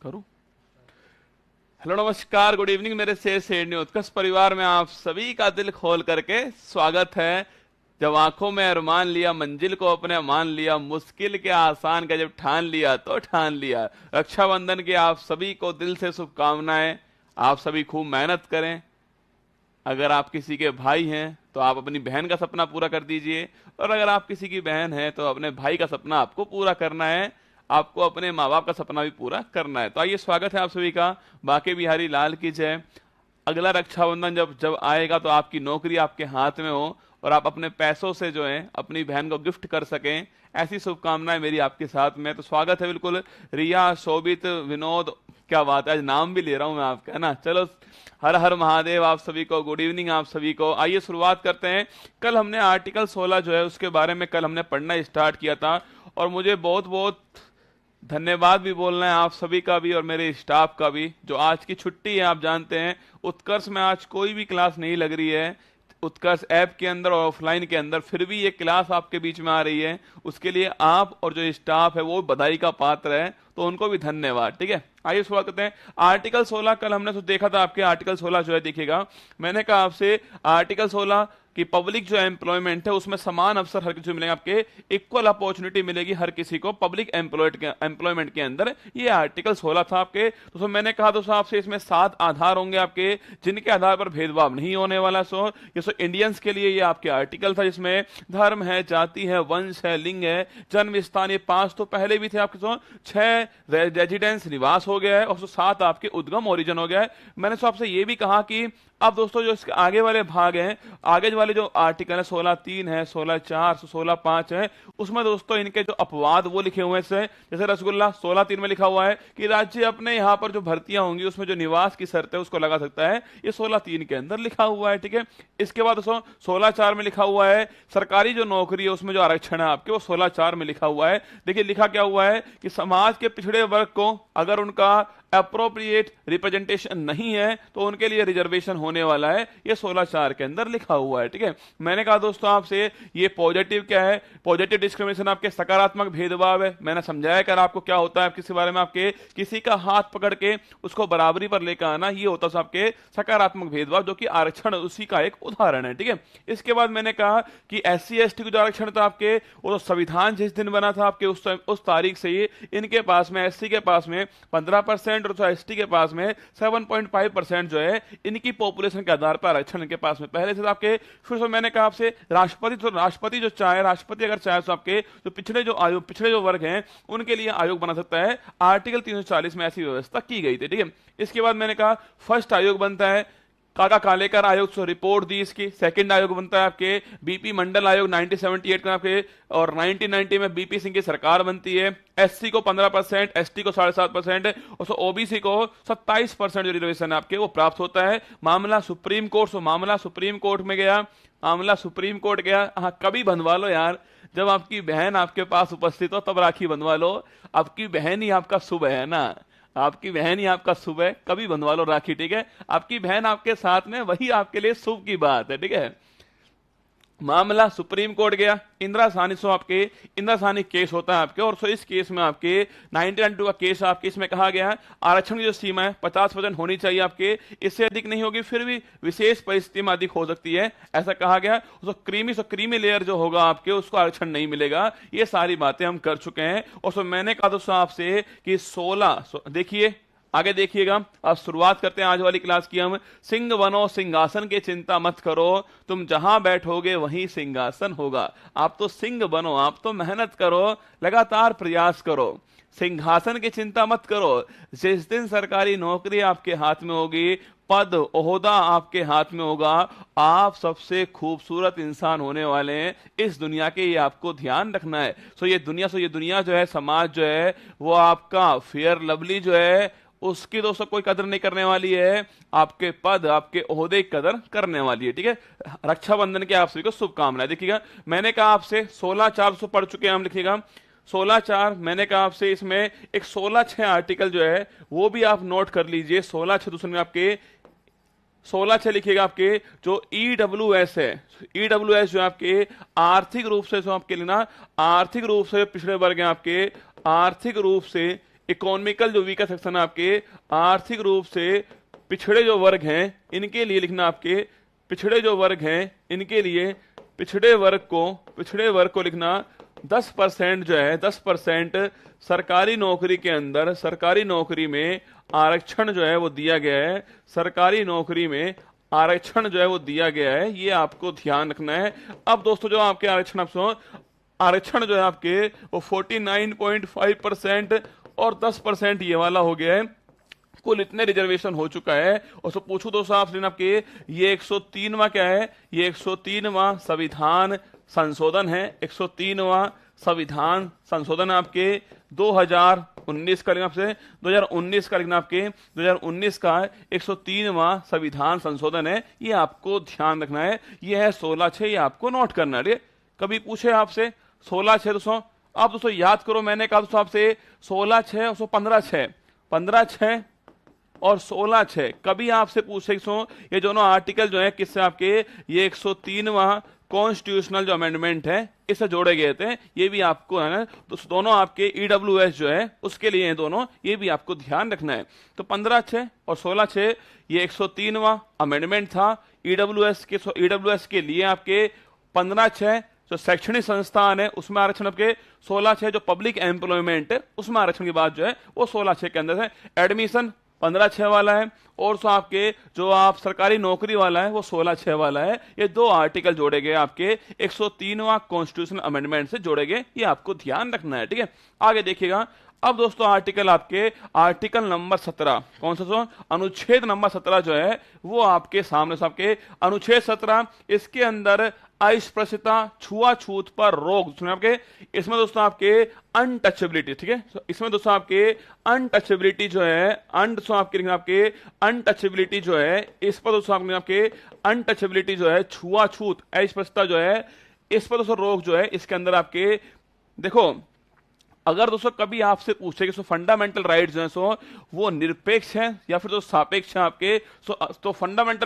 करूं? हेलो, नमस्कार, good evening मेरे शेर उत्कर्ष परिवार में आप सभी का दिल खोल करके स्वागत है। जब आंखों में अरमान लिया, मंजिल को अपने मान लिया, मुश्किल के आसान का जब ठान लिया तो ठान लिया। रक्षाबंधन की आप सभी को दिल से शुभकामनाएं। आप सभी खूब मेहनत करें। अगर आप किसी के भाई हैं तो आप अपनी बहन का सपना पूरा कर दीजिए, और अगर आप किसी की बहन हैं तो अपने भाई का सपना आपको पूरा करना है। आपको अपने माँ बाप का सपना भी पूरा करना है। तो आइए, स्वागत है आप सभी का। बाके बिहारी लाल की जय। अगला रक्षाबंधन जब जब आएगा तो आपकी नौकरी आपके हाथ में हो और आप अपने पैसों से जो है अपनी बहन को गिफ्ट कर सकें, ऐसी शुभकामनाएं मेरी आपके साथ में। तो स्वागत है बिल्कुल। रिया, शोभित, विनोद, क्या बात है, आज नाम भी ले रहा हूं मैं आपका, है ना। चलो, हर हर महादेव आप सभी को, गुड इवनिंग आप सभी को। आइए शुरुआत करते हैं। कल हमने आर्टिकल 16 जो है उसके बारे में कल हमने पढ़ना स्टार्ट किया था, और मुझे बहुत बहुत धन्यवाद भी बोलना है आप सभी का भी और मेरे स्टाफ का भी, जो आज की छुट्टी है। आप जानते हैं उत्कर्ष में आज कोई भी क्लास नहीं लग रही है, उत्कर्ष ऐप के अंदर और ऑफलाइन के अंदर, फिर भी ये क्लास आपके बीच में आ रही है। उसके लिए आप और जो स्टाफ है वो बधाई का पात्र है, तो उनको भी धन्यवाद। ठीक है, आइए शुरुआत करते हैं। आर्टिकल 16 कल हमने तो देखा था। आपके आर्टिकल 16 जो है देखिएगा, मैंने कहा आपसे आर्टिकल 16 कि पब्लिक जो एम्प्लॉयमेंट है उसमें समान अवसर हर किसी को मिलेगा, आपके इक्वल अपॉर्चुनिटी मिलेगी हर किसी को पब्लिक एम्प्लॉयमेंट के अंदर। ये आर्टिकल 16 था आपके। तो मैंने कहा दोस्तों आपसे, इसमें 7 आधार होंगे आपके, जिनके आधार पर भेदभाव नहीं होने वाला। ये इंडियंस के लिए ये आपके आर्टिकल था, जिसमें धर्म है, जाति है, वंश है, लिंग है, जन्म स्थान, ये 5 तो पहले भी थे आपके। 6 रेजिडेंस निवास हो गया है, और 7 आपके उद्गम ओरिजिन हो गया है। मैंने आपसे ये भी कहा कि अब दोस्तों जो इसके आगे वाले भाग हैं, आगे वाले जो आर्टिकल है 16(3) है, 16(4), 16(5) है, उसमें दोस्तों इनके जो अपवाद वो लिखे हुए हैं। जैसे रसगुल्ला 16(3) में लिखा हुआ है कि राज्य अपने यहाँ पर जो भर्तियां होंगी उसमें जो निवास की शर्त है उसको लगा सकता है। ये 16(3) के अंदर लिखा हुआ है। ठीक है, इसके बाद दोस्तों 16(4) में लिखा हुआ है सरकारी जो नौकरी है उसमें जो आरक्षण है आपके, वो 16(4) में लिखा हुआ है। देखिए लिखा क्या हुआ है कि समाज के पिछड़े वर्ग को अगर उनका अप्रोप्रिएट रिप्रेजेंटेशन नहीं है तो उनके लिए रिजर्वेशन होने वाला है। ये 16(4) के अंदर लिखा हुआ है। ठीक है, मैंने कहा दोस्तों आपसे, ये पॉजिटिव क्या है? पॉजिटिव डिस्क्रिमिनेशन आपके सकारात्मक भेदभाव है। मैंने समझाया कर आपको क्या होता है किसी बारे में, आपके किसी का हाथ पकड़ के उसको बराबरी पर लेकर आना, ये होता है आपके सकारात्मक भेदभाव, जो कि आरक्षण उसी का एक उदाहरण है। ठीक है, इसके बाद मैंने कहा कि SC/ST का जो आरक्षण था आपके, वो तो संविधान जिस दिन बना था आपके उस तारीख से ही इनके पास में, SC के पास में 15% और ST के पास में 7.5% जो है इनकी पॉपुलेशन के आधार पर आरक्षण इनके पास में पहले से आपके। फिर से मैंने कहा आपसे राष्ट्रपति जो चाहे, राष्ट्रपति अगर चाहे तो आपके जो पिछड़े जो वर्ग हैं उनके लिए आयोग बना सकता है। आर्टिकल 340 में ऐसी व्यवस्था की गई थी। ठीक है, इसके बाद मैंने कहा फर्स्ट आयोग बनता है काका कालेकर आयोग, से रिपोर्ट दी इसकी। सेकंड आयोग बनता है आपके बीपी मंडल आयोग 1978 का आपके, और 1990 में बीपी सिंह की सरकार बनती है। SC को 15%, ST को 7.5% और OBC को 27% जो रिजर्वेशन आपके वो प्राप्त होता है। मामला सुप्रीम कोर्ट में गया, मामला सुप्रीम कोर्ट गया। हाँ, कभी बंधवा लो यार, जब आपकी बहन आपके पास उपस्थित हो तब राखी बंधवा लो। आपकी बहन ही आपका शुभ है ना, आपकी बहन ही आपका शुभ है, कभी बंधवा लो राखी। ठीक है, आपकी बहन आपके साथ में, वही आपके लिए शुभ की बात है। ठीक है, मामला सुप्रीम कोर्ट गया। इंदिरा साहनी आपके इंदिरा साहनी केस होता है आपके, और इस केस में आपके 1992 का केस आपके, इसमें कहा गया है आरक्षण की जो सीमा है 50% होनी चाहिए आपके, इससे अधिक नहीं होगी, फिर भी विशेष परिस्थिति में अधिक हो सकती है, ऐसा कहा गया। क्रीमी लेयर जो होगा आपके उसको आरक्षण नहीं मिलेगा। ये सारी बातें हम कर चुके हैं। और मैंने कहा दोस्तों आपसे कि 16, देखिए आगे देखिएगा। अब शुरुआत करते हैं आज वाली क्लास की हम। सिंह बनो सिंहासन की चिंता मत करो, तुम जहां बैठोगे वहीं सिंहासन होगा। आप तो सिंह बनो, आप तो मेहनत करो, लगातार प्रयास करो, सिंहासन की चिंता मत करो। जिस दिन सरकारी नौकरी आपके हाथ में होगी, पद ओहदा आपके हाथ में होगा, आप सबसे खूबसूरत इंसान होने वाले हैं इस दुनिया के, ये आपको ध्यान रखना है। ये दुनिया जो है, समाज जो है, वो आपका फेयर लवली जो है उसकी दोस्तों कोई कदर नहीं करने वाली है, आपके पद आपके ओहदे की कदर करने वाली है। ठीक है, रक्षाबंधन के आप सभी को शुभकामनाएं। देखिएगा मैंने कहा आपसे 16(4) पढ़ चुके हैं हम, लिखिएगा 16(4) मैंने कहा आपसे, इसमें एक 16(6) आर्टिकल जो है वो भी आप नोट कर लीजिए। 16(6) दूसरे में आपके 16(6) लिखिएगा आपके जो EWS है, EWS जो आपके आर्थिक रूप से, जो आपके लिए ना आर्थिक रूप से पिछड़े वर्ग हैं आपके, आर्थिक रूप से इकोनॉमिकल जो वीकर सेक्शन है आपके, आर्थिक रूप से पिछड़े जो वर्ग हैं इनके लिए लिखना आपके, पिछड़े जो वर्ग हैं इनके लिए पिछड़े वर्ग को लिखना 10% जो है 10% सरकारी नौकरी के अंदर, सरकारी नौकरी में आरक्षण जो है वो दिया गया है, सरकारी नौकरी में आरक्षण जो है वो दिया गया है, ये आपको ध्यान रखना है। अब दोस्तों जो आपके आरक्षण जो है आपके वो 49.5% और 10% ये वाला हो गया है, कुल इतने रिजर्वेशन हो चुका है। और सो पूछूं दोस्तों आपसे आपके ये 103वां क्या है, ये 103वां संविधान संशोधन है, 103वां संविधान संशोधन आपके 2019 का लिखना आपसे, 2019 का लिखना आपके, 2019 का 103वां संविधान संशोधन है, ये आपको ध्यान रखना है। ये है 16/6, ये आपको नोट करना है। कभी पूछे आपसे 16/6 दोस्तों, आप दोस्तों याद करो, मैंने कहा दोस्तों आपसे 16/6 और 15/6, 15/6 और 16/6 कभी आपसे पूछे ये दोनों आर्टिकल जो है किससे आपके, ये 103वां कॉन्स्टिट्यूशनल जो अमेंडमेंट है इससे जोड़े गए थे, ये भी आपको है ना, तो दोनों आपके ईडब्ल्यूएस जो है उसके लिए हैं दोनों, ये भी आपको ध्यान रखना है। तो 15/6 और 16/6 ये 103वां अमेंडमेंट था ईडब्ल्यूएस के लिए आपके। 15/6 जो शैक्षणिक संस्थान है उसमें आरक्षण आपके, 16/6 जो पब्लिक एम्प्लॉयमेंट है उसमें आरक्षण की बात जो है वो 16/6 के अंदर है। एडमिशन 15/6 वाला है, और सो आपके जो आप सरकारी नौकरी वाला है वो 16/6 वाला है। ये दो आर्टिकल जोड़े गए आपके 103वां कॉन्स्टिट्यूशनल अमेंडमेंट से जोड़े गए, ये आपको ध्यान रखना है। ठीक है, आगे देखिएगा। अब दोस्तों आर्टिकल आपके, आर्टिकल नंबर 17, कौन सा, अनुच्छेद नंबर 17 जो है वो आपके सामने आपके अनुच्छेद 17, इसके अंदर अस्पृश्यता, छुआछूत पर रोक सुने आपके, इसमें दोस्तों आपके अनटचेबिलिटी, ठीक है, इसमें दोस्तों आपके अनटचेबिलिटी जो है, आपके अनटचेबिलिटी जो है, इस पर दोस्तों आपके अनटचेबिलिटी जो है, छुआछूत, अस्पृश्यता जो है, इस पर दोस्तों रोक जो है, इसके अंदर आपके देखो, अगर दोस्तों कभी आपसे पूछे कि फंडामेंटल राइट्स जो है सो वो निरपेक्ष हैं या फिर जो सापेक्ष हैं आपके, तो फंडामेंटल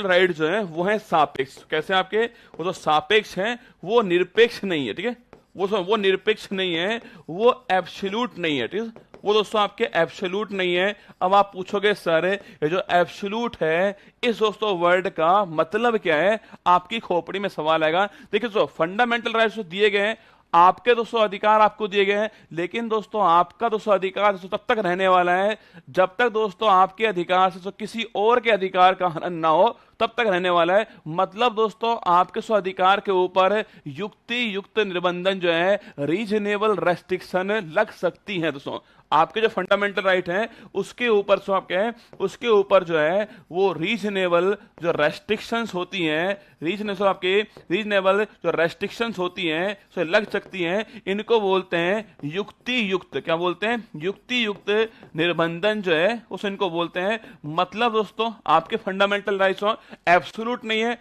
राइट जो है वो है सापेक्ष। कैसे आपके, वो जो सापेक्ष हैं वो निरपेक्ष नहीं है। ठीक है, वो निरपेक्ष नहीं है, वो एब्सोल्यूट नहीं है। ठीक है, वो दोस्तों आपके एब्सोल्यूट नहीं है। अब आप पूछोगे सर ये जो एब्सोल्यूट है इस दोस्तों वर्ड का मतलब क्या है, आपकी खोपड़ी में सवाल आएगा। देखिए दोस्तों फंडामेंटल राइट्स दिए गए हैं, आपके दोस्तों अधिकार आपको दिए गए हैं, लेकिन दोस्तों आपका दोस्तों अधिकार दोस्तों तब तक रहने वाला है जब तक दोस्तों आपके अधिकार से किसी और के अधिकार का हनन ना हो, तब तक रहने वाला है। मतलब दोस्तों आपके स्व अधिकार के ऊपर युक्ति युक्त निर्बंधन जो है, रीजनेबल रेस्ट्रिक्शन लग सकती है। दोस्तों आपके जो फंडामेंटल राइट हैं उसके ऊपर सो आप क्या है, उसके ऊपर जो है वो रीजनेबल जो रेस्ट्रिक्शंस होती हैं, रीजनेबल जो रेस्ट्रिक्शंस होती हैं सो लग सकती हैं, इनको बोलते हैं युक्ति युक्त, क्या बोलते हैं, युक्ति युक्त निर्बंधन जो है उसे इनको बोलते हैं। मतलब दोस्तों आपके फंडामेंटल राइट्स एब्सोल्यूट नहीं है,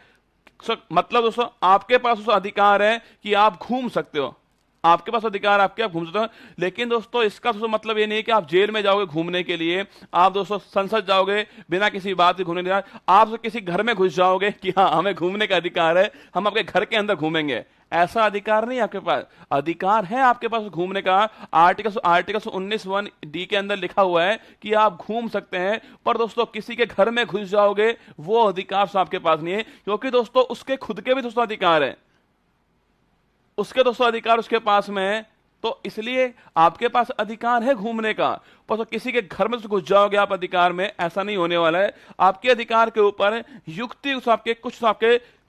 मतलब दोस्तों आपके पास उस अधिकार है कि आप घूम सकते हो, आपके पास अधिकार आपके, आप घूम सकते हो, लेकिन दोस्तों इसका दोस्तों मतलब ये नहीं है कि आप जेल में जाओगे घूमने के लिए, आप दोस्तों संसद जाओगे बिना किसी बात के घूमने के, आप किसी घर में घुस जाओगे कि हाँ हमें घूमने का अधिकार है, हम आपके घर के अंदर घूमेंगे, ऐसा अधिकार नहीं आपके पास। अधिकार है आपके पास घूमने का, आर्टिकल 19(1)D के अंदर लिखा हुआ है कि आप घूम सकते हैं, पर दोस्तों किसी के घर में घुस जाओगे वो अधिकार आपके पास नहीं है, क्योंकि दोस्तों उसके खुद के भी दोस्तों अधिकार है, उसके दोस्तों अधिकार उसके पास में है, तो इसलिए आपके पास अधिकार है घूमने का, पर तो किसी के घर में घुस जाओगे आप अधिकार में, ऐसा नहीं होने वाला है। आपके अधिकार के ऊपर युक्ति आपके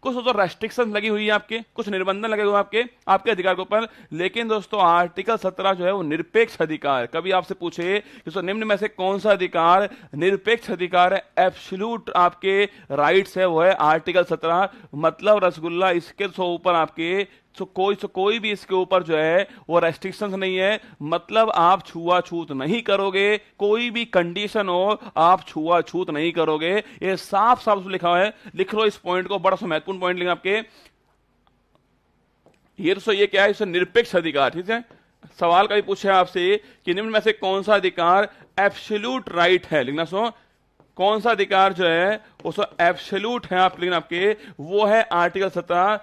कुछ तो रेस्ट्रिक्शन लगी हुई है, आपके कुछ निर्बंधन लगे हुए आपके अधिकार के ऊपर, लेकिन दोस्तों आर्टिकल 17 जो है वो निरपेक्ष अधिकार। कभी आपसे पूछे कि निम्न में से कौन सा अधिकार निरपेक्ष अधिकार है, एब्सोल्यूट आपके राइट्स है, वो है आर्टिकल 17। मतलब रसगुल्ला इसके ऊपर आपके कोई भी इसके ऊपर जो है वो रेस्ट्रिक्शंस नहीं है, मतलब आप छुआछूत नहीं करोगे, कोई भी कंडीशन हो आप छुआछूत नहीं करोगे, ये साफ साफ लिखा है। लिख लो इस पॉइंट को, बड़ा सा महत्वपूर्ण पॉइंट लिखा आपके, ये दोस्तों ये क्या है, इसे निरपेक्ष अधिकार। ठीक है, सवाल कभी पूछे आपसे कि निम्न में से कौन सा अधिकार एब्सोल्यूट राइट है, लिखना सो कौन सा अधिकार जो है वो एब्सोल्यूट है, आप लिखना आपके वो है आर्टिकल 17।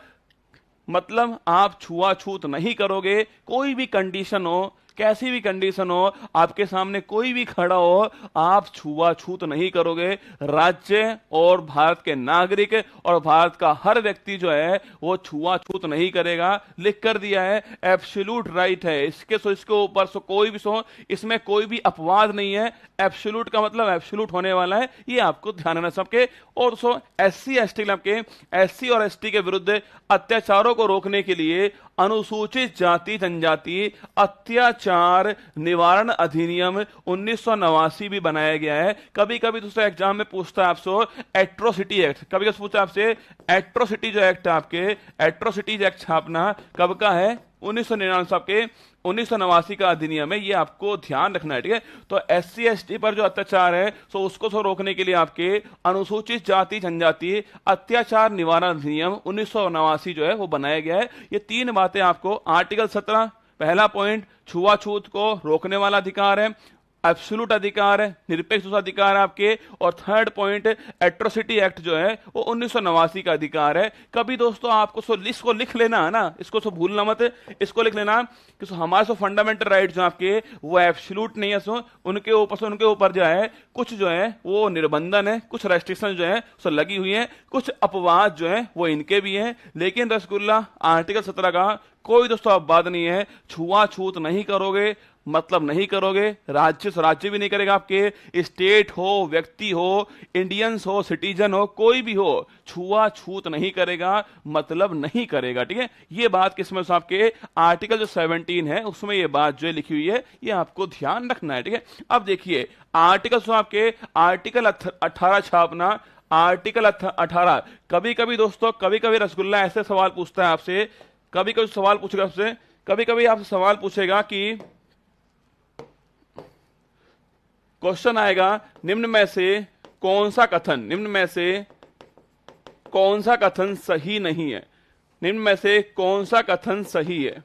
मतलब आप छुआछूत नहीं करोगे, कोई भी कंडीशन हो कैसी भी कंडीशन हो, आपके सामने कोई भी खड़ा हो, आप छुआछूत नहीं करोगे। राज्य और भारत के नागरिक और भारत का हर व्यक्ति जो है वो छुआछूत नहीं करेगा। लिख कर दिया है, एब्सोल्यूट राइट है। इसके ऊपर सो कोई भी सो, इसमें कोई भी अपवाद नहीं है। एब्सोल्यूट का मतलब एब्सोल्यूट होने वाला है, ये आपको ध्यान रखना सबके। और सो एससी एसटी के, एससी और एसटी के विरुद्ध अत्याचारों को रोकने के लिए अनुसूचित जाति जनजाति अत्याचार निवारण अधिनियम 1989 भी बनाया गया है। कभी कभी दोस्तों एग्जाम में पूछता है आपसे एट्रोसिटी एक्ट, कभी कभी पूछता है आपसे एट्रोसिटी जो एक्ट है आपके, एट्रोसिटीज एक्ट छापना कब का है, 1999 आपके 1989 का अधिनियम है, ये आपको ध्यान रखना है, ठीक है। तो एससी एसटी पर जो अत्याचार है सो उसको सो रोकने के लिए आपके अनुसूचित जाति जनजाति अत्याचार निवारण अधिनियम 1989 जो है वो बनाया गया है। ये तीन बातें आपको आर्टिकल 17 पहला पॉइंट छुआछूत को रोकने वाला अधिकार है, एब्सोल्यूट अधिकार है, निरपेक्ष अधिकार है आपके, और थर्ड पॉइंट एट्रोसिटी एक्ट जो है वो 1989 का अधिकार है। कभी दोस्तों आपको इसको लिख लेना है ना, इसको सो भूलना मत, इसको लिख लेना कि हमारे सो फंडामेंटल राइट जो आपके वो एब्सोल्यूट नहीं है, सो उनके ऊपर जो है कुछ जो है वो निर्बंधन है, कुछ रेस्ट्रिक्शन जो है सो लगी हुई है, कुछ अपवाद जो है वो इनके भी हैं। लेकिन रसगुल्ला आर्टिकल 17 का कोई दोस्तों अपवाद नहीं है। छुआछूत नहीं करोगे मतलब नहीं करोगे, राज्य भी नहीं करेगा, आपके स्टेट हो, व्यक्ति हो, इंडियंस हो, सिटीजन हो, कोई भी हो, छुआछूत नहीं करेगा मतलब नहीं करेगा, ठीक है। ये बात किसमें आपके आर्टिकल जो 17 है उसमें ये बात जो लिखी हुई है, ये आपको ध्यान रखना है, ठीक है। अब देखिए आर्टिकल आपके आर्टिकल 18 छापना, आर्टिकल 18 कभी कभी दोस्तों, कभी कभी रसगुल्ला ऐसे सवाल पूछता है आपसे, कभी कभी सवाल पूछेगा आपसे, कभी कभी आपसे सवाल पूछेगा कि क्वेश्चन आएगा निम्न में से कौन सा कथन सही नहीं है, निम्न में से कौन सा कथन सही है।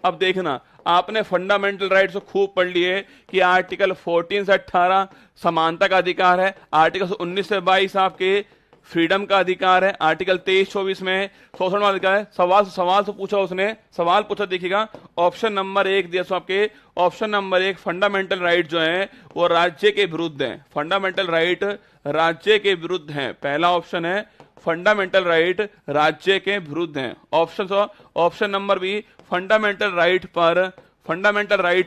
अब देखना, आपने फंडामेंटल राइट्स खूब पढ़ लिए कि आर्टिकल 14 से 18 समानता का अधिकार है, आर्टिकल 19 से 22 आपके फ्रीडम का अधिकार है, आर्टिकल 23-24 में शोषण वाला अधिकार है। सवाल तो पूछा उसने, सवाल पूछा, देखिएगा ऑप्शन नंबर 1 दिया सो आपके, ऑप्शन नंबर 1 फंडामेंटल राइट जो है वो राज्य के विरुद्ध है, फंडामेंटल राइट राज्य के विरुद्ध है, पहला ऑप्शन है फंडामेंटल राइट राज्य के विरुद्ध है। Option number B fundamental right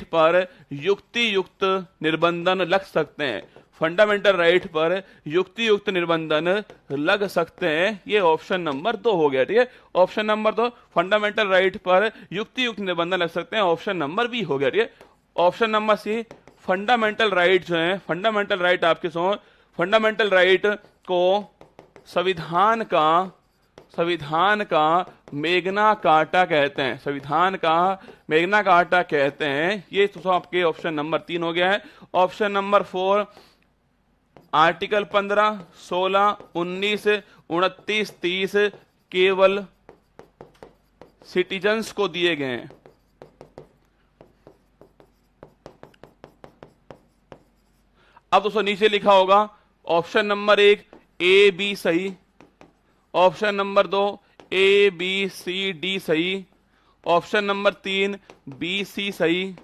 पर युक्ति युक्त निर्बंधन लग सकते हैं, फंडामेंटल राइट पर युक्ति युक्त निर्बंधन लग सकते हैं, ये ऑप्शन नंबर 2 हो गया, ठीक है। ऑप्शन नंबर 2 फंडामेंटल राइट पर युक्ति युक्त निर्बंधन लग सकते हैं, ऑप्शन नंबर बी हो गया, ठीक है। Option number C fundamental right जो है, फंडामेंटल राइट आपके सो, फंडामेंटल राइट को संविधान का मेगना कार्टा कहते हैं, संविधान का मेगना कार्टा कहते हैं, ये तो आपके ऑप्शन नंबर 3 हो गया है। ऑप्शन नंबर 4 आर्टिकल 15, 16, 19, 29, 30 केवल सिटीजन्स को दिए गए हैं। अब दोस्तों नीचे लिखा होगा ऑप्शन नंबर 1 ए बी सही, option number 2 A B C D सही, ऑप्शन नंबर 3 बी सी सही,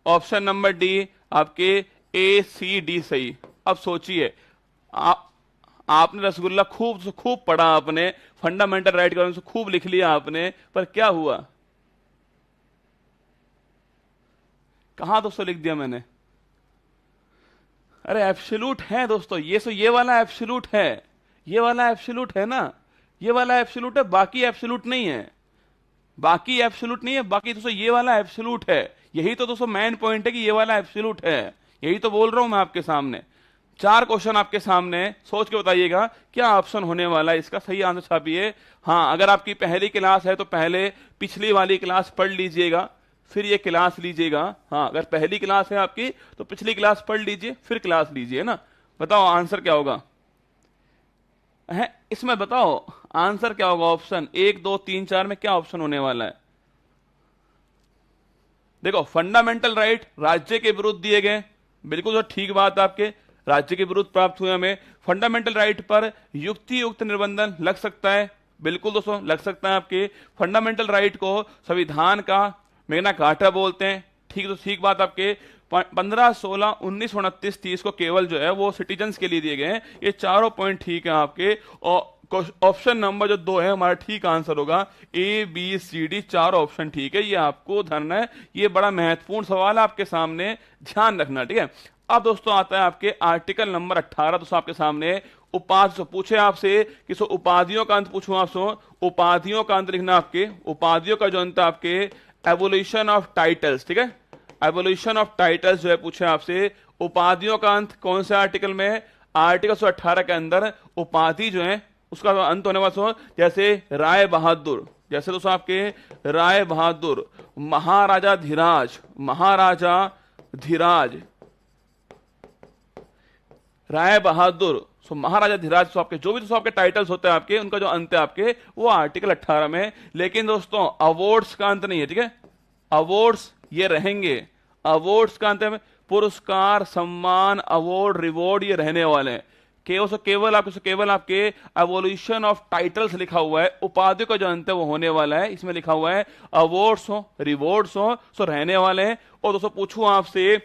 ऑप्शन नंबर डी आपके ए सी डी सही। अब सोचिए, आपने रसगुल्ला खूब पढ़ा, आपने फंडामेंटल राइट के बारे में खूब लिख लिया आपने, पर क्या हुआ, कहां दोस्तों लिख दिया मैंने? अरे एब्सोल्यूट है दोस्तों, ये वाला एब्सोल्यूट है, ये वाला एब्सोल्यूट है ना, ये वाला एब्सोल्यूट है, बाकी एब्सोल्यूट नहीं है, बाकी एब्सोल्यूट नहीं है, बाकी दोस्तों ये वाला एब्सोल्यूट है। यही तो दोस्तों मेन पॉइंट है कि ये वाला एब्सोल्यूट है, यही तो बोल रहा हूं मैं आपके सामने। 4 क्वेश्चन आपके सामने, सोच के बताइएगा क्या ऑप्शन होने वाला है, इसका सही आंसर छापिए। हाँ, अगर आपकी पहली क्लास है तो पहले पिछली वाली क्लास पढ़ लीजिएगा, फिर ये क्लास लीजिएगा। हाँ, अगर पहली क्लास है आपकी तो पिछली क्लास पढ़ लीजिए, फिर क्लास लीजिए ना। बताओ आंसर क्या होगा है, इसमें बताओ आंसर क्या होगा। ऑप्शन 1, 2, 3, 4 में क्या ऑप्शन होने वाला है? देखो, फंडामेंटल राइट राज्य के विरुद्ध दिए गए, बिल्कुल तो ठीक बात, आपके राज्य के विरुद्ध प्राप्त हुए हमें। फंडामेंटल राइट पर युक्ति युक्त निर्बंधन लग सकता है, बिल्कुल दोस्तों लग सकता है। आपके फंडामेंटल राइट को संविधान का मैग्ना कार्टा बोलते हैं, ठीक। तो ठीक बात आपके 15, 16, 19, 29, 30 को केवल जो है वो सिटीजन्स के लिए दिए गए हैं। ये चारों पॉइंट ठीक है आपके। और ऑप्शन नंबर जो 2 है हमारा ठीक आंसर होगा। ए बी सी डी चारों ऑप्शन ठीक है, ये आपको धरना है। ये बड़ा महत्वपूर्ण सवाल है आपके सामने, ध्यान रखना, ठीक है। अब दोस्तों आता है आपके आर्टिकल नंबर 18। दोस्तों आपके सामने उपाधि पूछे आपसे कि उपाधियों का अंत पूछूं आपसे, उपाधियों का अंत लिखना आपके। उपाधियों का जो अंत आपके एवोल्यूशन ऑफ टाइटल्स, ठीक है। एवोल्यूशन ऑफ टाइटल्स जो है पूछे आपसे, उपाधियों का अंत कौन से आर्टिकल में? आर्टिकल 118 के अंदर उपाधि जो है उसका अंत होने वाला, जैसे राय बहादुर, जैसे दोस्तों आपके राय बहादुर, महाराजा धीराज, महाराजा धीराज, राय बहादुर, महाराजा धीराज, तो आपके जो भी दोस्तों आपके टाइटल्स होते हैं आपके, उनका जो अंत है आपके वो आर्टिकल 18 में। लेकिन दोस्तों अवार्ड्स का अंत नहीं है, ठीक है। अवार्ड्स ये रहेंगे, अवार्ड्स का अंत है पुरस्कार, सम्मान, अवार्ड, रिवॉर्ड ये रहने वाले हैं। केवल आपके एवोल्यूशन ऑफ टाइटल्स लिखा हुआ है, उपाधियों का जो अंत है वो होने वाला है। इसमें लिखा हुआ है अवार्ड्स हो, रिवॉर्ड्स हो, सो रहने वाले हैं। और दोस्तों पूछूं आपसे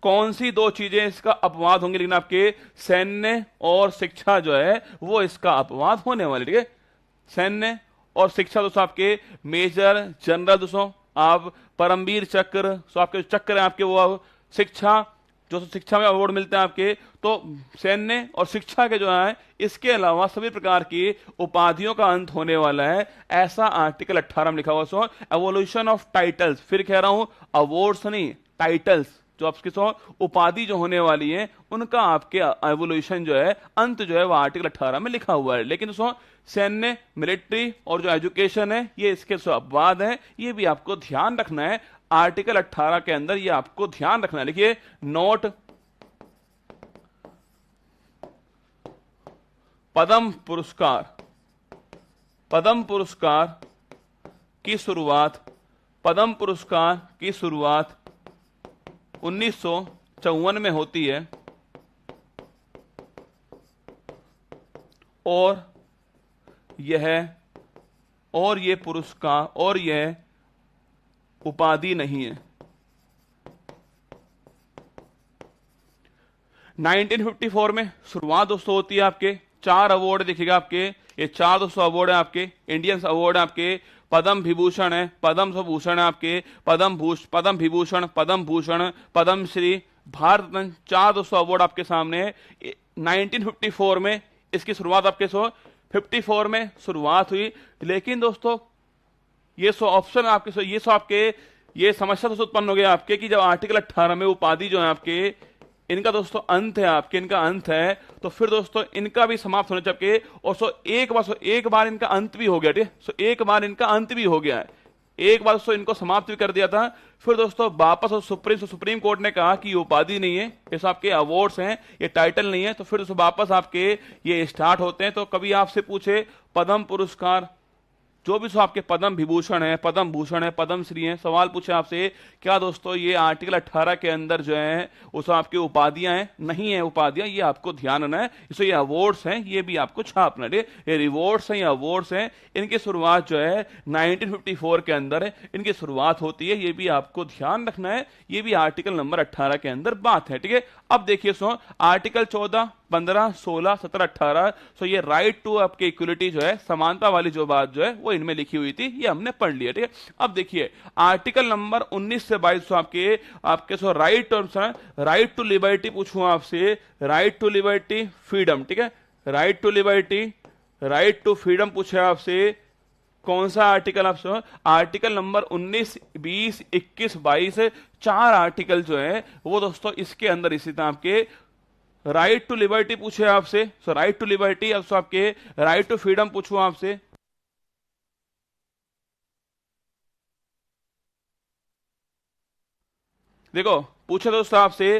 कौन सी 2 चीजें इसका अपवाद होंगे? लेकिन आपके सैन्य और शिक्षा जो है वो इसका अपवाद होने वाले, ठीक है। सैन्य और शिक्षा दोस्तों आपके मेजर जनरल, दोस्तों आप परमवीर चक्र, तो आपके चक्र है आपके वो शिक्षा, जो शिक्षा में अवार्ड मिलते हैं आपके, तो सैन्य और शिक्षा के जो है इसके अलावा सभी प्रकार की उपाधियों का अंत होने वाला है, ऐसा आर्टिकल 18 में लिखा हुआ। एवोल्यूशन ऑफ टाइटल्स, फिर कह रहा हूं अवार्ड्स नहीं, टाइटल्स जो आपके उपाधि जो होने वाली है उनका आपके एवोल्यूशन जो है अंत जो है वो आर्टिकल 18 में लिखा हुआ है। लेकिन दोस्तों सैन्य, मिलिट्री और जो एजुकेशन है ये इसके अपवाद है, ये भी आपको ध्यान रखना है आर्टिकल 18 के अंदर, ये आपको ध्यान रखना है। लिखिए नोट, पद्म पुरस्कार, पद्म पुरस्कार की शुरुआत, पद्म पुरस्कार की शुरुआत 1954 में होती है और ये पुरस्कार और यह उपाधि नहीं है। 1954 में शुरुआत दोस्तों होती है आपके। 4 अवार्ड दिखेगा आपके, ये 4 दोस्तों अवार्ड है आपके, इंडियन अवार्ड है आपके। पद्म विभूषण है, पद्म भूषण है आपके, पद्म विभूषण, पद्म भूषण, पद्म श्री, भारत रत्न, 4 दोस्तों अवार्ड आपके सामने। 1954 में इसकी शुरुआत आपके 54 में शुरुआत हुई। लेकिन दोस्तों ये ऑप्शन आपके ये समस्या दोस्तों उत्पन्न हो गया आपके कि जब आर्टिकल 18 में उपाधि जो है आपके इनका दोस्तों अंत है आपके, इनका अंत है, तो फिर दोस्तों इनका भी समाप्त होना चाहिए। और एक बार इनका अंत भी हो गया, ठीक है। एक बार इनका अंत भी हो गया है, एक बार दोस्तों इनको समाप्त भी कर दिया था। फिर दोस्तों वापस सुप्रीम कोर्ट ने कहा कि ये उपाधि नहीं है, ये आपके अवार्ड्स हैं, ये टाइटल नहीं है। तो फिर दोस्तों वापस आपके ये स्टार्ट होते हैं। तो कभी आपसे पूछे पद्म पुरस्कार, जो भी आपके पद्म विभूषण है, पद्म भूषण है, पद्म श्री है, सवाल पूछे आपसे क्या दोस्तों ये आर्टिकल 18 के अंदर जो है उस आपकी उपाधियां हैं? नहीं है उपाधियां, ये आपको ध्यान रखना है। इससे ये अवार्ड्स हैं, ये भी आपको छापना है। ये रिवॉर्ड्स हैं, ये अवार्ड्स हैं, इनकी शुरुआत जो है 1954 के अंदर है, इनकी शुरुआत होती है, ये भी आपको ध्यान रखना है। ये भी आर्टिकल नंबर 18 के अंदर बात है, ठीक है। अब देखिए आर्टिकल 14, 15, 16, 17, 18, सो ये राइट टू आपके इक्वलिटी जो है, समानता वाली जो बात जो है वो इनमें लिखी हुई थी, ये हमने पढ़ लिया, ठीक है। अब देखिए आर्टिकल नंबर 19 से 22 आपके राइट टू लिबर्टी पूछूं आपसे, राइट टू लिबर्टी, फ्रीडम, ठीक है। Right to liberty, right to freedom पूछे आपसे, कौन सा आर्टिकल? आपसे आर्टिकल नंबर 19, 20, 21, 22, 4 आर्टिकल जो है वो दोस्तों इसके अंदर इसी तरह आपके राइट टू लिबर्टी पूछे आपसे, राइट टू लिबर्टी, अब आपके राइट टू फ्रीडम पूछूं आपसे, देखो पूछे दोस्तों आपसे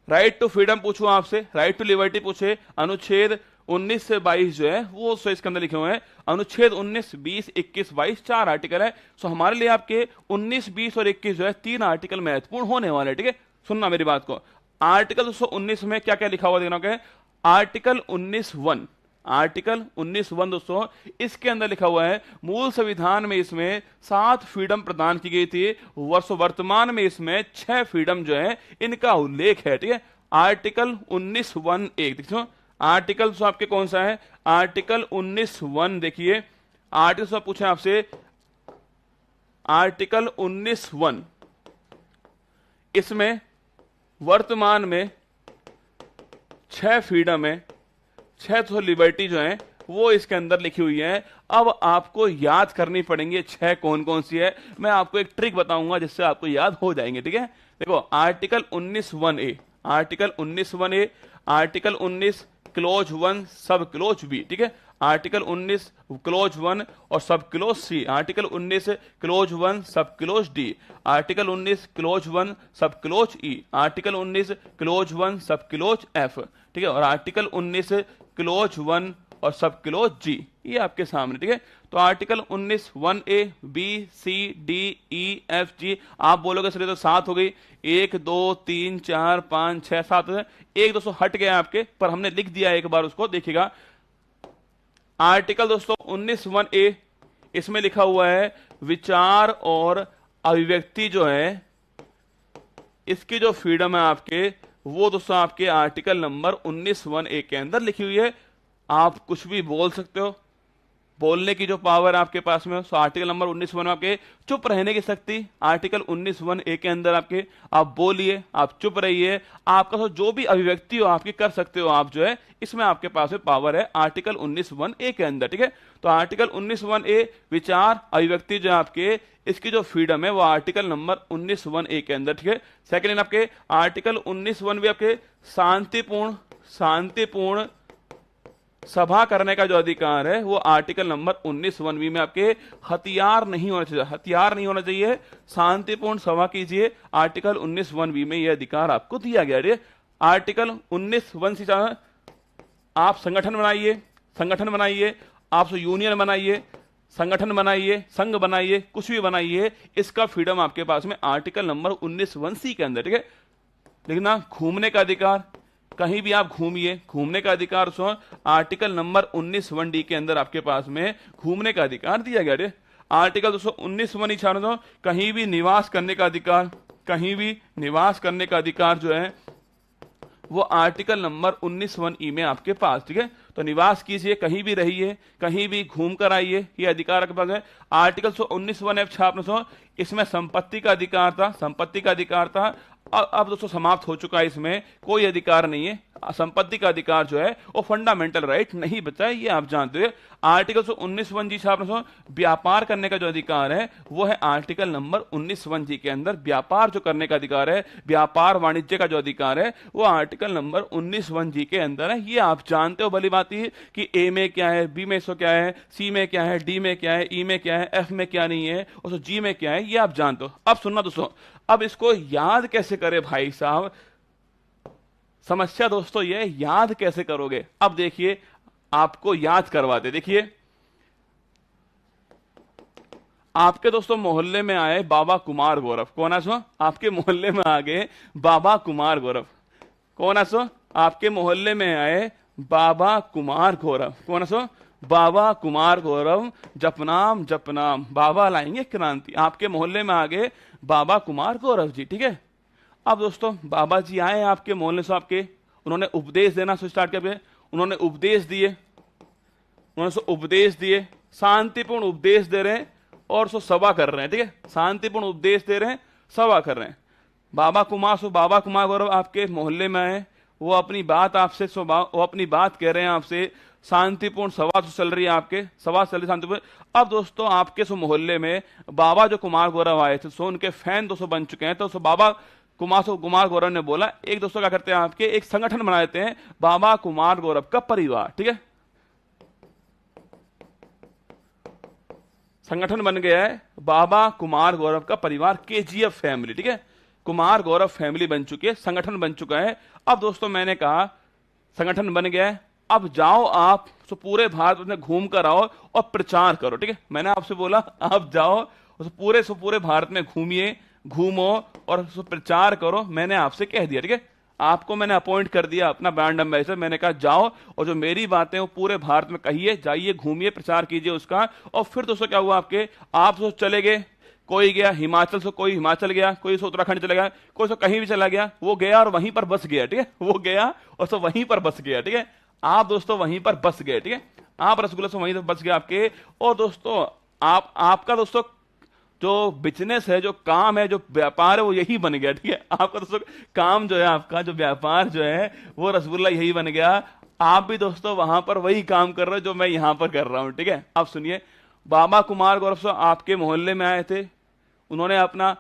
राइट टू फ्रीडम पूछूं आपसे, राइट टू लिबर्टी पूछे, अनुच्छेद 19 से 22 जो है वो इसके अंदर लिखे हुए हैं। अनुच्छेद 19, 20, 21, 22 4 आर्टिकल है। सो हमारे लिए आपके 19, 20 और 21 जो है 3 आर्टिकल महत्वपूर्ण होने वाले, ठीक है। सुनना मेरी बात को, आर्टिकल 19 में क्या क्या लिखा हुआ देखना है। आर्टिकल 19(1), आर्टिकल 19(1) दोस्तों इसके अंदर लिखा हुआ है मूल संविधान में इसमें 7 फ्रीडम प्रदान की गई थी, वर्तमान में इसमें 6 फ्रीडम जो है इनका उल्लेख है। ठीक है, आर्टिकल 19(1)(a) देखो आर्टिकल तो आपके कौन सा है, आर्टिकल 19(1) देखिए आर्टिकल सब पूछे आपसे, आर्टिकल 19(1) इसमें वर्तमान में 6 फ्रीडम है, 6 तो लिबर्टी जो है वो इसके अंदर लिखी हुई है। अब आपको याद करनी पड़ेंगी 6 कौन कौन सी है, मैं आपको एक ट्रिक बताऊंगा जिससे आपको याद हो जाएंगे। ठीक है, देखो article 19(1)(a), article 19(1)(a), article 19 close 1 सब क्लोज बी। ठीक है, आर्टिकल 19 क्लोज 1 और सब क्लोज सी, आर्टिकल 19 क्लोज 1 सब क्लोज डी, आर्टिकल 19 क्लोज 1 सब क्लोज ई, आर्टिकल 19 क्लोज 1 सब क्लोज एफ। ठीक है, और आर्टिकल 19 क्लोज 1 और सब क्लोज जी, ये आपके सामने। ठीक है, तो article 19(1)(a), B, C, D, ई, एफ, जी, आप बोलोगे सर तो 7 हो गई, 1 2 3 4 5 6 7 एक दोस्तों हट गया आपके, पर हमने लिख दिया एक बार उसको देखिएगा। आर्टिकल दोस्तों 19(1)(a) इसमें लिखा हुआ है विचार और अभिव्यक्ति जो है इसकी जो फ्रीडम है आपके, वो दोस्तों आपके आर्टिकल नंबर 19(1)(a) के अंदर लिखी हुई है। आप कुछ भी बोल सकते हो, बोलने की जो पावर आपके पास में, सो आर्टिकल नंबर 19(1) आपके चुप रहने की शक्ति, आर्टिकल 19(1)(a) के अंदर आपके, आप बोलिए, आप चुप रहिए, आपका तो जो भी अभिव्यक्ति हो आपकी कर सकते हो आप जो है, इसमें आपके पास में पावर है आर्टिकल 19(1)(a) के अंदर। ठीक है, तो आर्टिकल 19(1)(a) विचार अभिव्यक्ति जो आपके इसकी जो फ्रीडम है वो आर्टिकल नंबर 19(1)(a) के अंदर। ठीक है, सेकेंड आपके आर्टिकल 19(1) भी आपके शांतिपूर्ण सभा करने का जो अधिकार है वो आर्टिकल नंबर 19(1)(b) में आपके, हथियार नहीं होना चाहिए, हथियार नहीं होना चाहिए, शांतिपूर्ण सभा कीजिए, आर्टिकल 19(1)(b) में यह अधिकार आपको दिया गया है। आर्टिकल 19(1) से आप संगठन बनाइए, आप यूनियन बनाइए, संगठन बनाइए, संघ बनाइए, कुछ भी बनाइए, इसका फ्रीडम आपके पास में आर्टिकल नंबर 19(1)(c) के अंदर। ठीक है, लिखना घूमने का अधिकार, कहीं भी आप घूमिए, घूमने का अधिकार सो आर्टिकल नंबर 19(1)(d) के अंदर आपके पास में घूमने का अधिकार दिया गया है। आर्टिकल 19(1) कहीं भी निवास करने का अधिकार, कहीं भी निवास करने का अधिकार जो है वो आर्टिकल नंबर 19(1)(e) में आपके पास। ठीक है, तो निवास कीजिए, कहीं भी रहिए, कहीं भी घूम कर आइए, ये अधिकार आपके पास है। आर्टिकल 19(1)(f) छात्र इसमें संपत्ति का अधिकार था, संपत्ति का अधिकार था, अब दोस्तों समाप्त हो चुका है, इसमें कोई अधिकार नहीं है, संपत्ति का अधिकार जो है वो फंडामेंटल राइट नहीं बचा है, ये आप जानते हो। आर्टिकल 19(1)(g) छात्र व्यापार करने का जो अधिकार है वो है आर्टिकल नंबर 19(1)(g) के अंदर, व्यापार जो करने का अधिकार है, व्यापार वाणिज्य का जो अधिकार है वो आर्टिकल नंबर 19(1)(g) के अंदर है, ये आप जानते हो भली बात ही कि ए में क्या है, बी में सो क्या है, सी में क्या है, डी में क्या है, ई में क्या है, एफ में क्या नहीं है और जी में क्या है, ये आप जानते हो। अब सुनना दोस्तों, अब इसको याद कैसे करें भाई साहब, समस्या दोस्तों ये याद कैसे करोगे। अब देखिए आपको याद करवाते, देखिए आपके दोस्तों मोहल्ले में आए बाबा कुमार गौरव, कौन है सो, आपके मोहल्ले में आ गए बाबा कुमार गौरव, कौन है सो, आपके मोहल्ले में आए बाबा कुमार गौरव, कौन है सो, बाबा कुमार गौरव, जपनाम जपनाम बाबा लाएंगे क्रांति, आपके मोहल्ले में आ गए बाबा कुमार गौरव जी। ठीक है, अब दोस्तों बाबा जी आए आपके मोहल्ले से, आपके उन्होंने उपदेश देना स्टार्ट किया, उन्होंने उपदेश दिए, शांतिपूर्ण उपदेश दे रहे हैं और सभा कर रहे हैं। ठीक है, शांतिपूर्ण उपदेश दे रहे हैं, सभा कर रहे हैं। बाबा कुमार गौरव आपके मोहल्ले में आए, वो अपनी बात आपसे वो अपनी बात कह रहे हैं आपसे, शांतिपूर्ण सभा चल रही है, आपके सभा चल रही शांतिपूर्ण। अब दोस्तों आपके मोहल्ले में बाबा जो कुमार गौरव आए थे सो उनके फैन दोस्तों बन चुके हैं, तो बाबा कुमार गौरव ने बोला एक दोस्तों क्या करते हैं आपके, एक संगठन बना देते हैं बाबा कुमार गौरव का परिवार। ठीक है, संगठन बन गया है बाबा कुमार गौरव का परिवार, केजीएफ फैमिली। ठीक है, कुमार गौरव फैमिली बन चुकी है, संगठन बन चुका है। अब दोस्तों मैंने कहा संगठन बन गया है, अब जाओ आप पूरे भारत में घूम कर आओ और प्रचार करो। ठीक है, मैंने आपसे बोला आप जाओ पूरे भारत में घूमो और प्रचार करो, मैंने आपसे कह दिया। ठीक है, आपको मैंने अपॉइंट कर दिया अपना ब्रांड एम्बेसडर। मैंने कहा जाओ और जो मेरी बातें वो पूरे भारत में कहिए, जाइए, घूमिए, प्रचार कीजिए उसका। और फिर दोस्तों क्या हुआ आपके, आप तो चले गए, कोई गया हिमाचल से, कोई हिमाचल गया, कोई से उत्तराखंड चला गया, कोई से कहीं भी चला गया, वो गया और वहीं पर बस गया, ठीक है, वो गया और सो वहीं पर बस गया, ठीक है। आप दोस्तों वहीं पर बस गए, ठीक है, आप रसगुल्ला से वहीं पर बस गए आपके। और दोस्तों आपका दोस्तों जो बिजनेस है, जो काम है, जो व्यापार है, वो यही बन गया, ठीक है। आपका दोस्तों काम जो है, आपका जो व्यापार जो है, वो रसगुल्ला यही बन गया। आप भी दोस्तों वहां पर वही काम कर रहे हो जो मैं यहां पर कर रहा हूं, ठीक है। आप सुनिए, बाबा कुमार गौरव साहब आपके मोहल्ले में आए थे, उन्होंने अपना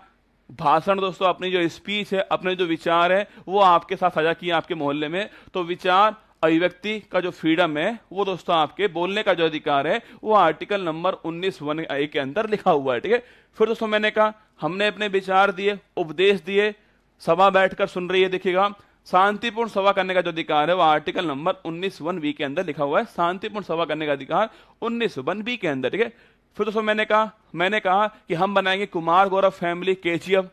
भाषण दोस्तों, अपनी जो स्पीच है, अपने जो विचार है, वो आपके साथ साझा किए आपके मोहल्ले में। तो विचार अभिव्यक्ति का जो फ्रीडम है, वो दोस्तों आपके बोलने का जो अधिकार है, वो आर्टिकल नंबर 19(1)(a) के अंदर लिखा हुआ है, ठीक है। फिर दोस्तों मैंने कहा, हमने अपने विचार दिए, उपदेश दिए, सभा बैठकर सुन रही है, देखिएगा, शांतिपूर्ण सभा करने का जो अधिकार है वो आर्टिकल नंबर 19(1)(b) के अंदर लिखा हुआ है। शांतिपूर्ण सभा करने का अधिकार 19(1)(b) के अंदर, ठीक है। फिर दोस्तों मैंने कहा कि हम बनाएंगे कुमार गौरव फैमिली KGF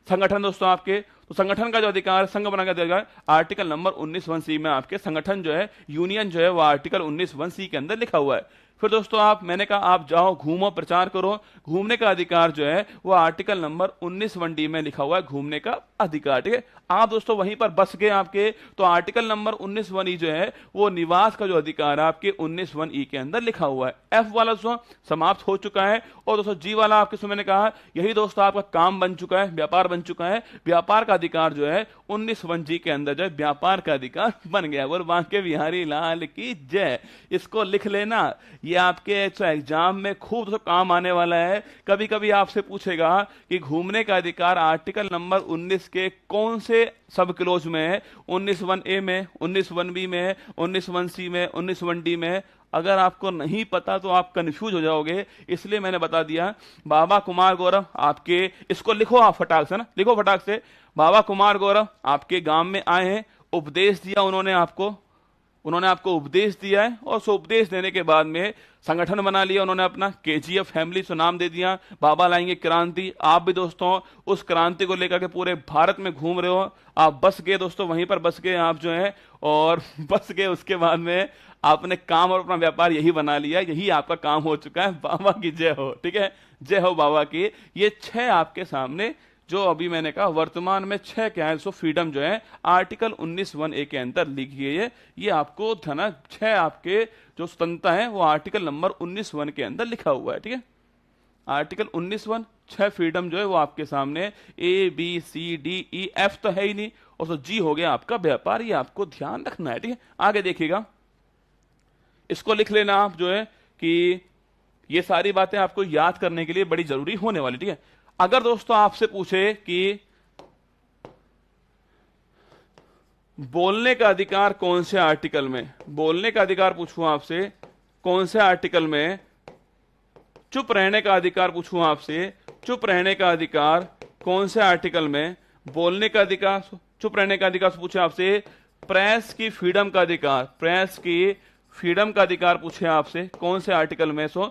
संगठन दोस्तों आपके। तो संगठन का जो अधिकार, संघ बनाने का अधिकार आर्टिकल नंबर 19(1)(c) में आपके संगठन जो है, यूनियन जो है, वो आर्टिकल 19(1)(c) के अंदर लिखा हुआ है। फिर दोस्तों मैंने कहा आप जाओ, घूमो, प्रचार करो, घूमने का अधिकार जो है वो आर्टिकल नंबर 19(1)(d) में लिखा हुआ है, घूमने का अधिकार, ठीक है। आप दोस्तों वहीं पर बस गए आपके, तो आर्टिकल नंबर 19(1)(e) जो है वो निवास का जो अधिकार है आपके 19(1)(e) के अंदर लिखा हुआ है। F वाला दोस्तों समाप्त हो चुका है। और दोस्तों G वाला आपके से मैंने कहा, यही दोस्तों आपका काम बन चुका है, व्यापार बन चुका है। व्यापार का अधिकार जो है 19(1)(g) के अंदर जो है व्यापार का अधिकार बन गया। बोल बांके बिहारी लाल की जय। इसको लिख लेना, ये आपके एग्जाम में खूब तो काम आने वाला है। कभी कभी आपसे पूछेगा कि घूमने का अधिकार आर्टिकल नंबर 19 के कौन से सब क्लोज में है, 19(1)(a) में, 19(1)(b) में, 19(1)(c) में, 19(1)(d) में। अगर आपको नहीं पता तो आप कंफ्यूज हो जाओगे, इसलिए मैंने बता दिया। बाबा कुमार गौरव आपके, इसको लिखो आप फटाक से ना, लिखो फटाक से। बाबा कुमार गौरव आपके गांव में आए हैं, उपदेश दिया उन्होंने आपको उपदेश दिया है। और सो उपदेश देने के बाद में संगठन बना लिया उन्होंने अपना, KGF फैमिली से नाम दे दिया। बाबा लाएंगे क्रांति। आप भी दोस्तों उस क्रांति को लेकर के पूरे भारत में घूम रहे हो। आप बस गए दोस्तों, वहीं पर बस गए आप जो है, और बस गए, उसके बाद में आपने काम और अपना व्यापार यही बना लिया, यही आपका काम हो चुका है। बाबा की जय हो, ठीक है, जय हो बाबा की। ये 6 आपके सामने जो अभी मैंने कहा, वर्तमान में 6 क्या है, सो फ्रीडम जो है आर्टिकल 19(1)(a) के अंदर लिखी है। ये आपको ध्यान, 6 आपके जो स्वतंत्रता है वो आर्टिकल नंबर 19(1) के अंदर लिखा हुआ है, ठीक है। आर्टिकल 19(1), 6 फ्रीडम जो है वो आपके सामने, ABCDEF तो है ही नहीं, और सो G हो गया आपका व्यापार। ये आपको ध्यान रखना है, ठीक है। आगे देखिएगा, इसको लिख लेना आप जो है कि ये सारी बातें आपको याद करने के लिए बड़ी जरूरी होने वाली, ठीक है। अगर दोस्तों आपसे पूछे कि बोलने का अधिकार कौन से आर्टिकल में, बोलने का अधिकार पूछूं आपसे कौन से आर्टिकल में, चुप रहने का अधिकार पूछूं आपसे, चुप रहने का अधिकार कौन से आर्टिकल में, बोलने का अधिकार, चुप रहने का अधिकार पूछे आपसे, प्रेस की फ्रीडम का अधिकार, प्रेस की फ्रीडम का अधिकार पूछे आपसे कौन से आर्टिकल में, सो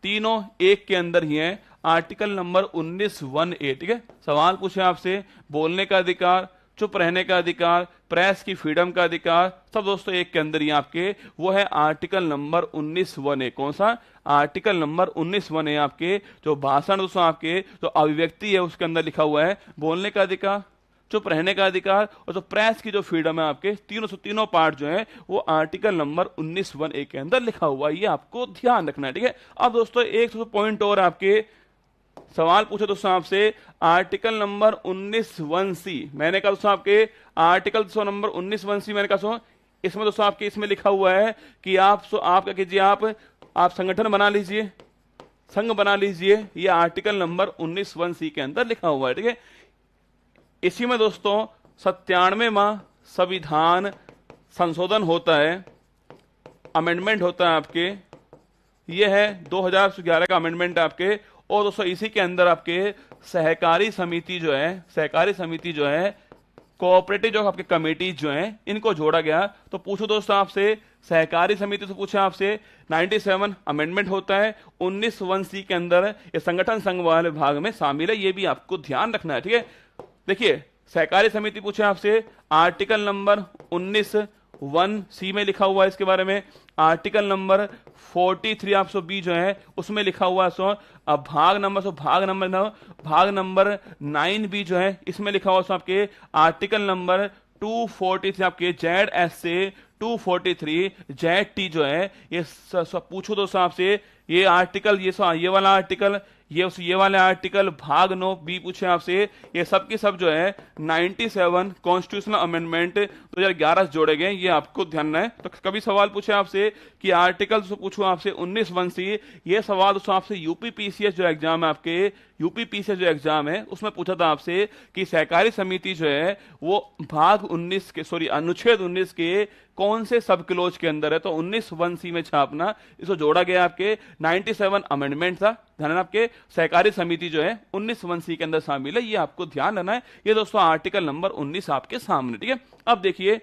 तीनों एक के अंदर ही है, आर्टिकल नंबर 19(1)(a), ठीक है। सवाल पूछे आपसे, बोलने का अधिकार, चुप रहने का अधिकार, प्रेस की फ्रीडम का अधिकार, सब दोस्तों एक के अंदर ही आपके, वो है आर्टिकल नंबर 19(1)(a). कौन सा? आर्टिकल नंबर 19(1)(a) आपके जो भाषण दोस्तों आपके जो अभिव्यक्ति है उसके अंदर लिखा हुआ है, बोलने का अधिकार, चुप रहने का अधिकार और जो प्रेस की जो फ्रीडम है आपके, तीनों पार्ट जो है वो आर्टिकल नंबर 19(1)(a) के अंदर लिखा हुआ है। ये आपको ध्यान रखना है, ठीक है। अब दोस्तों एक पॉइंट और आपके सवाल पूछे दोस्तों आपसे, आर्टिकल नंबर 19(1)(c), मैंने कहा दोस्तों आपके आर्टिकल नंबर 19(1)(c) मैंने कहा इसमें दोस्तों आपके इसमें लिखा हुआ है कि आप क्या कीजिए, आप संगठन बना लीजिए, संघ बना लीजिए। ये आर्टिकल नंबर 19(1)(c) के अंदर लिखा हुआ है, ठीक है। इसी में दोस्तों 97वां संविधान संशोधन होता है, अमेंडमेंट होता है आपके, ये है 2011 का अमेंडमेंट आपके। और दोस्तों इसी के अंदर आपके सहकारी समिति जो है कोऑपरेटिव जो आपके कमेटी जो है इनको जोड़ा गया। तो पूछो दोस्तों आपसे, सहकारी समिति से पूछे आपसे 97 अमेंडमेंट होता है, 19(1)(c) के अंदर ये संगठन संघ वाले भाग में शामिल है। ये भी आपको ध्यान रखना है, ठीक है। देखिए सहकारी समिति पूछे आपसे, आर्टिकल नंबर 19(1)(c) में लिखा हुआ है इसके बारे में। आर्टिकल नंबर 43 आपसे बी जो है उसमें लिखा हुआ है। सो अब भाग नंबर 9 बी जो है इसमें लिखा हुआ है आपके आर्टिकल नंबर 243 आपके जेड एस से 243 जेड टी जो है ये पूछो दोस्तों आपसे, ये आर्टिकल ये वाला आर्टिकल ये वाले आर्टिकल भाग 9 बी पूछे आपसे, ये सब की सब जो है 97 कॉन्स्टिट्यूशनल अमेंडमेंट 2011 से जोड़े गए, ये आपको ध्यान है। तो कभी सवाल पूछे आपसे कि आर्टिकल पूछूं आपसे 19(1)(c), ये सवाल दोस्तों आपसे यूपीपीसीएस जो एग्जाम है आपके, यूपीपीसीएस जो एग्जाम है उसमें पूछा था आपसे कि सहकारी समिति जो है वो भाग 19 के अनुच्छेद 19 के कौन से सब क्लोज के अंदर है। तो 19(1)(c) में छापना, इसको जोड़ा गया आपके 97 अमेंडमेंट था। ध्यान आपके सहकारी समिति जो है 19(1)(c) के अंदर शामिल है, ये आपको ध्यान रखना है। ये दोस्तों आर्टिकल नंबर 19 आपके सामने, ठीक है। अब देखिए,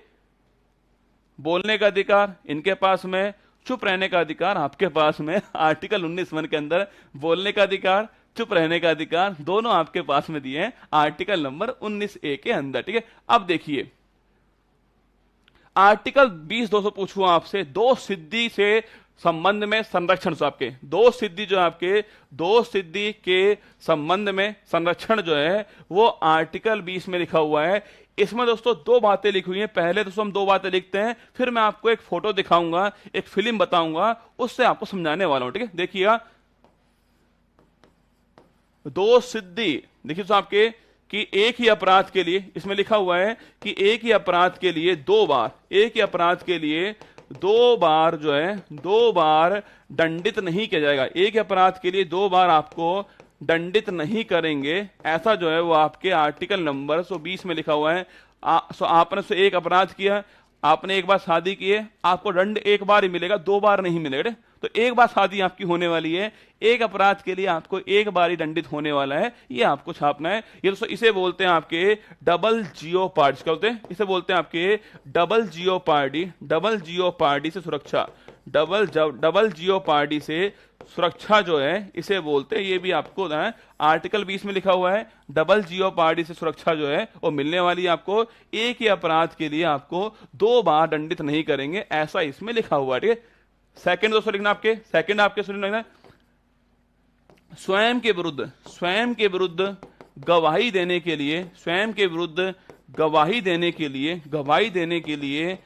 बोलने का अधिकार इनके पास में, चुप रहने का अधिकार आपके पास में। आर्टिकल 19(1) के अंदर बोलने का अधिकार, चुप रहने का अधिकार दोनों आपके पास में दिए हैं आर्टिकल नंबर 19(a) के अंदर, ठीक है। अब देखिए आर्टिकल 20 दोस्तों पूछूं आपसे, दो सिद्धि से संबंध में संरक्षण। आपके दो सिद्धि के संबंध में संरक्षण जो है वो आर्टिकल 20 में लिखा हुआ है। इसमें दोस्तों दो बातें लिखी हुई हैं। पहले दोस्तों हम दो बातें लिखते हैं, फिर मैं आपको एक फोटो दिखाऊंगा, एक फिल्म बताऊंगा, उससे आपको समझाने वाला हूं, ठीक है। देखिएगा, दो सिद्धि देखिए तो आपके कि एक ही अपराध के लिए, इसमें लिखा हुआ है कि एक ही अपराध के लिए दो बार जो है 2 बार दंडित नहीं किया जाएगा। एक ही अपराध के लिए 2 बार आपको दंडित नहीं करेंगे, ऐसा जो है वो आपके आर्टिकल नंबर 120 में लिखा हुआ है। आपने एक अपराध किया, आपने एक बार शादी की है, आपको दंड एक बार ही मिलेगा, 2 बार नहीं मिलेगा। तो एक बार शादी आपकी होने वाली है, एक अपराध के लिए आपको एक बार ही दंडित होने वाला है, ये आपको छापना है। ये दोस्तों इसे बोलते हैं आपके डबल जियोपार्डी। क्या बोलते हैं? इसे बोलते हैं आपके डबल जियोपार्डी से सुरक्षा। डबल जियोपार्डी से सुरक्षा जो है इसे बोलते हैं। ये भी आपको आर्टिकल 20 में लिखा हुआ है, डबल जियोपार्डी से सुरक्षा जो है वो मिलने वाली है आपको। एक ही अपराध के लिए आपको 2 बार दंडित नहीं करेंगे, ऐसा इसमें लिखा हुआ है, ठीक है। सेकंड दोस्तों लिखना आपके, लिखना स्वयं के विरुद्ध गवाही देने के लिए, गवाही देने के लिए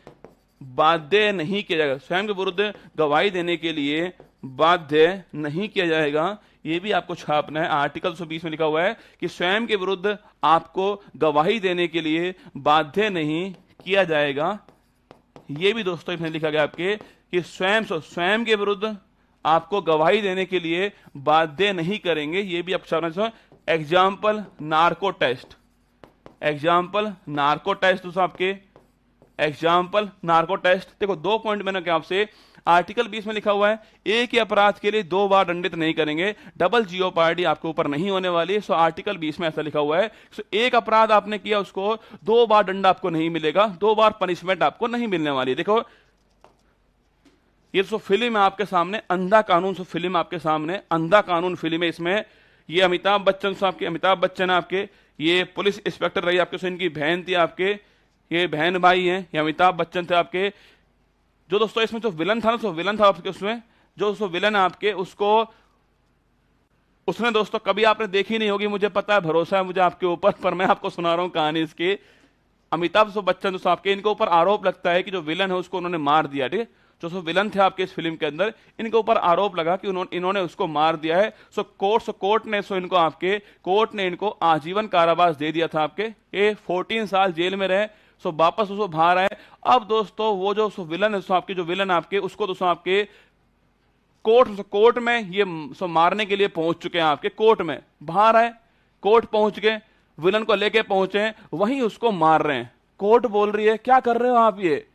बाध्य नहीं किया जाएगा। स्वयं के विरुद्ध गवाही देने के लिए बाध्य नहीं किया जाएगा, ये भी आपको छापना है। आर्टिकल 120 में लिखा हुआ है कि स्वयं के विरुद्ध आपको गवाही देने के लिए बाध्य नहीं किया जाएगा। ये भी दोस्तों इसमें लिखा गया आपके कि स्वयं के विरुद्ध आपको गवाही देने के लिए बाध्य नहीं करेंगे, ये भी आपको छापना है। एग्जाम्पल नार्को टेस्ट दोस्तों आपके एग्जाम्पल नार्को टेस्ट। देखो 2 पॉइंट मैंने क्या आपसे, आर्टिकल 20 में लिखा हुआ है एक ही अपराध के लिए 2 बार दंडित नहीं करेंगे, डबल जियोपार्डी आपके ऊपर नहीं होने वाली है। सो आर्टिकल 20 में ऐसा लिखा हुआ है। सो एक अपराध आपने किया, उसको 2 बार दंड आपको नहीं मिलेगा, 2 बार पनिशमेंट आपको नहीं मिलने वाली। देखो ये तो फिल्म है आपके सामने, अंधा कानून। फिल्म आपके सामने अंधा कानून फिल्म है। इसमें ये अमिताभ बच्चन आपके ये पुलिस इंस्पेक्टर रही आपके, इनकी बहन थी आपके, ये बहन भाई हैं, ये अमिताभ बच्चन थे आपके। जो दोस्तों इसमें जो विलन था आपके, उसमें जो विलन आपके उसने दोस्तों कभी आपने देखी नहीं होगी, मुझे पता है, भरोसा है मुझे आपके ऊपर, पर मैं आपको सुना रहा हूं कहानी इसकी। अमिताभ बच्चन दोस्तों आपके, इनके ऊपर आरोप लगता है कि जो विलन है उसको उन्होंने मार दिया, ठीक है। जो विलन थे आपके इस फिल्म के अंदर, इनके ऊपर आरोप लगा कि इन्होंने उसको मार दिया है। कोर्ट ने इनको आजीवन कारावास दे दिया था आपके। ये 14 साल जेल में रहे, वापस उसको बाहर आए। अब दोस्तों वो जो विलन है आपके, जो विलन आपके, उसको दोस्तों आपके कोर्ट में ये मारने के लिए पहुंच चुके हैं आपके। कोर्ट में बाहर आए, कोर्ट पहुंच गए, विलन को लेके पहुंचे, वहीं उसको मार रहे हैं। कोर्ट बोल रही है क्या कर रहे हो आप, ये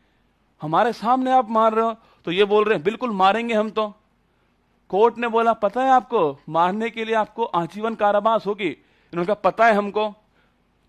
हमारे सामने आप मार रहे हो। तो ये बोल रहे हैं बिल्कुल मारेंगे हम तो। कोर्ट ने बोला पता है आपको, मारने के लिए आपको आजीवन कारावास होगी। इन्होंने कहा पता है हमको।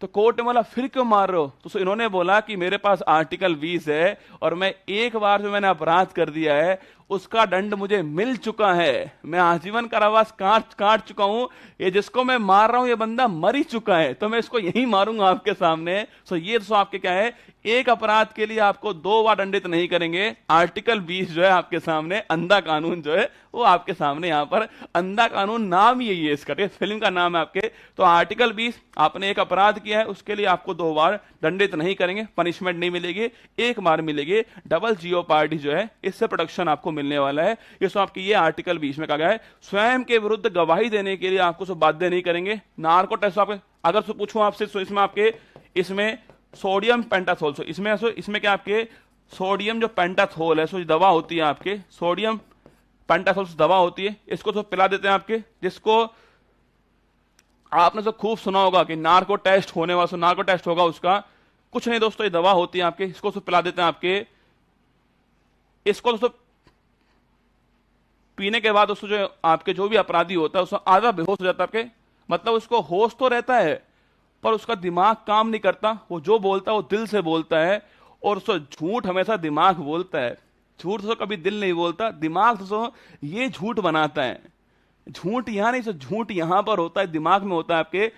तो कोर्ट ने बोला फिर क्यों मार रहे हो? तो इन्होंने बोला कि मेरे पास आर्टिकल 20 है और मैं एक बार जो मैंने अपराध कर दिया है उसका दंड मुझे मिल चुका है, मैं आजीवन कारावास काट चुका हूं, ये जिसको मैं मार रहा हूं ये बंदा मर ही चुका है, तो मैं इसको यही मारूंगा आपके सामने। सो ये तो आपके क्या है, एक अपराध के लिए आपको 2 बार दंडित नहीं करेंगे। आर्टिकल 20 जो है आपके सामने, अंधा कानून जो है वो आपके सामने, यहां पर अंधा कानून नाम ही है इसका, फिल्म का नाम है आपके। तो आर्टिकल 20, आपने एक अपराध किया है उसके लिए आपको 2 बार दंडित नहीं करेंगे, पनिशमेंट नहीं मिलेगी, एक बार मिलेगी डबल जीओ पार्टी जो है, इससे प्रोटेक्शन आपको मिलने वाला है। ये सो आपकी ये आर्टिकल 20 में कहा गया है। स्वयं के विरुद्ध गवाही देने के लिए आपको बाध्य नहीं करेंगे। नार्को टेस्ट आपके अगर पूछूं आपसे, इसमें आपके इसमें सोडियम पेंटाथोल, इसमें क्या आपके सोडियम जो पेंटाथोल है, सो दवा होती है आपके, सोडियम पेंटाथोल दवा होती है, इसको तो पिला देते हैं आपके, जिसको आपने तो खूब सुना होगा कि नार्को टेस्ट होने वाला, नार्को टेस्ट होगा उसका, कुछ नहीं दोस्तों, ये दवा होती है आपके, इसको तो पिला देते हैं आपके। इसको दोस्तों पीने के बाद उसको जो आपके जो भी अपराधी होता है उसको आधा बेहोश हो जाता है आपके, मतलब उसको होश तो रहता है पर उसका दिमाग काम नहीं करता, वो जो बोलता है वो दिल से बोलता है, और उसको झूठ हमेशा दिमाग बोलता है, झूठ तो कभी दिल नहीं बोलता, दिमाग तो ये झूठ बनाता है। झूठ यहां नहीं, झूठ यहां पर होता है, दिमाग में होता है आपके।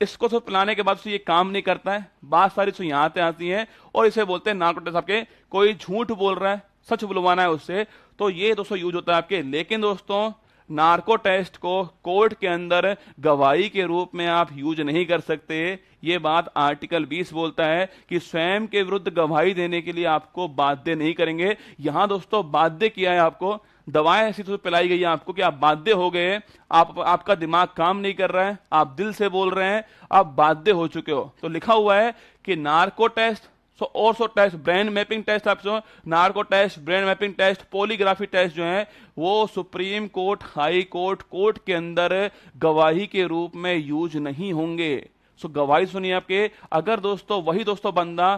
इसको तो पिलाने के बाद ये काम नहीं करता है, बात सारी तो यहां से आती है और इसे बोलते हैं नार्को टेस्ट। आपके कोई झूठ बोल रहा है, सच बुलवाना है उससे, तो ये दोस्तों यूज होता है आपके। लेकिन दोस्तों नार्को टेस्ट को कोर्ट के अंदर गवाही के रूप में आप यूज नहीं कर सकते। ये बात आर्टिकल 20 बोलता है कि स्वयं के विरुद्ध गवाही देने के लिए आपको बाध्य नहीं करेंगे। यहां दोस्तों बाध्य किया है आपको, दवाएं ऐसी तो पिलाई गई है आपको कि आप बाध्य हो गए, आपका दिमाग काम नहीं कर रहा है, आप दिल से बोल रहे हैं, आप बाध्य हो चुके हो। तो लिखा हुआ है कि नार्को टेस्ट और टेस्ट, ब्रेन मैपिंग टेस्ट, आप narco test, brain mapping test, polygraphy test जो है वो Supreme Court, High Court, court के अंदर गवाही के रूप में यूज नहीं होंगे। सो गवाही सुनिए आपके, अगर दोस्तों वही दोस्तों बंदा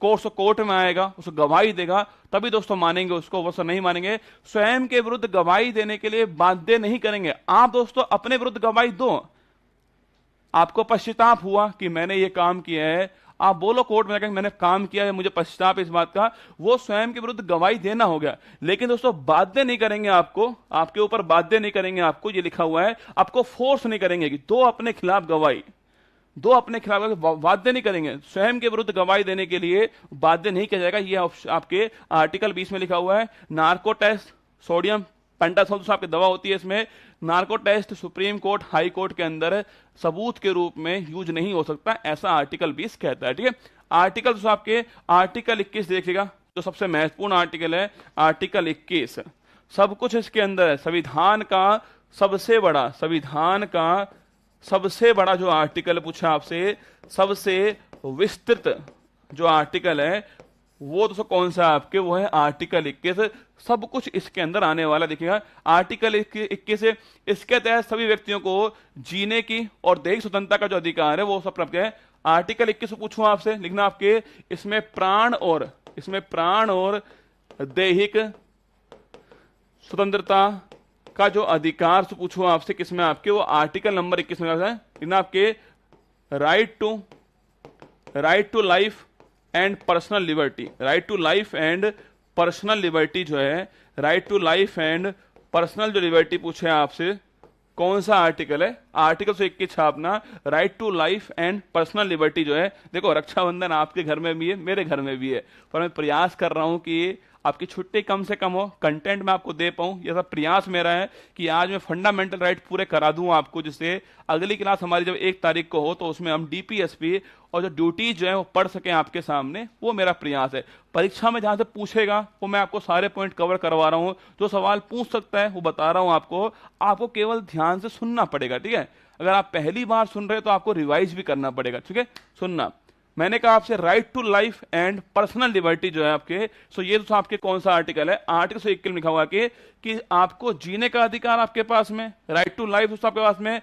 कोर्ट में आएगा, उसको गवाही देगा, तभी दोस्तों मानेंगे उसको, वो नहीं मानेंगे। स्वयं के विरुद्ध गवाही देने के लिए बाध्य नहीं करेंगे। आप दोस्तों अपने विरुद्ध गवाही दो, आपको पश्चाताप हुआ कि मैंने ये काम किया है, आप बोलो कोर्ट में जाकर मैंने काम किया है, मुझे पश्चाताप इस बात का, वो स्वयं के विरुद्ध गवाही देना हो गया। लेकिन दोस्तों बाध्य नहीं करेंगे आपको, आपके ऊपर बाध्य नहीं करेंगे आपको, ये लिखा हुआ है, आपको फोर्स नहीं करेंगे कि दो अपने खिलाफ गवाही, दो अपने खिलाफ बाध्य नहीं करेंगे। स्वयं के विरुद्ध गवाही देने के लिए बाध्य नहीं किया जाएगा। ये आपके आर्टिकल 20 में लिखा हुआ है। नार्को टेस्ट, सोडियम पेंटाथोल आपकी दवा होती है, इसमें narco test Supreme Court, High Court के अंदर सबूत के रूप में यूज नहीं हो सकता, ऐसा आर्टिकल 20 कहता है। ठीक है, आर्टिकल तो आपके आर्टिकल 21 देखिएगा, जो सबसे महत्वपूर्ण आर्टिकल है, आर्टिकल 21 सब कुछ इसके अंदर है। संविधान का सबसे बड़ा जो आर्टिकल पूछा आपसे, सबसे विस्तृत जो आर्टिकल है वो तो कौन सा आपके, वो है आर्टिकल 21। सब कुछ इसके अंदर आने वाला देखिएगा। आर्टिकल 21 है, इसके तहत सभी व्यक्तियों को जीने की और दैहिक स्वतंत्रता का जो अधिकार है वो सब प्राप्त है। आर्टिकल 21 पूछूं आपसे, लिखना आपके, इसमें प्राण और दैहिक स्वतंत्रता का जो अधिकार से पूछूं आपसे, किसमें आपके, वो आर्टिकल नंबर 21 में है। लिखना आपके right to life and personal liberty, right to life and personal liberty जो है, right to life and personal जो लिबर्टी पूछे आपसे, कौन सा आर्टिकल है, आर्टिकल 21 छापना, right to life and personal liberty जो है। देखो रक्षाबंधन आपके घर में भी है, मेरे घर में भी है, पर मैं प्रयास कर रहा हूं कि आपकी छुट्टी कम से कम हो, कंटेंट में आपको दे पाऊं, यह सब प्रयास मेरा है कि आज मैं फंडामेंटल राइट पूरे करा दूं आपको, जिससे अगली क्लास हमारी जब 1 तारीख को हो तो उसमें हम डीपीएसपी और जो ड्यूटीज जो है वो पढ़ सकें आपके सामने, वो मेरा प्रयास है। परीक्षा में जहां से पूछेगा वो मैं आपको सारे पॉइंट कवर करवा रहा हूं, जो सवाल पूछ सकता है वो बता रहा हूं आपको केवल ध्यान से सुनना पड़ेगा। ठीक है, अगर आप पहली बार सुन रहे हो तो आपको रिवाइज भी करना पड़ेगा। ठीक है, सुनना, मैंने कहा आपसे right to life and personal liberty जो है आपके, सो ये तो आपके कौन सा आर्टिकल है, आर्टिकल 21 में लिखा हुआ है कि आपको जीने का अधिकार आपके पास में, राइट टू लाइफ आपके पास में,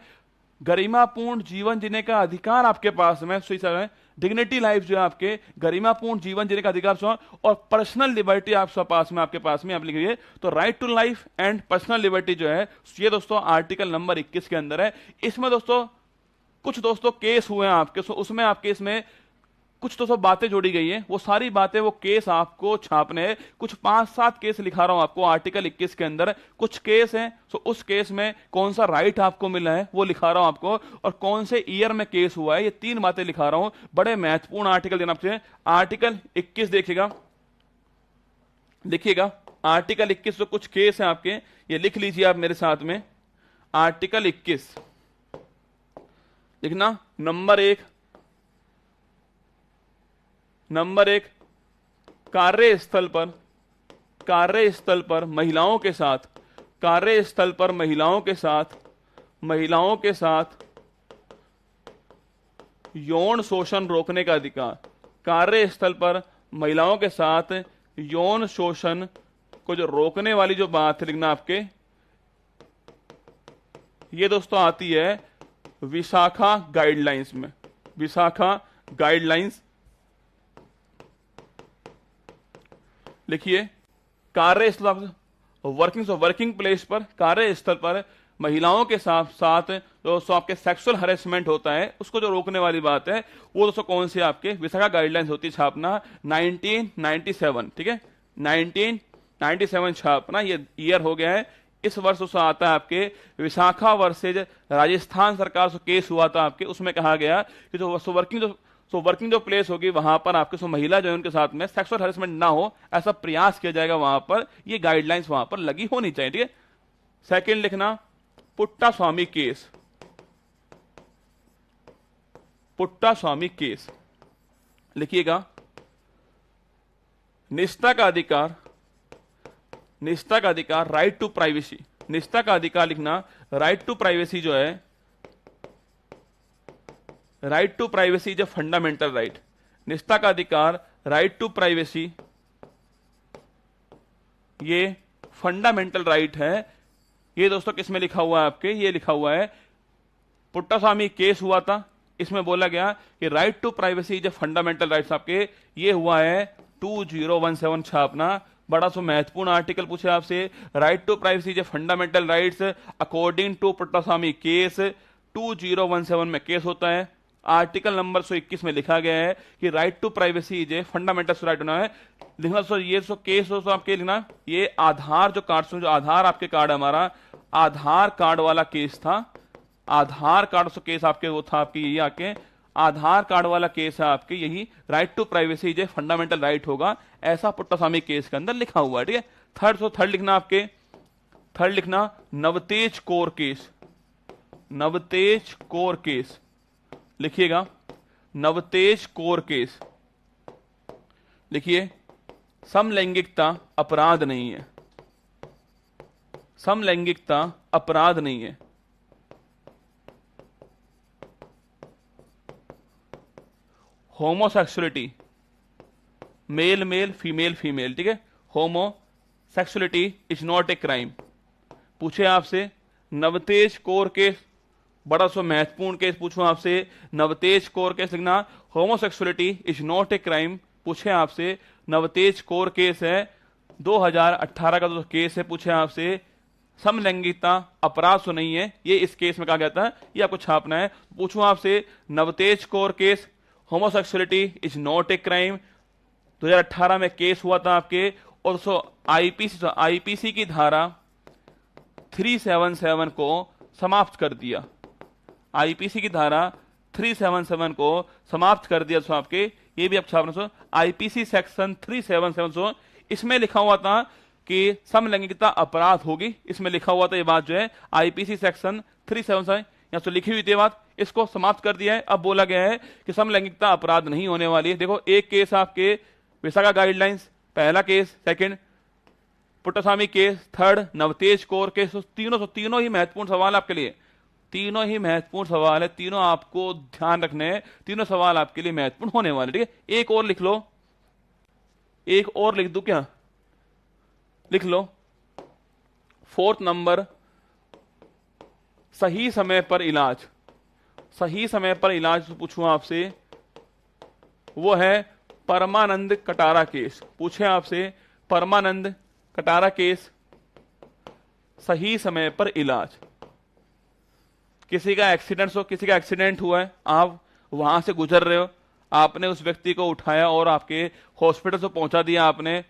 गरिमापूर्ण जीवन जीने का अधिकार आपके पास में, सही सर है, डिग्निटी लाइफ जो है आपके, गरिमापूर्ण जीवन जीने का अधिकार, और पर्सनल लिबर्टी आपके पास में आप लिखिए। तो right to life and personal liberty जो है ये दोस्तों आर्टिकल नंबर 21 के अंदर है। इसमें दोस्तों कुछ दोस्तों केस हुए हैं आपके, उसमें आपके इसमें कुछ दोस्तों बातें जोड़ी गई हैं, वो सारी बातें वो केस आपको छापने हैं। कुछ 5-7 केस लिखा रहा हूं आपको आर्टिकल 21 के अंदर, कुछ केस हैं। सो उस केस में कौन सा राइट आपको मिला है वो लिखा रहा हूं आपको, और कौन से ईयर में केस हुआ है, ये 3 बातें लिखा रहा हूं। बड़े महत्वपूर्ण आर्टिकल देना आपसे। आर्टिकल 21 देखिएगा, लिखिएगा आर्टिकल 21 जो कुछ केस हैं आपके, ये लिख लीजिए आप मेरे साथ में। आर्टिकल 21 लिखना। नंबर एक, कार्यस्थल पर महिलाओं के साथ यौन शोषण रोकने का अधिकार। कार्यस्थल पर महिलाओं के साथ यौन शोषण को जो रोकने वाली जो बात है लिखना आपके, ये दोस्तों आती है विशाखा गाइडलाइंस में। विशाखा गाइडलाइंस लिखिए। कार्यस्थल वर्किंग प्लेस पर, कार्यस्थल पर महिलाओं के साथ साथ जो आपके सेक्सुअल हरेसमेंट होता है उसको जो रोकने वाली बात है, वो दोस्तों कौन सी आपके विशाखा गाइडलाइंस होती है छापना 1997। ठीक है, 1997 छापना, ये ईयर हो गया है। इस वर्ष उसका आता है आपके विशाखा वर्सेज राजस्थान सरकार से केस हुआ था आपके, उसमें कहा गया कि जो वर्किंग जो प्लेस होगी वहां पर आपके महिला जो है उनके साथ में सेक्सुअल हरेसमेंट ना हो, ऐसा प्रयास किया जाएगा वहां पर। ये गाइडलाइंस वहां पर लगी होनी चाहिए। ठीक है, सेकंड लिखना पुट्टास्वामी केस लिखिएगा। निष्ठा का अधिकार, राइट टू प्राइवेसी। निष्ठा का अधिकार लिखना, राइट टू प्राइवेसी जो है, right to privacy is a fundamental right. निष्ठा का अधिकार, राइट टू प्राइवेसी, ये फंडामेंटल राइट है। ये दोस्तों किसमें लिखा हुआ है आपके, ये लिखा हुआ है पुट्टास्वामी केस हुआ था, इसमें बोला गया कि right to privacy is a fundamental rights आपके, ये हुआ है 2017 छापना। बड़ा सो महत्वपूर्ण आर्टिकल पूछे आपसे, right to privacy is a fundamental rights according to Puttaswamy case, 2017 में केस होता है। आर्टिकल नंबर 121 में लिखा गया है कि right to privacy is a fundamental right होना है। लिखना सो ये सो केस हो आपके लिखना, ये आधार जो कार्ड, जो आधार आपके कार्ड हमारा आधार कार्ड वाला केस था। आधार कार्ड से केस आपके वो था आपके, यही आके आधार कार्ड वाला केस है आपके, यही right to privacy is a fundamental right होगा, ऐसा पुट्टास्वामी केस के अंदर लिखा हुआ है। ठीक है, थर्ड लिखना आपके, थर्ड लिखना नवतेज कोर केस लिखिएगा। नवतेज कोर केस लिखिए। समलैंगिकता अपराध नहीं है, समलैंगिकता अपराध नहीं है। होमोसेक्सुअलिटी, मेल फीमेल, ठीक है, homosexuality is not a crime. पूछे आपसे नवतेज कोर केस, बड़ा सो महत्वपूर्ण केस पूछूं आपसे, नवतेज कोर केस लिखना, homosexuality is not a crime. पूछे आपसे नवतेज कोर केस है 2018 का जो केस है, पूछे आपसे समलैंगिकता अपराध तो नहीं है, ये इस केस में कहा गया था, ये आपको छापना है। पूछूं आपसे Navtej core case, homosexuality is not a crime, 2018 में केस हुआ था आपके, और आईपीसी की धारा 377 को समाप्त कर दिया। आईपीसी की धारा 377 को समाप्त कर दिया। आपके ये भी आप छापना, आईपीसी सेक्शन 377, इसमें लिखा हुआ था कि समलैंगिकता अपराध होगी, इसमें लिखा हुआ था ये बात जो है, आईपीसी सेक्शन 377 यहां तो लिखी हुई थी बात, इसको समाप्त कर दिया है। अब बोला गया है कि समलैंगिकता अपराध नहीं होने वाली है। देखो, एक केस आपके विशाखा गाइडलाइंस, पहला case, second Puttaswamy case, third Navtej core case. तीनों ही महत्वपूर्ण सवाल आपके लिए, तीनों ही महत्वपूर्ण सवाल है, तीनों आपको ध्यान रखने हैं, तीनों सवाल आपके लिए महत्वपूर्ण होने वाले। ठीक है, एक और लिख लो, एक और लिख दूं क्या, लिख लो। 4th नंबर, सही समय पर इलाज। सही समय पर इलाज पूछूं आपसे, वो है परमानंद कटारा केस। पूछे आपसे परमानंद कटारा केस, सही समय पर इलाज। किसी का एक्सीडेंट हुआ है, आप वहां से गुजर रहे हो, आपने उस व्यक्ति को उठाया और आपके हॉस्पिटल से पहुंचा दिया आपने,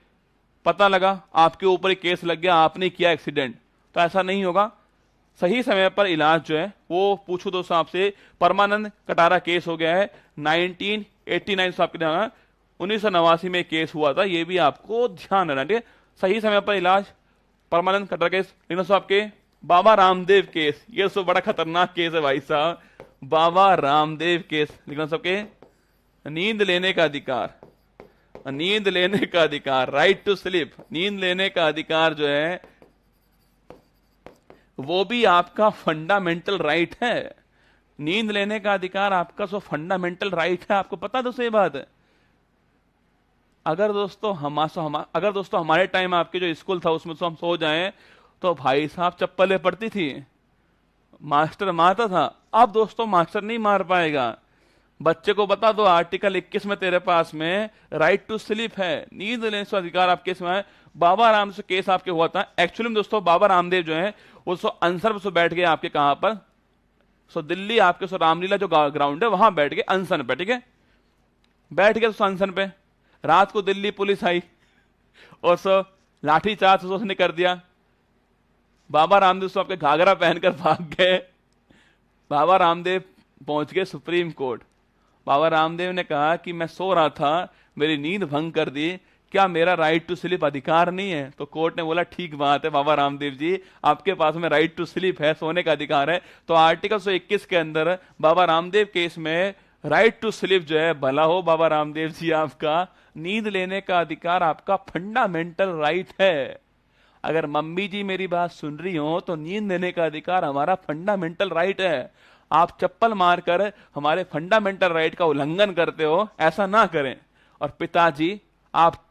पता लगा आपके ऊपर ही केस लग गया, आपने किया एक्सीडेंट, तो ऐसा नहीं होगा। सही समय पर इलाज जो है वो पूछो दोस्तों आपसे, परमानंद कटारा केस हो गया है 1989 से आपके ध्यान, 1989 में केस हुआ था, ये भी आपको ध्यान रखना, ठीक है। सही समय पर इलाज, परमानंद कटारा केस। लेकिन दोस्तों आपके बाबा रामदेव केस, ये तो बड़ा खतरनाक केस है भाई साहब, बाबा रामदेव केस। लेकिन सबके नींद लेने का अधिकार, नींद लेने का अधिकार, राइट टू स्लीप, नींद लेने का अधिकार जो है वो भी आपका फंडामेंटल राइट है। नींद लेने का अधिकार आपका सो फंडामेंटल राइट है, आपको पता दोस्तों ये बात है। अगर दोस्तों हमारे टाइम आपके जो स्कूल था उसमें तो हम सो जाएं तो भाई साहब चप्पलें पड़ती थी, मास्टर मारता था। अब दोस्तों मास्टर नहीं मार पाएगा, बच्चे को बता दो आर्टिकल 21 में तेरे पास में राइट टू स्लीप है, नींद लेने का अधिकार आपके इसमें है। बाबा राम से केस आपके हुआ था एक्चुअली में दोस्तों, बाबा रामदेव जो है वो अनशन पे बैठ गए आपके, कहां पर, दिल्ली आपके रामलीला जो ग्राउंड है वहां बैठ गए अनशन पे, ठीक है। बैठ गए अनशन पे, रात को दिल्ली पुलिस आई और लाठी चार्ज उसने कर दिया। बाबा रामदेव सो आपके घाघरा पहनकर भाग गए। बाबा रामदेव पहुंच गए सुप्रीम कोर्ट। बाबा रामदेव ने कहा कि मैं सो रहा था, मेरी नींद भंग कर दी, क्या मेरा राइट टू स्लीप अधिकार नहीं है? तो कोर्ट ने बोला ठीक बात है बाबा रामदेव जी, आपके पास में राइट टू स्लीप है, सोने का अधिकार है। तो आर्टिकल 121 के अंदर बाबा रामदेव केस में राइट टू स्लीप जो है, भला हो बाबा रामदेव जी, आपका नींद लेने का अधिकार आपका फंडामेंटल राइट है। अगर मम्मी जी मेरी बात सुन रही हो तो नींद लेने का अधिकार हमारा फंडामेंटल राइट है। आप चप्पल मारकर हमारे फंडामेंटल राइट का उल्लंघन करते हो, ऐसा ना करें। और पिताजी आप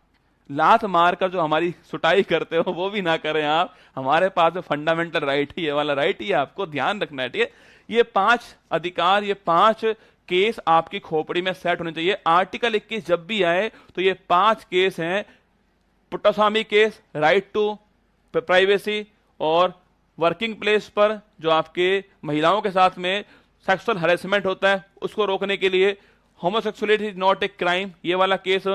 लात मारकर जो हमारी सुटाई करते हो वो भी ना करें आप, हमारे पास में फंडामेंटल राइट ही, ये वाला राइट ही आपको ध्यान रखना है, ठीक है। ये 5 अधिकार, ये 5 केस आपकी खोपड़ी में सेट होने चाहिए। आर्टिकल 21 जब भी आए तो ये 5 केस हैं, Puttaswamy case, right to privacy, और वर्किंग प्लेस पर जो आपके महिलाओं के साथ में सेक्सुअल हैरेसमेंट होता है उसको रोकने के लिए, homosexuality is not a crime, ये वाला केस,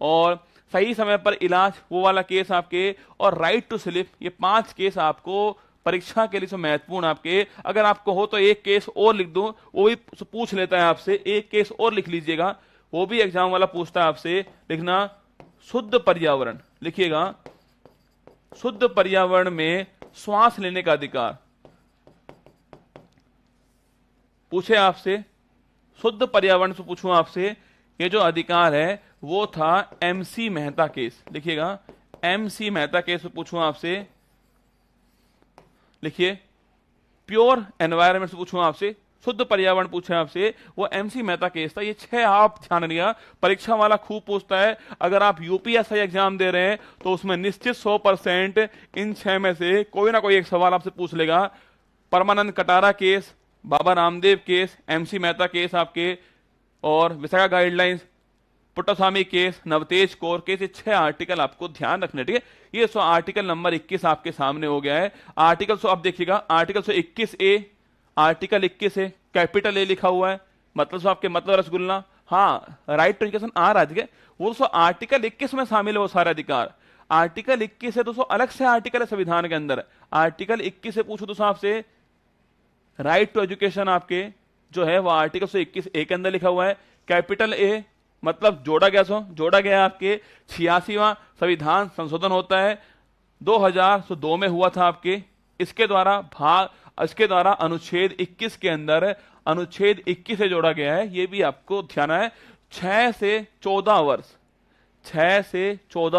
और सही समय पर इलाज, वो वाला केस आपके, और राइट टू स्लीप, ये 5 केस आपको परीक्षा के लिए महत्वपूर्ण आपके। अगर आपको हो तो एक केस और लिख दूं, वो भी पूछ लेता है आपसे, एक केस और लिख लीजिएगा, वो भी एग्जाम वाला पूछता है आपसे। लिखना शुद्ध पर्यावरण, लिखिएगा शुद्ध पर्यावरण में श्वास लेने का अधिकार, पूछे आपसे, शुद्ध पर्यावरण से पूछूं आपसे, ये जो अधिकार है वो था एमसी मेहता केस, लिखिएगा एमसी मेहता केस से पूछूं आपसे, लिखिए प्योर एनवायरनमेंट से पूछूं आपसे, शुद्ध पर्यावरण पूछे आपसे, वो एमसी मेहता केस था। ये 6 आप ध्यान रखिएगा, परीक्षा वाला खूब पूछता है। अगर आप यूपीएसआई एग्जाम दे रहे हैं तो उसमें निश्चित 100% इन 6 में से कोई ना कोई एक सवाल आपसे पूछ लेगा। Parmanand Katara case, Baba Ramdev case, MC Mehta case आपके, और Vishaka guidelines, Puttaswamy case, Navtej Kaur case, ये 6 आर्टिकल आपको ध्यान रखने, ठीक है। ये आर्टिकल नंबर 21 आपके सामने हो गया है। आर्टिकल आप देखिएगा, आर्टिकल 21A, आर्टिकल 21 है, कैपिटल ए लिखा हुआ है, मतलब आपके मतलब रसगुल्ला, हाँ राइट टू एजुकेशन आ रहा है, वो आर्टिकल 21 में शामिल है वो सारे अधिकार। आर्टिकल 21 है दोस्तों, अलग से आर्टिकल है संविधान के अंदर। आर्टिकल 21 से पूछो दोस्तों आपसे, राइट टू एजुकेशन आपके जो है वो आर्टिकल 121A के अंदर लिखा हुआ है। कैपिटल ए मतलब जोड़ा गया आपके 86वां संविधान संशोधन होता है, 2002 में हुआ था आपके। इसके द्वारा अनुच्छेद 21 के अंदर अनुच्छेद 21 से जोड़ा गया है, ये भी आपको ध्यान है। 6 से 14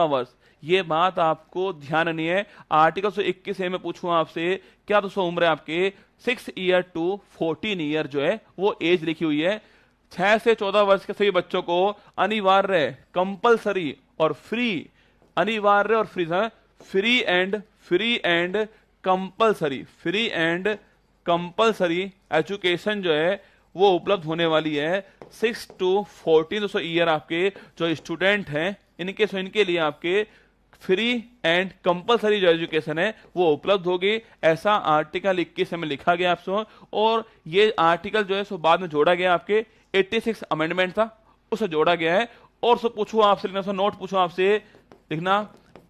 वर्ष, ये बात आपको ध्यान नहीं है। आर्टिकल 21A में पूछूं आपसे, क्या दोस्तों उम्र है आपके 6 ईयर टू 14 ईयर जो है वो एज लिखी हुई है। 6 से 14 वर्ष के सभी बच्चों को अनिवार्य, कंपलसरी और फ्री, अनिवार्य और फ्री एंड कंपलसरी एजुकेशन जो है वो उपलब्ध होने वाली है। 6 to 14 ईयर आपके जो स्टूडेंट हैं इनके लिए आपके फ्री एंड कंपलसरी जो एजुकेशन है वो उपलब्ध होगी, ऐसा आर्टिकल 21 में लिखा गया आपसे। और ये आर्टिकल जो है सो बाद में जोड़ा गया, आपके 86 अमेंडमेंट था उसे जोड़ा गया है। और सो पूछूं आपसे, लिखना सो नोट पूछूं आपसे, लिखना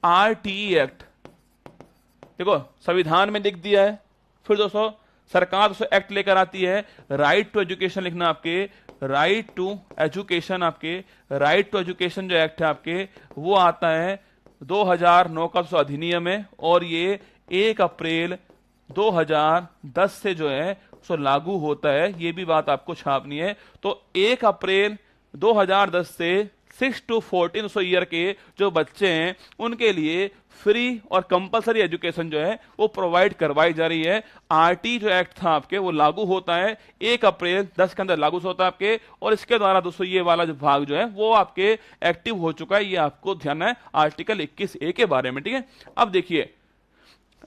आरटीई एक्ट, देखो संविधान में लिख दिया है। फिर दोस्तों सरकार दोस्तों एक्ट लेकर आती है, राइट टू एजुकेशन लिखना, आपके राइट टू एजुकेशन, आपके राइट टू एजुकेशन जो एक्ट है आपके वो आता है 2009 का दोस्तों अधिनियम है। और ये 1 अप्रैल 2010 से जो है सो लागू होता है, ये भी बात आपको छापनी है। तो 1 अप्रैल 2010 से 6 to 14 ईयर के जो बच्चे हैं उनके लिए फ्री और कंपलसरी एजुकेशन जो है वो प्रोवाइड करवाई जा रही है। आरटी जो एक्ट था आपके वो लागू होता है 1 अप्रैल 10 के अंदर लागू होता है आपके। और इसके द्वारा दोस्तों ये वाला जो भाग जो है वो आपके एक्टिव हो चुका है, ये आपको ध्यान है आर्टिकल 21A के बारे में, ठीक है। अब देखिए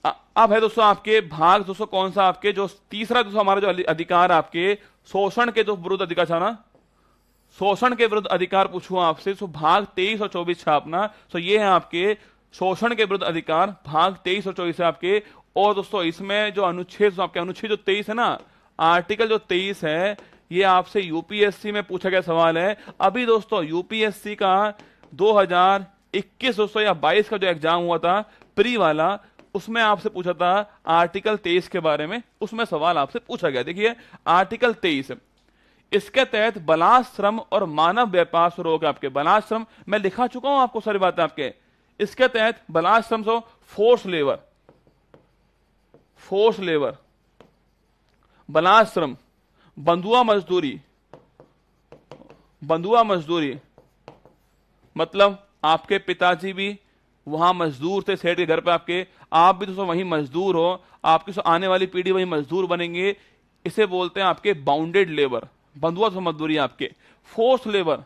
अब है दोस्तों आपके भाग दोस्तों कौन सा, आपके जो तीसरा दोस्तों हमारा जो अधिकार आपके शोषण के जो विरुद्ध अधिकार था ना, शोषण के विरुद्ध अधिकार पूछूं आपसे, सो भाग 23 और 24 छापना। सो ये है आपके शोषण के विरुद्ध अधिकार, भाग 23 और 24 है आपके। और दोस्तों इसमें जो अनुच्छेद आपके अनुच्छेद जो 23 है ना, आर्टिकल जो 23 है ये आपसे यूपीएससी में पूछा गया सवाल है। अभी दोस्तों यूपीएससी का 2021 दोस्तों या 22 का जो एग्जाम हुआ था प्री वाला, उसमें आपसे पूछा था आर्टिकल 23 के बारे में, उसमें सवाल आपसे पूछा गया। देखिए आर्टिकल 23, इसके तहत बलाश्रम और मानव व्यापार से रोक, आपके बलाश्रम मैं लिखा चुका हूं आपको सारी बातें आपके। इसके तहत बलाश्रम से फोर्स लेबर, बलाश्रम, बंधुआ मजदूरी, मतलब आपके पिताजी भी वहां मजदूर थे सेठ के घर पे आपके, आप भी दोस्तों वहीं मजदूर हो, आपकी आने वाली पीढ़ी वहीं मजदूर बनेंगे, इसे बोलते हैं आपके बाउंडेड लेबर, बंधुआ मजदूरी आपके। फोर्स लेबर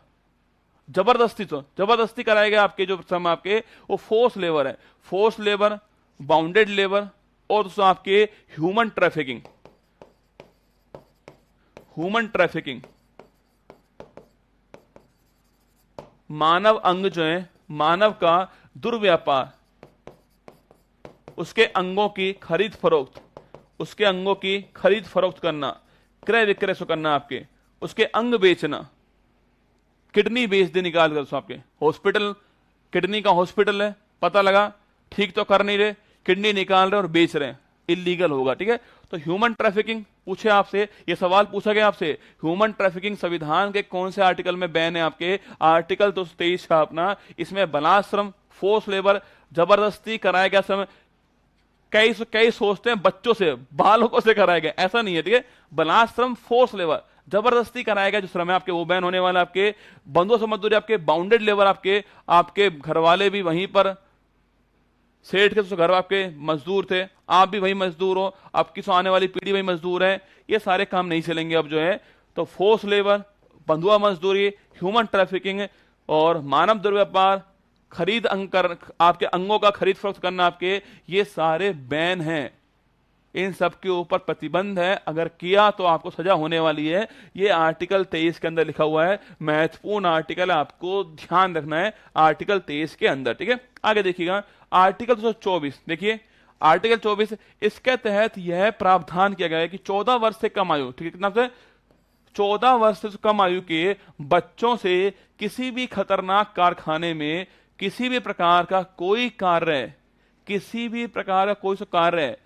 जबरदस्ती कराएगा आपके जो श्रम आपके वो फोर्स लेबर है, फोर्स लेबर, बाउंडेड लेबर। और दोस्तों आपके ह्यूमन ट्रैफिकिंग, मानव अंग जो है, मानव का दुर्व्यापार, उसके अंगों की खरीद फरोख्त करना, क्रय विक्रय करना आपके, उसके अंग बेचना, किडनी बेच दे निकाल कर आपके हॉस्पिटल, किडनी का हॉस्पिटल है, पता लगा ठीक तो कर नहीं रहे, किडनी निकाल रहे और बेच रहे हैं, इलीगल होगा, ठीक है। तो ह्यूमन ट्रैफिकिंग पूछे आपसे, ये सवाल पूछा गया आपसे, ह्यूमन ट्रैफिकिंग संविधान के कौन से आर्टिकल में बैन है आपके, आर्टिकल तो 23 का अपना। इसमें बलाश्रम, फोर्स लेबर, जबरदस्ती कराया गया समय, कई सोचते हैं बच्चों से, बालकों से कराया गया, ऐसा नहीं है, ठीक है। बलाश्रम, फोर्स लेबर, जबरदस्ती कराया गया जो श्रम है आपके वो बैन होने वाला आपके। बंधुआ मजदूरी आपके, बाउंडेड लेबर आपके घर वाले भी वहीं पर सेठ के घर आपके मजदूर थे, आप भी वही मजदूर हो, आपकी आने वाली पीढ़ी वही मजदूर है, ये सारे काम नहीं चलेंगे अब जो है। तो फोर्स लेबर, बंधुआ मजदूरी, ह्यूमन ट्रैफिकिंग और मानव दुर्व्यापार, आपके अंगों का खरीद फरोख्त करना आपके, ये सारे बैन हैं, इन सब के ऊपर प्रतिबंध है, अगर किया तो आपको सजा होने वाली है। ये आर्टिकल 23 के अंदर लिखा हुआ है, महत्वपूर्ण आर्टिकल है, आपको ध्यान रखना है आर्टिकल 23 के अंदर, ठीक है। आगे देखिएगा आर्टिकल 224, देखिए आर्टिकल 24, इसके तहत यह प्रावधान किया गया है कि 14 वर्ष से कम आयु, ठीक है, कितना से 14 वर्ष से कम आयु के बच्चों से किसी भी खतरनाक कारखाने में किसी भी प्रकार का कोई कार्य,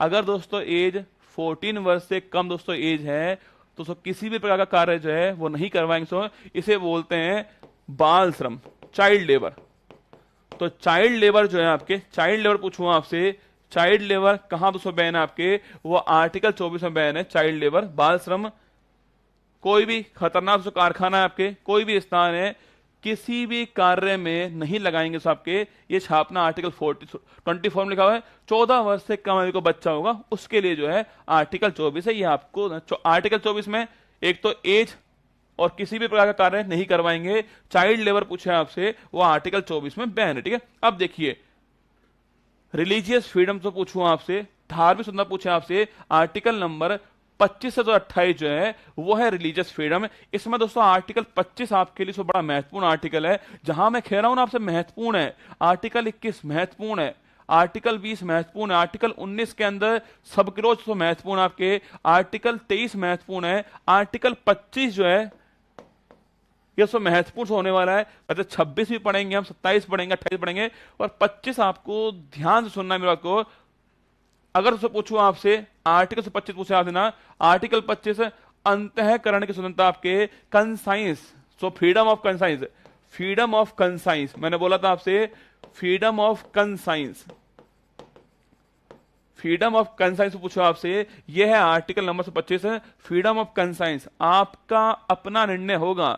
अगर दोस्तों एज 14 वर्ष से कम दोस्तों एज है तो किसी भी प्रकार का कार्य जो है वो नहीं करवाएंगे, इसे बोलते हैं बाल श्रम, चाइल्ड लेबर। तो चाइल्ड लेबर जो है आपके, चाइल्ड लेबर पूछूंगा आपसे, चाइल्ड लेबर कहां दोस्तों बैन है आपके, वो आर्टिकल 24 में बैन है, चाइल्ड लेबर, बाल श्रम। कोई भी खतरनाक जो कारखाना है आपके, कोई भी स्थान है, किसी भी कार्य में नहीं लगाएंगे तो आपके, ये छापना आर्टिकल 24 में लिखा हुआ है, 14 वर्ष से कम आयु का बच्चा होगा उसके लिए जो है आर्टिकल 24 है। ये आपको आर्टिकल 24 में एक तो एज और किसी भी प्रकार का कार्य नहीं करवाएंगे, चाइल्ड लेबर पूछे आपसे, वो आर्टिकल 24 में बैन है, ठीक है। अब देखिए रिलीजियस फ्रीडम तो पूछूं आपसे, धार्मिक स्वतंत्रता पूछे आपसे, आर्टिकल नंबर 25 से जो 28 जो है वो है रिलीजियस फ्रीडम। इसमें दोस्तों आर्टिकल 25 आपके लिए बड़ा महत्वपूर्ण आर्टिकल है, जहां मैं कह रहा हूं ना आपसे महत्वपूर्ण है। आर्टिकल 21 महत्वपूर्ण है, आर्टिकल 20 महत्वपूर्ण है, आर्टिकल 19 के अंदर सब क्लोज तो महत्वपूर्ण आपके, आर्टिकल 23 महत्वपूर्ण है, आर्टिकल 25 जो है ये सब महत्वपूर्ण होने वाला है। मतलब 26 भी पढ़ेंगे हम, 27 पढ़ेंगे, 28 पढ़ेंगे, और 25 आपको ध्यान से सुनना है मेरे बात को। अगर उससे पूछूं आपसे, आर्टिकल से 25 पूछे आपसे ना, आर्टिकल 25 अंतःकरण की स्वतंत्रता आपके, conscience, so freedom of conscience, freedom of conscience, मैंने बोला था आपसे freedom of conscience, freedom of conscience पूछो आपसे, यह है article number 25 freedom of conscience. आपका अपना निर्णय होगा,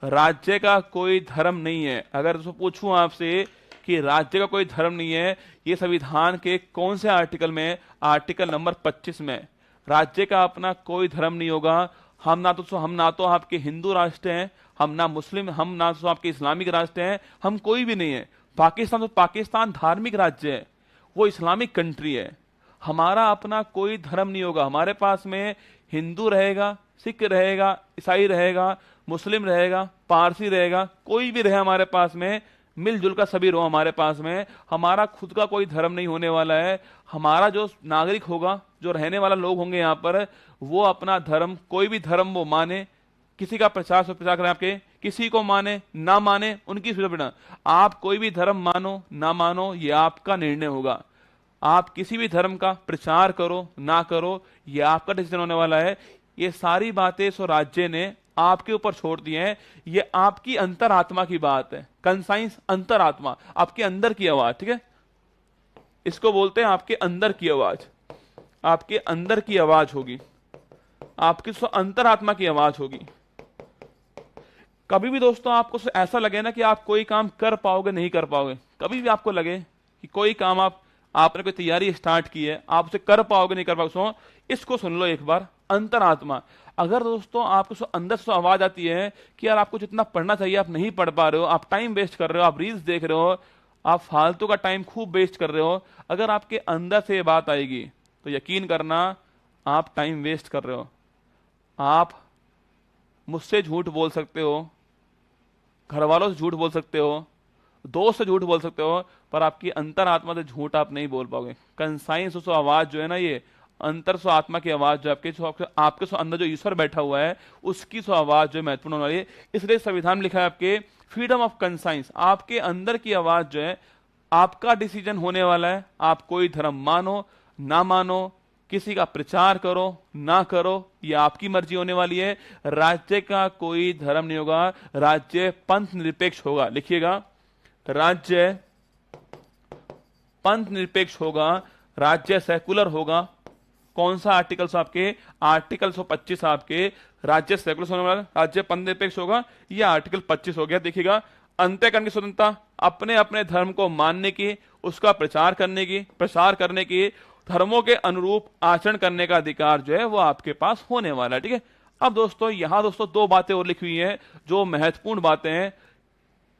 राज्य का कोई धर्म नहीं है। अगर तो पूछूं आपसे कि राज्य का कोई धर्म नहीं है, ये संविधान के कौन से आर्टिकल में? आर्टिकल नंबर 25 में। राज्य का अपना कोई धर्म नहीं होगा। हम ना तो आपके हिंदू राष्ट्र हैं, हम ना मुस्लिम, हम ना तो आपके इस्लामिक राष्ट्र हैं, हम कोई भी नहीं है। पाकिस्तान तो पाकिस्तान धार्मिक राज्य है, वो इस्लामिक कंट्री है। हमारा अपना कोई धर्म नहीं होगा। हमारे पास में हिंदू रहेगा, सिख रहेगा, ईसाई रहेगा, मुस्लिम रहेगा, पारसी रहेगा, कोई भी रहे हमारे पास में, मिलजुल का सभी रहो हमारे पास में। हमारा खुद का कोई धर्म नहीं होने वाला है। हमारा जो नागरिक होगा, जो रहने वाला लोग होंगे यहाँ पर, वो अपना धर्म, कोई भी धर्म वो माने, किसी का प्रचार करें आपके, किसी को माने ना माने उनकी सुविधा। आप कोई भी धर्म मानो ना मानो, ये आपका निर्णय होगा। आप किसी भी धर्म का प्रचार करो ना करो, ये आपका डिसीजन होने वाला है। ये सारी बातें सो राज्य ने आपके ऊपर छोड़ दी हैं। ये आपकी अंतरात्मा की बात है। कंसाइंस अंतरात्मा, आपके अंदर की आवाज, ठीक है, इसको बोलते हैं आपके अंदर की आवाज। आपके अंदर की आवाज होगी, आपकी अंतरात्मा की आवाज होगी। कभी भी दोस्तों आपको ऐसा लगे ना कि आप कोई काम कर पाओगे नहीं कर पाओगे, कभी भी आपको लगे कि कोई काम आपने कोई तैयारी स्टार्ट की है, आप उसे कर पाओगे नहीं कर पाओगे, इसको सुन लो एक बार, अंतरात्मा। अगर दोस्तों आपको अंदर से आवाज आती है कि यार आपको जितना पढ़ना चाहिए आप नहीं पढ़ पा रहे हो, आप टाइम वेस्ट कर रहे हो, आप रील्स देख रहे हो, आप फालतू का टाइम खूब वेस्ट कर रहे हो, अगर आपके अंदर से ये बात आएगी तो यकीन करना आप टाइम वेस्ट कर रहे हो। आप मुझसे झूठ बोल सकते हो, घर वालों से झूठ बोल सकते हो, दोस्त से झूठ बोल सकते हो, पर आपकी अंतरात्मा से झूठ आप नहीं बोल पाओगे। कंसाइंस सो आवाज जो है ना, ये अंतर सो आत्मा की आवाज जो आपके सो अंदर जो ईश्वर बैठा हुआ है उसकी सो आवाज जो महत्वपूर्ण होने वाली है। इसलिए संविधान में लिखा है आपके फ्रीडम ऑफ कंसाइंस, आपके अंदर की आवाज जो है, आपका डिसीजन होने वाला है। आप कोई धर्म मानो ना मानो, किसी का प्रचार करो ना करो, ये आपकी मर्जी होने वाली है। राज्य का कोई धर्म नहीं होगा, राज्य पंथ निरपेक्ष होगा। लिखिएगा, राज्य पंथ निरपेक्ष होगा, राज्य सेकुलर होगा। कौन सा आर्टिकल आपके? आर्टिकल 125 आपके, राज्य सेकुलर होने वाला, राज्य पंथ निरपेक्ष होगा, ये आर्टिकल 25 हो गया। देखिएगा, अंतःकरण की स्वतंत्रता, अपने अपने धर्म को मानने की, उसका प्रचार करने की, धर्मों के अनुरूप आचरण करने का अधिकार जो है वो आपके पास होने वाला है। ठीक है, अब दोस्तों यहां दोस्तों दो बातें और लिखी हुई हैं जो महत्वपूर्ण बातें हैं।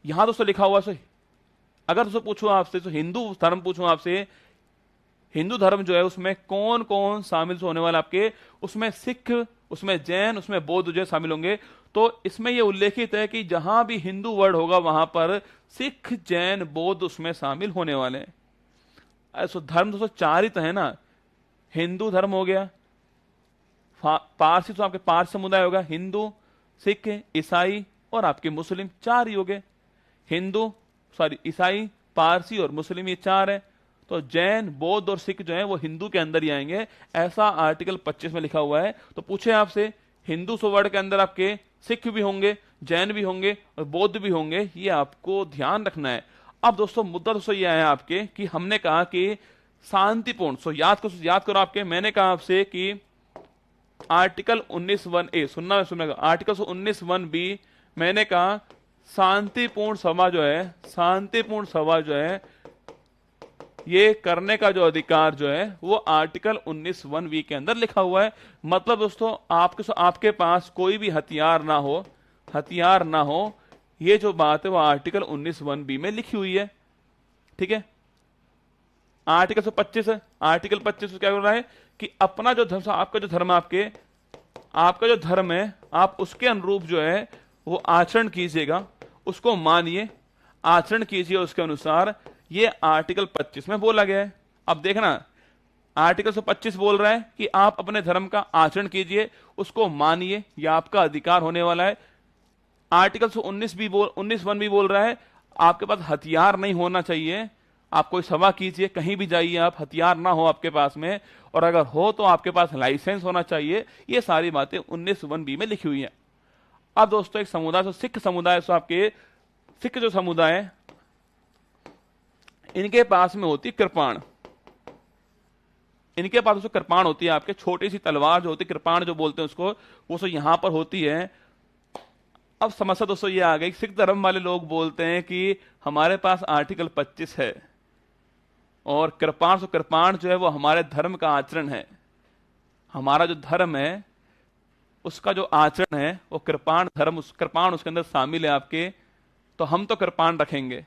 यहां दोस्तों लिखा हुआ है, अगर दोस्तों पूछूं आपसे तो हिंदू धर्म पूछूं आपसे, हिंदू धर्म जो है उसमें कौन कौन शामिल होने वाला आपके? उसमें सिख, उसमें जैन, उसमें बौद्ध जो शामिल होंगे। तो इसमें यह उल्लेखित है कि जहां भी हिंदू वर्ड होगा वहां पर सिख, जैन, बौद्ध उसमें शामिल होने वाले हैं। ऐसा धर्म दोस्तों चार ही तो है ना, हिंदू धर्म हो गया, पारसी तो आपके पारसी समुदाय होगा, हिंदू, सिख, ईसाई और आपके मुस्लिम, चार ही हो गए। ईसाई, पारसी और मुस्लिम, ये चार है। तो जैन, बौद्ध और सिख जो है वो हिंदू के अंदर ही आएंगे, ऐसा आर्टिकल 25 में लिखा हुआ है। तो पूछे आपसे, हिंदू वर्ड के अंदर आपके सिख भी होंगे, जैन भी होंगे और बौद्ध भी होंगे, ये आपको ध्यान रखना है। अब दोस्तों मुद्दा दोस्तों ये है आपके कि हमने कहा कि शांतिपूर्ण, याद करो आपके, मैंने कहा आपसे कि आर्टिकल 19(1)(a) सुनना, आर्टिकल 19(1)(b) मैंने कहा शांतिपूर्ण सभा जो है ये करने का जो अधिकार जो है वो आर्टिकल 19(1)(b) के अंदर लिखा हुआ है। मतलब दोस्तों आपके पास कोई भी हथियार ना हो, ये जो बात है वो आर्टिकल 19(1)(b) में लिखी हुई है। ठीक है, आर्टिकल 125 है, आर्टिकल 25 क्या कर रहा है कि अपना जो धर्म, आपका जो धर्म, आपका जो धर्म है आप उसके अनुरूप जो है वो आचरण कीजिएगा, उसको मानिए, आचरण कीजिए उसके अनुसार। ये आर्टिकल 25 में बोला गया है। अब देखना, आर्टिकल 125 बोल रहा है कि आप अपने धर्म का आचरण कीजिए, उसको मानिए, यह आपका अधिकार होने वाला है। आर्टिकल 19(1) भी बोल रहा है आपके पास हथियार नहीं होना चाहिए। आप कोई सभा कीजिए, कहीं भी जाइए, आप हथियार ना हो आपके पास में, और अगर हो तो आपके पास लाइसेंस होना चाहिए। ये सारी बातें 19(1) में लिखी हुई हैं। अब दोस्तों एक समुदाय, तो सिख समुदाय, तो आपके सिख जो समुदाय है इनके पास में होती कृपाण, इनके पास उसको कृपाण होती है, आपके छोटी सी तलवार जो होती है, कृपाण जो बोलते हैं उसको, वो सब यहां पर होती है। अब समस्या दोस्तों ये आ गई, सिख धर्म वाले लोग बोलते हैं कि हमारे पास आर्टिकल 25 है और कृपाण, कृपाण जो है वो हमारे धर्म का आचरण है, हमारा जो धर्म है उसका जो आचरण है वो कृपाण धर्म, उस कृपाण उसके अंदर शामिल है आपके, तो हम तो कृपाण रखेंगे।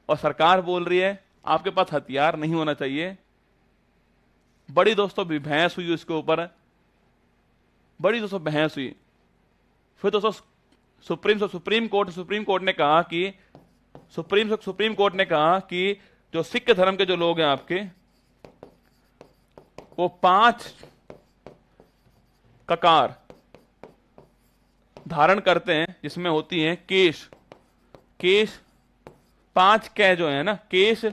और सरकार बोल रही है आपके पास हथियार नहीं होना चाहिए। बड़ी दोस्तों भी बहस हुई उसके ऊपर, बड़ी दोस्तों बहस हुई। फिर दोस्तों सुप्रीम कोर्ट ने कहा कि सुप्रीम कोर्ट ने कहा कि जो सिख धर्म के जो लोग हैं आपके, वो 5 ककार धारण करते हैं, जिसमें होती हैं केश, 5 कै जो है ना, केश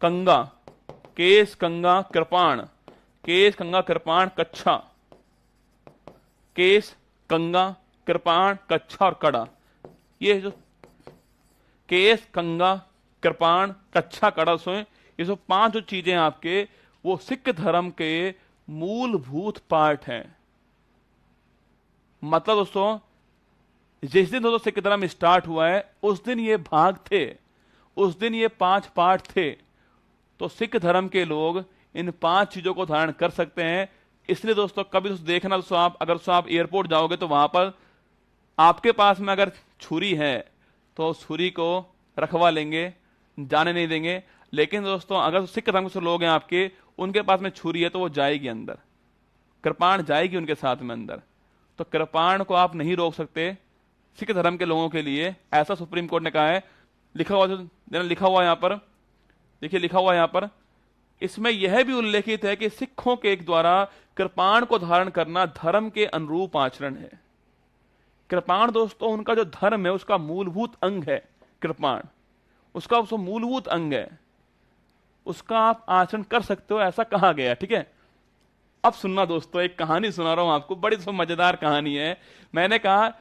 कंगा कृपाण, केश कंगा कृपाण कच्छा, केश कंगा कृपाण कच्छा और कड़ा। ये जो केश कंगा कृपाण कच्छा कड़ा सोए, ये जो 5 जो चीजें आपके वो सिख धर्म के मूलभूत पार्ट हैं। मतलब दोस्तों जिस दिन दोस्तों सिख धर्म स्टार्ट हुआ है उस दिन ये भाग थे, उस दिन ये 5 पार्ट थे। तो सिख धर्म के लोग इन 5 चीजों को धारण कर सकते हैं। इसलिए दोस्तों कभी दोस्तों देखना, दोस्तों आप एयरपोर्ट जाओगे तो वहां पर आपके पास में अगर छुरी है तो छुरी को रखवा लेंगे, जाने नहीं देंगे। लेकिन दोस्तों अगर सिख धर्म के लोग हैं आपके, उनके पास में छुरी है तो वो जाएगी अंदर, कृपाण जाएगी उनके साथ में अंदर। तो कृपाण को आप नहीं रोक सकते सिख धर्म के लोगों के लिए, ऐसा सुप्रीम कोर्ट ने कहा है। लिखा हुआ यहां पर देखिए, लिखा हुआ यहां पर, इसमें यह भी उल्लेखित है कि सिखों के एक द्वारा कृपाण को धारण करना धर्म के अनुरूप आचरण है। कृपाण दोस्तों उनका जो धर्म है उसका मूलभूत अंग है, कृपाण उसका मूलभूत अंग है, उसका आप आचरण कर सकते हो, ऐसा कहा गया। ठीक है, अब सुनना दोस्तों, एक कहानी सुना रहा हूं आपको, बड़ी मजेदार कहानी है। मैंने कहा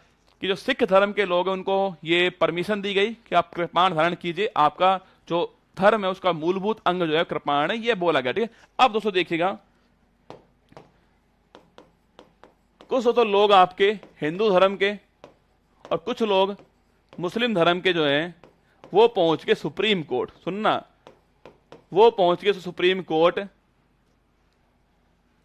कि जो सिख धर्म के लोग हैं उनको ये परमिशन दी गई कि आप कृपाण धारण कीजिए, आपका जो धर्म है उसका मूलभूत अंग जो है कृपाण है, ये बोला गया। ठीक है, अब दोस्तों देखिएगा, कुछ दोस्तों लोग आपके हिंदू धर्म के और कुछ लोग मुस्लिम धर्म के जो है वो पहुंच के सुप्रीम कोर्ट, सुनना, वो पहुंच के सुप्रीम कोर्ट।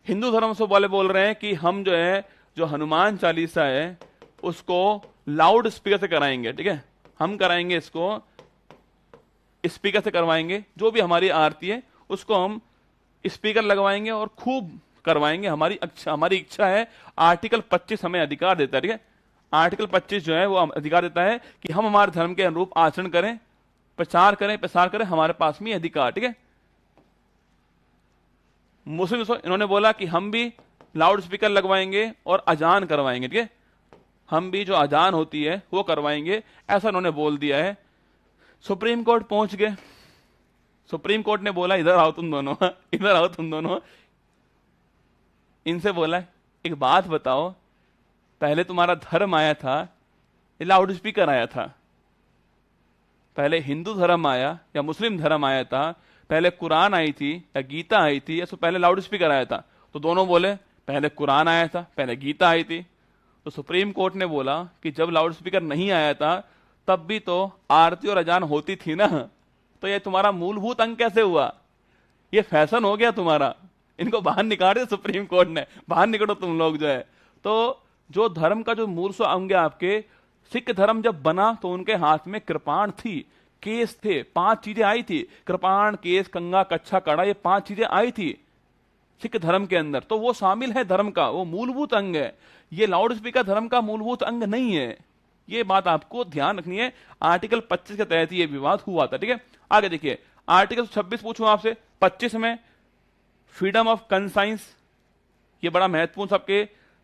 हिंदू धर्म से वाले बोल रहे हैं कि हम जो है जो हनुमान चालीसा है उसको लाउड स्पीकर से कराएंगे। ठीक है, हम कराएंगे, इसको स्पीकर से करवाएंगे, जो भी हमारी आरती है उसको हम स्पीकर लगवाएंगे और खूब करवाएंगे। हमारी इच्छा है। आर्टिकल 25 हमें अधिकार देता है। ठीक है, आर्टिकल 25 जो है वो अधिकार देता है कि हम हमारे धर्म के अनुरूप आचरण करें, प्रचार करें, हमारे पास में अधिकार। ठीक है, मुस्लिम इन्होंने बोला कि हम भी लाउड स्पीकर लगवाएंगे और अजान करवाएंगे। ठीक है, हम भी जो अजान होती है वो करवाएंगे, ऐसा इन्होंने बोल दिया है। सुप्रीम कोर्ट पहुंच गए। सुप्रीम कोर्ट ने बोला इधर आओ तुम दोनों, इधर आओ तुम दोनों। इनसे बोला एक बात बताओ, पहले तुम्हारा धर्म आया था या लाउड स्पीकर आया था? पहले हिंदू धर्म आया या मुस्लिम धर्म आया था? पहले कुरान आई थी या गीता आई थी, या पहले लाउड स्पीकर आया था? तो दोनों बोले पहले कुरान आया था, पहले गीता आई थी। तो सुप्रीम कोर्ट ने बोला कि जब लाउड स्पीकर नहीं आया था तब भी तो आरती और अजान होती थी ना, तो ये तुम्हारा मूलभूत अंग कैसे हुआ? ये फैशन हो गया तुम्हारा। इनको बाहर निकाल दिया सुप्रीम कोर्ट ने, बाहर निकलो तुम लोग जो है। तो जो धर्म का जो मूल अंग है आपके, सिख धर्म जब बना तो उनके हाथ में कृपाण थी। केस थे, 5 चीजें आई थी, कृपाण, केस, कंगा, कच्छा, कड़ा, ये 5 चीजें आई थी सिख धर्म के अंदर, तो वो शामिल है धर्म का, वो मूलभूत अंग है। ये लाउड स्पीकर धर्म का मूलभूत अंग नहीं है, ये बात आपको ध्यान रखनी है। आर्टिकल 25 के तहत ये विवाद हुआ था, ठीक है। आगे देखिए, आर्टिकल 26 पूछूं आपसे, 25 में फ्रीडम ऑफ कंसाइंस, ये बड़ा महत्वपूर्ण, सबके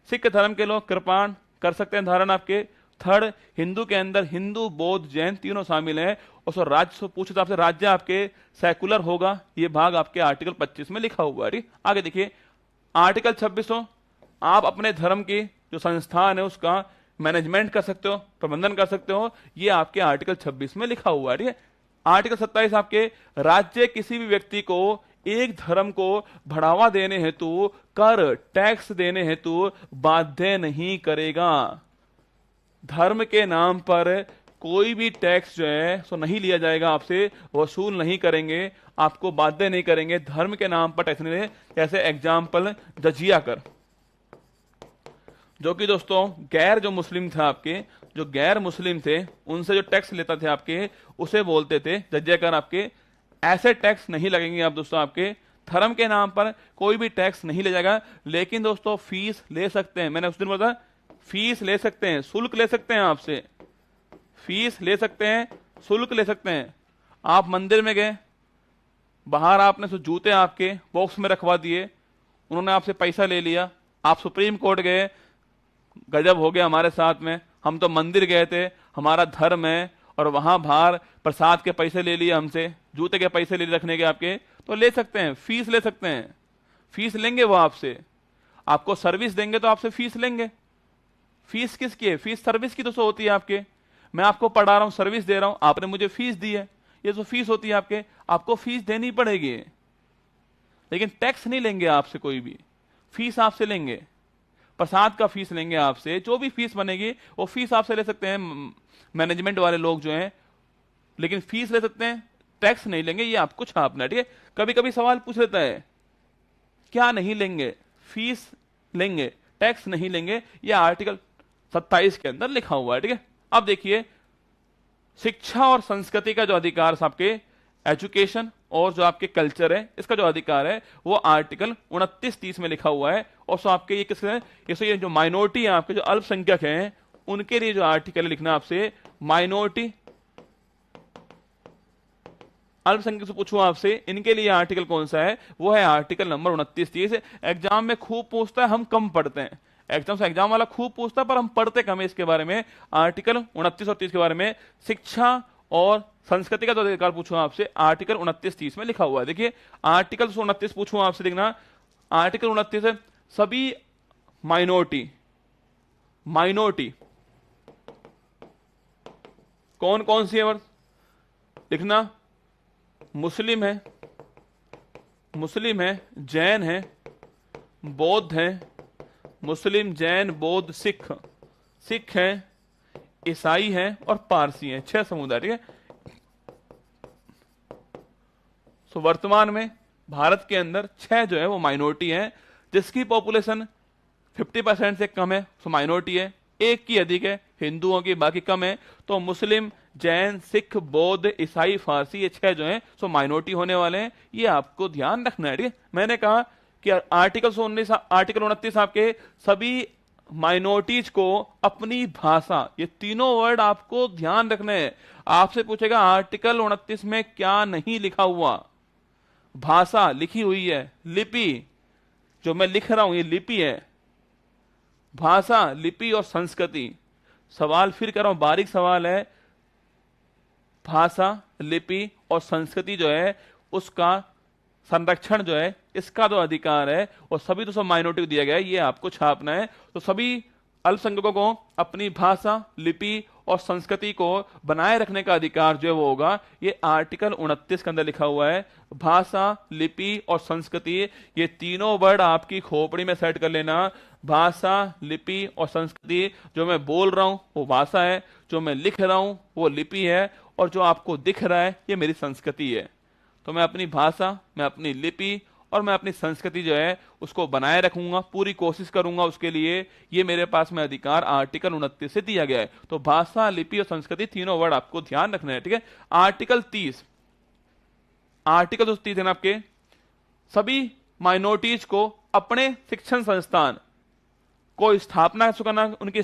सिख धर्म के लोग कृपाण कर सकते हैं धारण आपके। थर्ड, हिंदू के अंदर हिंदू, बौद्ध, जैन तीनों शामिल हैं। और सो राज्य पूछे तो आपसे राज्य आपके सेकुलर होगा, ये भाग आपके आर्टिकल 25 में लिखा हुआ है, ठीक। आगे देखिए, आर्टिकल 26, आप अपने धर्म की जो संस्थान है उसका मैनेजमेंट कर सकते हो, प्रबंधन कर सकते हो, ये आपके आर्टिकल 26 में लिखा हुआ है, ठीक है। आर्टिकल 27 आपके राज्य किसी भी व्यक्ति को एक धर्म को बढ़ावा देने हेतु कर, टैक्स देने हेतु बाध्य नहीं करेगा। धर्म के नाम पर कोई भी टैक्स जो है सो नहीं लिया जाएगा, आपसे वसूल नहीं करेंगे, आपको बाध्य नहीं करेंगे धर्म के नाम पर टैक्स नहीं ले। जैसे एग्जाम्पल जजिया कर, जो कि दोस्तों गैर जो मुस्लिम थे आपके, जो गैर मुस्लिम थे उनसे जो टैक्स लेता थे आपके, उसे बोलते थे जजिया कर आपके। ऐसे टैक्स नहीं लगेंगे आप दोस्तों, आपके धर्म के नाम पर कोई भी टैक्स नहीं ले जाएगा। लेकिन दोस्तों फीस ले सकते हैं, मैंने उस दिन बोला फीस ले सकते हैं, शुल्क ले सकते हैं आपसे, फीस ले सकते हैं, शुल्क ले सकते हैं। आप मंदिर में गए, बाहर आपने सो जूते आपके बॉक्स में रखवा दिए, उन्होंने आपसे पैसा ले लिया, आप सुप्रीम कोर्ट गए, गजब हो गया हमारे साथ में, हम तो मंदिर गए थे, हमारा धर्म है, और वहां बाहर प्रसाद के पैसे ले लिए हमसे, जूते के पैसे ले लिए रखने के आपके, तो ले सकते हैं, फीस ले सकते हैं। फीस लेंगे वो आपसे, आपको सर्विस देंगे तो आपसे फीस लेंगे। फीस किसकी है? फीस सर्विस की तो सो होती है आपके, मैं आपको पढ़ा रहा हूं, सर्विस दे रहा हूं, आपने मुझे फीस दी है, ये तो फीस होती है आपके, आपको फीस देनी पड़ेगी। लेकिन टैक्स नहीं लेंगे आपसे कोई भी, फीस आपसे लेंगे, प्रसाद का फीस लेंगे आपसे, जो भी फीस बनेगी वो फीस आपसे ले सकते हैं मैनेजमेंट वाले लोग जो हैं, लेकिन फीस ले सकते हैं, टैक्स नहीं लेंगे, ये आपको छापना है, ठीक है। कभी कभी सवाल पूछ लेता है क्या नहीं लेंगे, फीस लेंगे, टैक्स नहीं लेंगे, ये आर्टिकल 27 के अंदर लिखा हुआ है, ठीक है। अब देखिए, शिक्षा और संस्कृति का जो अधिकार आपके, एजुकेशन और जो आपके कल्चर है, इसका जो अधिकार है वो आर्टिकल 29-30 में लिखा हुआ है। और सो आपके ये किसके, ये जो माइनॉरिटी है आपके, जो अल्पसंख्यक हैं, उनके लिए जो आर्टिकल लिखना आपसे, माइनॉरिटी, अल्पसंख्यक से पूछूं आपसे, इनके लिए आर्टिकल कौन सा है, वो है आर्टिकल नंबर 29-30। एग्जाम में खूब पूछता है, हम कम पढ़ते हैं, एग्जाम से एग्जाम वाला खूब पूछता है पर हम पढ़ते कम है इसके बारे में। आर्टिकल 29 और 30 के बारे में, शिक्षा और संस्कृति का जो अधिकार पूछूं आपसे, आर्टिकल 29-30 में लिखा हुआ है। देखिए आर्टिकल 29 पूछूं आपसे, देखना आर्टिकल 29 है, सभी माइनॉरिटी, माइनॉरिटी कौन कौन सी है लिखना, मुस्लिम है, मुस्लिम है, जैन है, बौद्ध है, मुस्लिम, जैन, बौद्ध, सिख, सिख है, ईसाई है और पारसी है, 6 समुदाय, ठीक है। सो वर्तमान में भारत के अंदर 6 जो है वो माइनॉरिटी है, जिसकी पॉपुलेशन 50% से कम है, सो माइनॉरिटी है। एक की अधिक है, हिंदुओं की बाकी कम है, तो मुस्लिम, जैन, सिख, बौद्ध, ईसाई, फारसी, ये 6 जो हैं सो माइनॉरिटी होने वाले हैं, ये आपको ध्यान रखना है, ठीक है। मैंने कहा कि आर्टिकल 29 आपके सभी माइनॉरिटीज को अपनी भाषा, ये तीनों वर्ड आपको ध्यान रखने हैं। आपसे पूछेगा आर्टिकल 29 में क्या नहीं लिखा हुआ, भाषा लिखी हुई है, लिपि जो मैं लिख रहा हूं ये लिपि है, भाषा, लिपि और संस्कृति। सवाल फिर कर रहा हूं, बारीक सवाल है, भाषा, लिपि और संस्कृति जो है उसका संरक्षण जो है, इसका जो अधिकार है वो सभी तो सब माइनॉरिटी को दिया गया है, ये आपको छापना है। तो सभी अल्पसंख्यकों को अपनी भाषा, लिपि और संस्कृति को बनाए रखने का अधिकार जो है वो होगा, ये आर्टिकल 29 के अंदर लिखा हुआ है। भाषा, लिपि और संस्कृति, ये तीनों वर्ड आपकी खोपड़ी में सेट कर लेना। भाषा, लिपि और संस्कृति, जो मैं बोल रहा हूं वो भाषा है, जो मैं लिख रहा हूं वो लिपि है, और जो आपको दिख रहा है ये मेरी संस्कृति है। तो मैं अपनी भाषा, मैं अपनी लिपि और मैं अपनी संस्कृति जो है उसको बनाए रखूंगा, पूरी कोशिश करूंगा उसके लिए। ये मेरे पास में अधिकार आर्टिकल 29 से दिया गया है। तो भाषा, लिपि और संस्कृति तीनों वर्ड आपको ध्यान रखना है, ठीक है। आर्टिकल 30, आर्टिकल 30 है ना आपके, सभी माइनॉरिटीज को अपने शिक्षण संस्थान को स्थापना करना, उनकी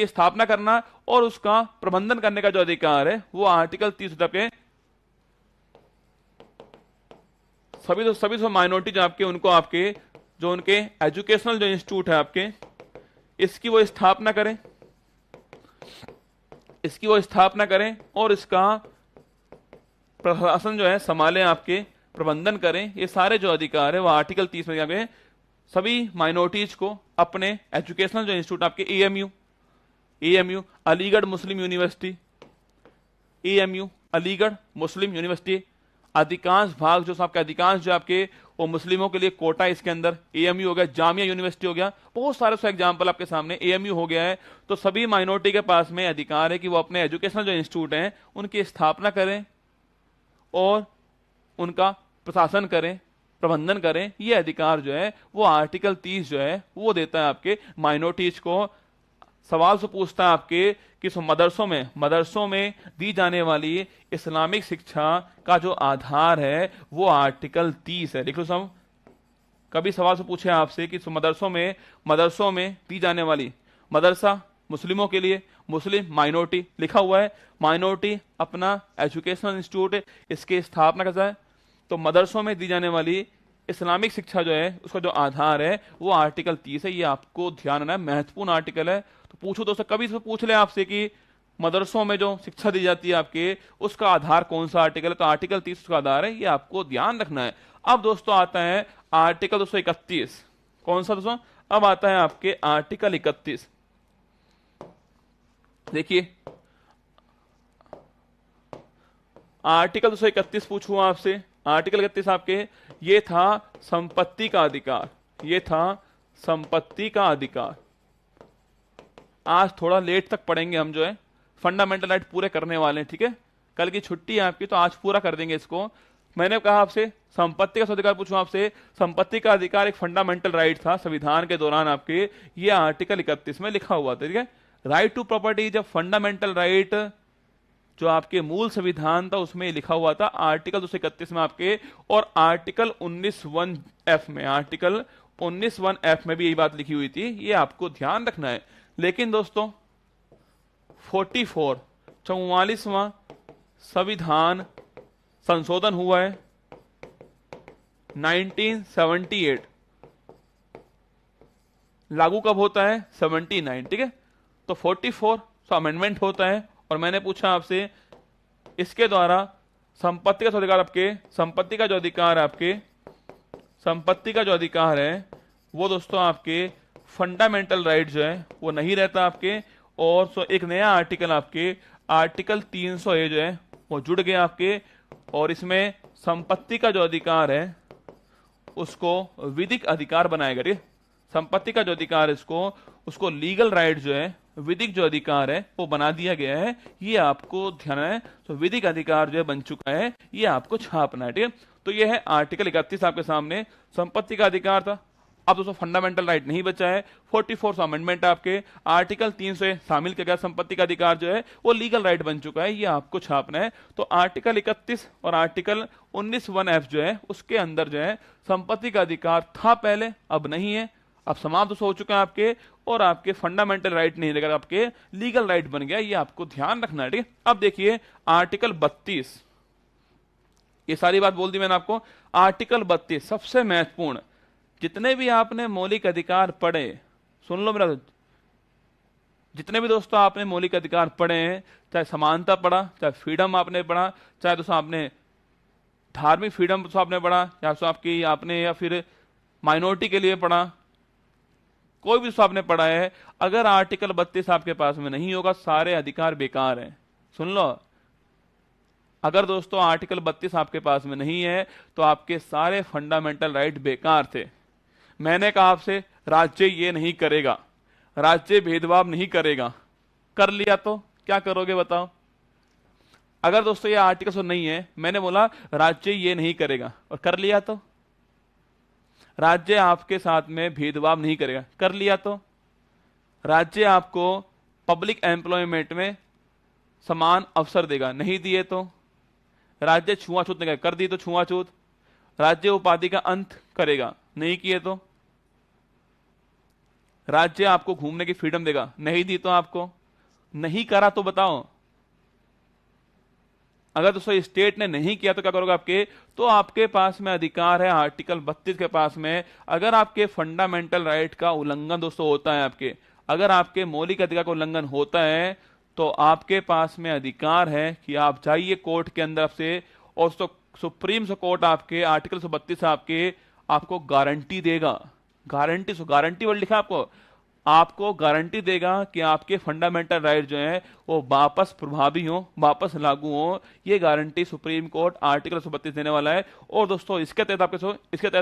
स्थापना करना और उसका प्रबंधन करने का जो अधिकार है वो आर्टिकल 30 के सभी माइनॉरिटी जो आपके, उनको आपके जो उनके एजुकेशनल जो इंस्टीट्यूट है आपके, इसकी वो स्थापना करें, और इसका प्रशासन जो है संभालें, आपके प्रबंधन करें। ये सारे जो अधिकार है वो आर्टिकल 30 में आपके सभी माइनॉरिटीज को अपने एजुकेशनल जो इंस्टीट्यूट आपके एएमयू अलीगढ़ मुस्लिम यूनिवर्सिटी, एएमयू अलीगढ़ मुस्लिम यूनिवर्सिटी, अधिकांश भाग जो आपके अधिकांश जो आपके वो मुस्लिमों के लिए कोटा, इसके अंदर एएमयू हो गया, जामिया यूनिवर्सिटी हो गया, बहुत सारे एग्जाम्पल आपके सामने, एएमयू हो गया है। तो सभी माइनॉरिटी के पास में अधिकार है कि वो अपने एजुकेशनल जो इंस्टीट्यूट हैं उनकी स्थापना करें और उनका प्रशासन करें, प्रबंधन करें। ये अधिकार जो है वो आर्टिकल 30 जो है वो देता है आपके माइनॉरिटीज को। सवाल से पूछता है आपके कि मदरसों में दी जाने वाली इस्लामिक शिक्षा का जो आधार है वो आर्टिकल 30 है। लिख लो सब, कभी सवाल से पूछे आपसे कि मदरसों में दी जाने वाली, मदरसा मुस्लिमों के लिए, मुस्लिम माइनॉरिटी लिखा हुआ है, माइनॉरिटी अपना एजुकेशनल इंस्टीट्यूट, इसकी स्थापना कैसा है, तो मदरसों में दी जाने वाली इस्लामिक शिक्षा जो है उसका जो आधार है वो आर्टिकल 30 है। ये आपको ध्यान रखना है, महत्वपूर्ण आर्टिकल है। तो पूछो दोस्तों, कभी इसमें पूछ ले आपसे कि मदरसों में जो शिक्षा दी जाती है आपके, उसका आधार कौन सा आर्टिकल है, तो आर्टिकल 30 उसका आधार है, ये आपको ध्यान रखना है। अब दोस्तों आता है आर्टिकल 231, कौन सा दोस्तों, अब आता है आपके आर्टिकल 31। देखिए आर्टिकल 231 पूछूं आपसे, आर्टिकल 31 आपके ये था संपत्ति का अधिकार, ये था संपत्ति का अधिकार। आज थोड़ा लेट तक पढ़ेंगे हम, जो है फंडामेंटल राइट पूरे करने वाले हैं, ठीक है। कल की छुट्टी है आपकी तो आज पूरा कर देंगे इसको। मैंने कहा आपसे संपत्ति का अधिकार पूछूं आपसे, संपत्ति का अधिकार एक फंडामेंटल राइट था संविधान के दौरान आपके, ये आर्टिकल 31 में लिखा हुआ था, ठीक है। राइट टू प्रॉपर्टी जब फंडामेंटल राइट जो आपके मूल संविधान था उसमें लिखा हुआ था आर्टिकल 231 में आपके, और आर्टिकल 19(1)(f) में, आर्टिकल 19(1)(f) में भी यही बात लिखी हुई थी, ये आपको ध्यान रखना है। लेकिन दोस्तों 44वां संविधान संशोधन हुआ है 1978, लागू कब होता है 79, ठीक है। तो 44 अमेंडमेंट होता है, और मैंने पूछा आपसे इसके द्वारा संपत्ति का अधिकार आपके, संपत्ति का जो अधिकार आपके, संपत्ति का जो अधिकार है वो दोस्तों आपके फंडामेंटल राइट जो है वो नहीं रहता आपके, और एक नया आर्टिकल आपके आर्टिकल 300A जो है वो जुड़ गया आपके, और इसमें संपत्ति का जो अधिकार है उसको विधिक अधिकार बनाया गया। संपत्ति का जो अधिकार है उसको लीगल राइट जो है, विधिक जो अधिकार है वो बना दिया गया है, ये आपको ध्यान है। तो विधिक अधिकार जो है बन चुका है, ये आपको छापना है, ठीक है। तो ये है आर्टिकल 31 आपके सामने, संपत्ति का अधिकार था। अब दोस्तों फंडामेंटल राइट नहीं बचा है, 44 अमेंडमेंट आपके आर्टिकल 300 शामिल किया गया, संपत्ति का अधिकार जो है वो लीगल राइट बन चुका है, ये आपको छापना है। तो आर्टिकल 31 और आर्टिकल 19(1)(f) जो है उसके अंदर जो है संपत्ति का अधिकार था पहले, अब नहीं है, अब समाप्त हो चुका है आपके, और आपके फंडामेंटल राइट नहीं रहेगा, आपके लीगल राइट बन गया, ये आपको ध्यान रखना है, ठीक है। अब देखिए आर्टिकल 32, ये सारी बात बोल दी मैंने आपको। आर्टिकल 32 सबसे महत्वपूर्ण, जितने भी आपने मौलिक अधिकार पढ़े, सुन लो मेरा, जितने भी दोस्तों आपने मौलिक अधिकार पढ़े हैं, चाहे समानता पढ़ा, चाहे फ्रीडम आपने पढ़ा, चाहे दोस्तों आपने धार्मिक फ्रीडम आपने पढ़ा, या आपकी आपने या फिर माइनॉरिटी के लिए पढ़ा, कोई भी आपने पढ़ा है, अगर आर्टिकल 32 आपके पास में नहीं होगा सारे अधिकार बेकार हैं। सुन लो, अगर दोस्तों आर्टिकल 32 आपके पास में नहीं है तो आपके सारे फंडामेंटल राइट बेकार थे। मैंने कहा आपसे राज्य ये नहीं करेगा, राज्य भेदभाव नहीं करेगा, कर लिया तो क्या करोगे बताओ। अगर दोस्तों ये आर्टिकल नहीं है, मैंने बोला राज्य ये नहीं करेगा और कर लिया तो राज्य आपके साथ में भेदभाव नहीं करेगा, कर लिया तो राज्य आपको पब्लिक एम्प्लॉयमेंट में समान अवसर देगा, नहीं दिए तो राज्य छुआछूत नहीं करेगा, कर दी तो छुआछूत। राज्य उपाधि का अंत करेगा, नहीं किए तो राज्य आपको घूमने की फ्रीडम देगा, नहीं दी तो आपको, नहीं करा तो बताओ। अगर दोस्तों स्टेट ने नहीं किया तो क्या करोगे आपके, तो आपके पास में अधिकार है आर्टिकल 32 के पास में, अगर आपके फंडामेंटल राइट का उल्लंघन दोस्तों होता है, आपके अगर आपके मौलिक अधिकार का उल्लंघन होता है तो आपके पास में अधिकार है कि आप जाइए कोर्ट के अंदर से, और सुप्रीम कोर्ट आपके आर्टिकल 132 आपको गारंटी देगा। गारंटी, गारंटी वर्ड लिखा आपको गारंटी देगा कि आपके फंडामेंटल राइट जो है वो वापस प्रभावी हो, वापस लागू हो। ये गारंटी सुप्रीम कोर्ट आर्टिकल 132 देने वाला है। और दोस्तों इसके तहत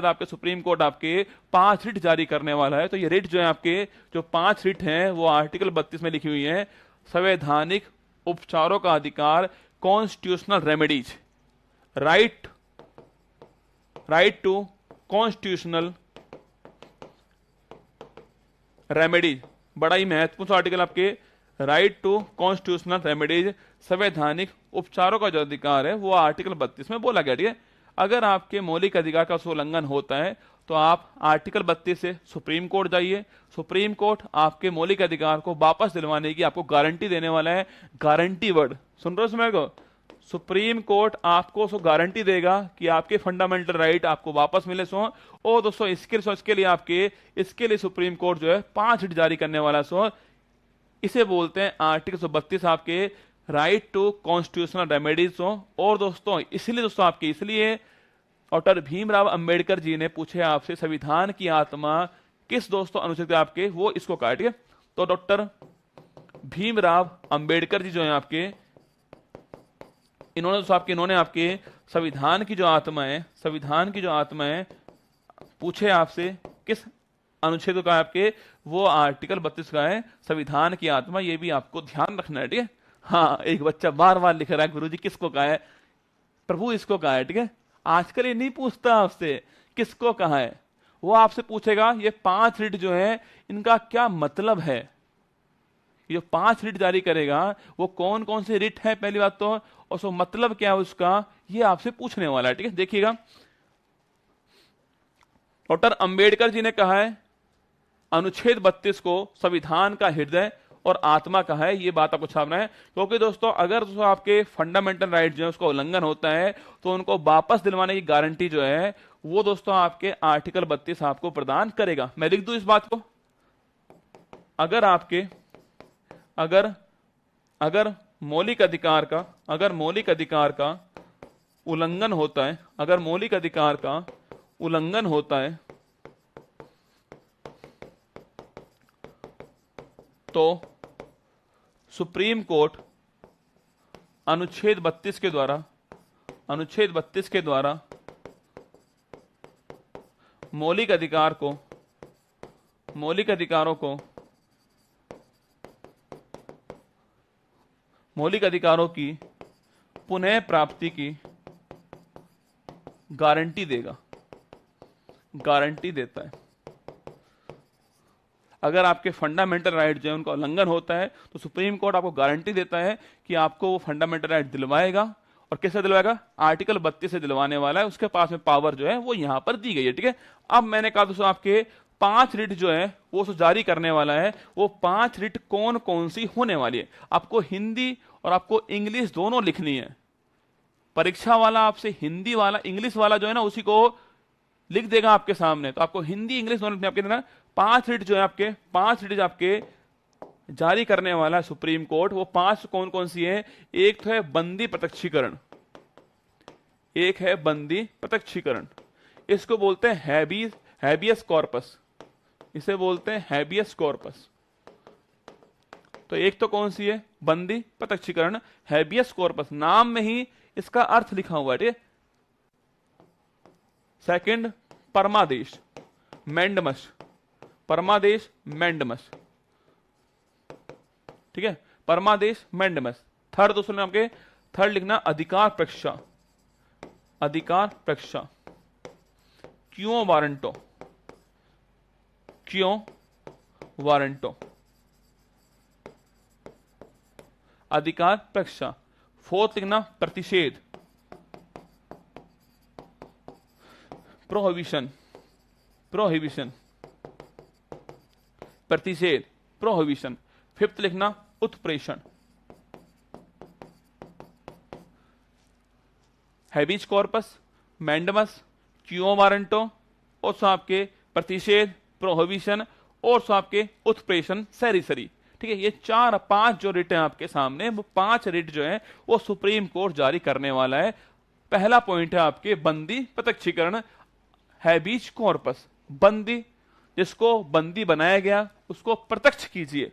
आपके सुप्रीम कोर्ट आपके 5 रिट जारी करने वाला है। तो ये रिट जो है आपके, जो 5 रिट हैं वो आर्टिकल 32 में लिखी हुई है। संवैधानिक उपचारों का अधिकार, constitutional remedies, right to constitutional remedies, बड़ा ही महत्वपूर्ण आर्टिकल आपके, राइट टू कॉन्स्टिट्यूशनल रेमेडीज, संवैधानिक उपचारों का जो अधिकार है वो आर्टिकल 32 में बोला गया। ठीक है, अगर आपके मौलिक अधिकार का उल्लंघन होता है तो आप आर्टिकल 32 से सुप्रीम कोर्ट जाइए। सुप्रीम कोर्ट आपके मौलिक अधिकार को वापस दिलवाने की आपको गारंटी देने वाला है। गारंटी वर्ड सुन रहे हो समय को, सुप्रीम कोर्ट आपको गारंटी देगा कि आपके फंडामेंटल राइट आपको वापस मिले सो। और दोस्तों इसके लिए सुप्रीम कोर्ट जो है 5 रिट जारी करने वाला सो, इसे बोलते हैं आर्टिकल 132 आपके राइट टू कॉन्स्टिट्यूशनल रेमेडीज हो। और दोस्तों इसलिए डॉक्टर भीमराव अंबेडकर जी ने पूछे आपसे संविधान की आत्मा किस दोस्तों अनुच्छेद आपके, वो इसको कहा। ठीक है, तो डॉक्टर भीमराव अंबेडकर जी जो है आपके, इन्होंने आपके संविधान की जो आत्मा है पूछे आपसे किस अनुच्छेद का आपके, वो आर्टिकल 32 का है संविधान की आत्मा। ये भी आपको ध्यान रखना है। ठीक है, हाँ, एक बच्चा बार बार लिख रहा है गुरुजी किसको कहा है, प्रभु इसको कहा है। ठीक है, आजकल ये नहीं पूछता आपसे किसको कहा है, वो आपसे पूछेगा ये 5 रिट जो है इनका क्या मतलब है। ये 5 रिट जारी करेगा वो कौन कौन से रिट है पहली बात तो, और सो मतलब क्या है उसका, ये आपसे पूछने वाला है। ठीक है, देखिएगा डॉक्टर अंबेडकर जी ने कहा है अनुच्छेद 32 को संविधान का हृदय और आत्मा का है। ये बात आपको छापना है, क्योंकि दोस्तों अगर दोस्तों आपके फंडामेंटल राइट जो है उसका उल्लंघन होता है तो उनको वापस दिलवाने की गारंटी जो है वो दोस्तों आपके आर्टिकल 32 आपको प्रदान करेगा। मैं लिख दूं इस बात को, अगर मौलिक अधिकार का उल्लंघन होता है, अगर मौलिक अधिकार का उल्लंघन होता है तो सुप्रीम कोर्ट अनुच्छेद 32 के द्वारा मौलिक अधिकारों की पुनः प्राप्ति की गारंटी देता है। अगर आपके फंडामेंटल राइट जो है उनका उल्लंघन होता है तो सुप्रीम कोर्ट आपको गारंटी देता है कि आपको वो फंडामेंटल राइट दिलवाएगा। और कैसे दिलवाएगा, आर्टिकल 32 से दिलवाने वाला है, उसके पास में पावर जो है वो यहां पर दी गई है। ठीक है, अब मैंने कहा दोस्तों आपके 5 रिट जो है वो जारी करने वाला है। वो 5 रिट कौन कौन सी होने वाली है, आपको हिंदी और आपको इंग्लिश दोनों लिखनी है। परीक्षा वाला आपसे हिंदी वाला इंग्लिश वाला जो है ना उसी को लिख देगा आपके सामने, तो आपको हिंदी इंग्लिश दोनों आपके देना। 5 रिट जो है आपके 5 रिट आपके जारी करने वाला है सुप्रीम कोर्ट। वो 5 कौन कौन सी है, एक तो है बंदी प्रत्यक्षीकरण, इसको बोलते हैं हैबियस कॉर्पस, इसे बोलते हैं हैबियस कॉर्पस। तो एक तो कौन सी है, बंदी प्रत्यक्षीकरण, हैबियस कॉर्पस, नाम में ही इसका अर्थ लिखा हुआ है। ठीक है, सेकंड परमादेश मैंडमस, ठीक है, परमादेश मैंडमस। थर्ड दोस्तों ने आपके थर्ड लिखना अधिकार प्रक्षा, क्यों वारंटो, क्यों वारंटो, अधिकार परीक्षा। फोर्थ लिखना प्रतिषेध, प्रोहिबिशन, प्रोहिबिशन, प्रतिषेध, प्रोहिबिशन। फिफ्थ लिखना उत्प्रेषण, हैबिस कॉर्पस, मैंडमस, क्यों वारंटो, और सो आपके प्रतिषेध, प्रोहिबिशन, और सो आपके उत्प्रेषण सैरिसरी। ठीक है, ये 4-5 जो रिट है आपके सामने, वो 5 रिट जो है वो सुप्रीम कोर्ट जारी करने वाला है। पहला पॉइंट है आपके बंदी प्रत्यक्षीकरण, हैबिस कॉर्पस, बंदी, जिसको बंदी बनाया गया उसको प्रत्यक्ष कीजिए।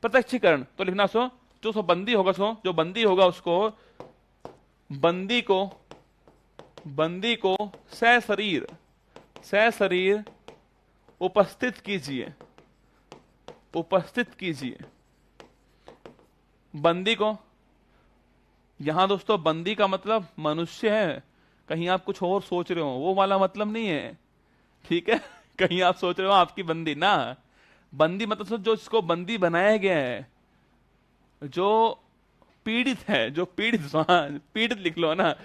प्रत्यक्षीकरण तो लिखना सो जो सो बंदी होगा, सो जो बंदी होगा उसको बंदी को सशरीर उपस्थित कीजिए, उपस्थित कीजिए बंदी को। यहां दोस्तों बंदी का मतलब मनुष्य है, कहीं आप कुछ और सोच रहे हो वो वाला मतलब नहीं है, ठीक है। कहीं आप सोच रहे हो आपकी बंदी ना, बंदी मतलब जो इसको बंदी बनाया गया है, जो पीड़ित है, जो पीड़ित, पीड़ित लिख लो ना,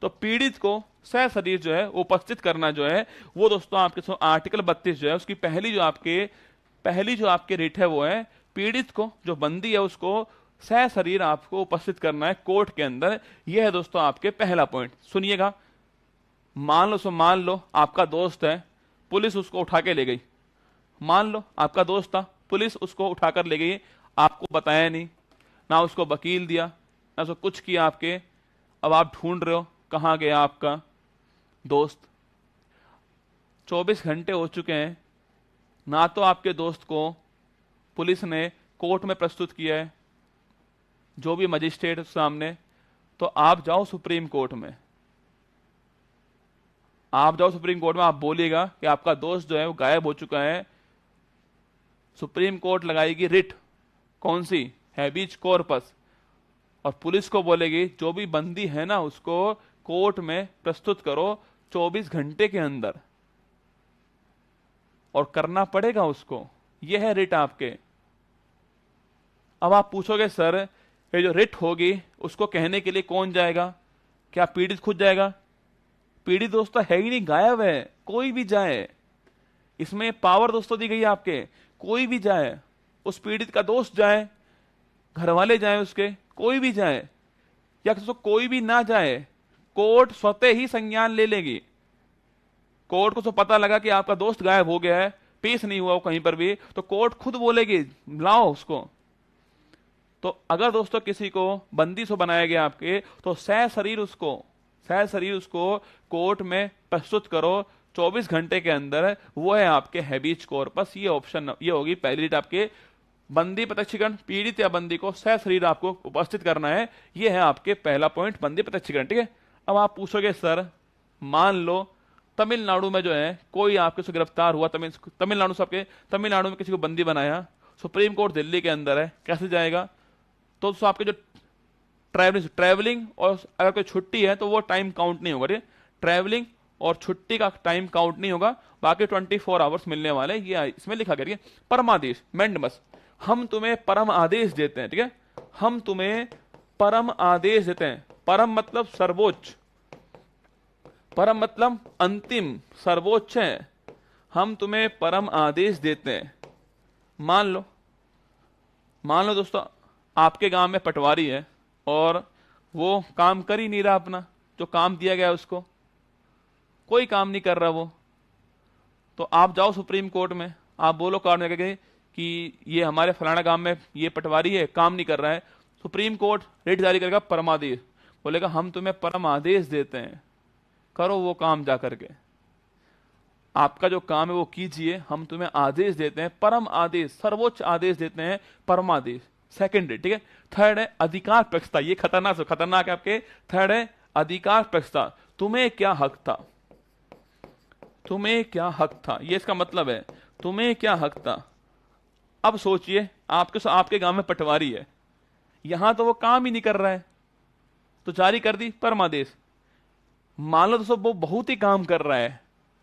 तो पीड़ित को सशरीर जो है उपस्थित करना जो है वो दोस्तों आपके आर्टिकल 32 जो है उसकी पहली जो आपके रिट है वो है पीड़ित को, जो बंदी है उसको सशरीर आपको उपस्थित करना है कोर्ट के अंदर। यह है दोस्तों आपके पहला पॉइंट। सुनिएगा, मान लो आपका दोस्त है, पुलिस उसको उठा के ले गई। मान लो आपका दोस्त था, पुलिस उसको उठाकर ले गई, आपको बताया नहीं, ना उसको वकील दिया, ना उसको कुछ किया आपके। अब आप ढूंढ रहे हो कहां गया आपका दोस्त। 24 घंटे हो चुके हैं, ना तो आपके दोस्त को पुलिस ने कोर्ट में प्रस्तुत किया है, जो भी मजिस्ट्रेट सामने। तो आप जाओ सुप्रीम कोर्ट में, आप बोलिएगा कि आपका दोस्त जो है वो गायब हो चुका है। सुप्रीम कोर्ट लगाएगी रिट, कौन सी, हैबिस कॉर्पस, और पुलिस को बोलेगी जो भी बंदी है ना उसको कोर्ट में प्रस्तुत करो 24 घंटे के अंदर, और करना पड़ेगा उसको। यह है रिट आपके। अब आप पूछोगे सर ये जो रिट होगी उसको कहने के लिए कौन जाएगा, क्या पीड़ित खुद जाएगा? पीड़ित दोस्तों है ही नहीं, गायब है, कोई भी जाए, इसमें पावर दोस्तों दी गई है आपके, कोई भी जाए, उस पीड़ित का दोस्त जाए, घर वाले जाए उसके, कोई भी जाए, या तो कोई भी ना जाए, कोर्ट स्वतः ही संज्ञान ले लेगी। कोर्ट को तो पता लगा कि आपका दोस्त गायब हो गया है, पेश नहीं हुआ कहीं पर भी, तो कोर्ट खुद बोलेगी लाओ उसको। तो अगर दोस्तों किसी को बंदी से बनाया गया आपके, तो सशरीर उसको कोर्ट में प्रस्तुत करो 24 घंटे के अंदर, वो है आपके हैबिस कॉर्पस। ये ऑप्शन, ये होगी पहली रिट आपके। बंदी प्रत्यक्षीकरण, पीड़ित या बंदी को सशरीर आपको उपस्थित करना है, ये है आपके पहला पॉइंट, बंदी प्रत्यक्षीकरण। ठीक है, अब आप पूछोगे सर मान लो तमिलनाडु में जो है कोई आपके से गिरफ्तार हुआ, तमिलनाडु से आपके तमिलनाडु में किसी को बंदी बनाया, सुप्रीम कोर्ट दिल्ली के अंदर है, कैसे जाएगा? तो आपके जो ट्रैवलिंग और अगर कोई छुट्टी है तो वो टाइम काउंट नहीं होगा। ट्रैवलिंग और छुट्टी का टाइम काउंट नहीं होगा, बाकी 24 आवर्स मिलने वाले, ये इसमें लिखा करिए। परमादेश, मैंडमस, हम तुम्हें परम आदेश देते हैं। ठीक है, हम तुम्हें परम आदेश देते हैं। परम मतलब सर्वोच्च, परम मतलब अंतिम, सर्वोच्च है। हम तुम्हें परम आदेश देते हैं। मान लो दोस्तों आपके गांव में पटवारी है और वो काम कर ही नहीं रहा, अपना जो काम दिया गया उसको कोई काम नहीं कर रहा वो, तो आप जाओ सुप्रीम कोर्ट में, आप बोलो कोर्ट में कहेंगे कि ये हमारे फलाना गांव में ये पटवारी है, काम नहीं कर रहा है। सुप्रीम कोर्ट रिट जारी करेगा परमादेश, बोलेगा हम तुम्हें परम आदेश देते हैं, करो वो काम जा करके, आपका जो काम है वो कीजिए, हम तुम्हें आदेश देते हैं, परम आदेश, सर्वोच्च आदेश देते हैं, परमादेश। सेकंड है, ठीक है। थर्ड है अधिकार पक्षता, ये खतरनाक है आपके। थर्ड है अधिकार पक्षता, तुम्हें क्या हक था, तुम्हें क्या हक था, ये इसका मतलब है तुम्हें क्या हक था। अब सोचिए आपके गांव में पटवारी है, यहां तो वो काम ही नहीं कर रहा है, तो जारी कर दी परमादेश। मान लो दोस्तों वो बहुत ही काम कर रहा है,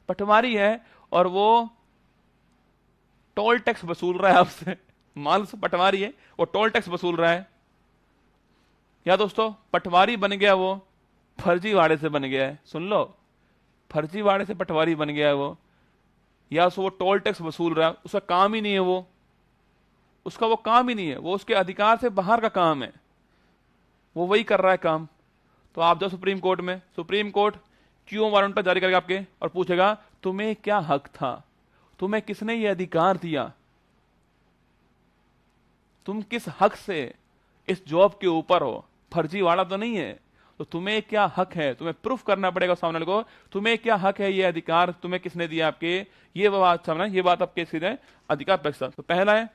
पटवारी है और वो टोल टैक्स वसूल रहा है आपसे, माल से पटवारी है, वो टोल टैक्स वसूल रहा है। या दोस्तों पटवारी बन गया वो फर्जीवाड़े से बन गया है, सुन लो, फर्जीवाड़े से पटवारी बन गया है वो, या वो टोल टैक्स वसूल रहा है, उसका काम ही नहीं है वो, उसका वो काम ही नहीं है, वो उसके अधिकार से बाहर का काम है, वो वही कर रहा है काम। तो आप जाओ सुप्रीम कोर्ट में, सुप्रीम कोर्ट क्यों वारंट जारी करेगा आपके और पूछेगा तुम्हें क्या हक था, तुम्हें किसने ये अधिकार दिया, तुम किस हक से इस जॉब के ऊपर हो, फर्जीवाड़ा तो नहीं है, तो तुम्हें क्या हक है, तुम्हें प्रूफ करना पड़ेगा सामने वाले को, तुम्हें क्या हक है, ये अधिकार तुम्हें किसने दिया आपके, ये बात समझना, ये बात आपके सीधे अधिकार परीक्षा। तो पहला है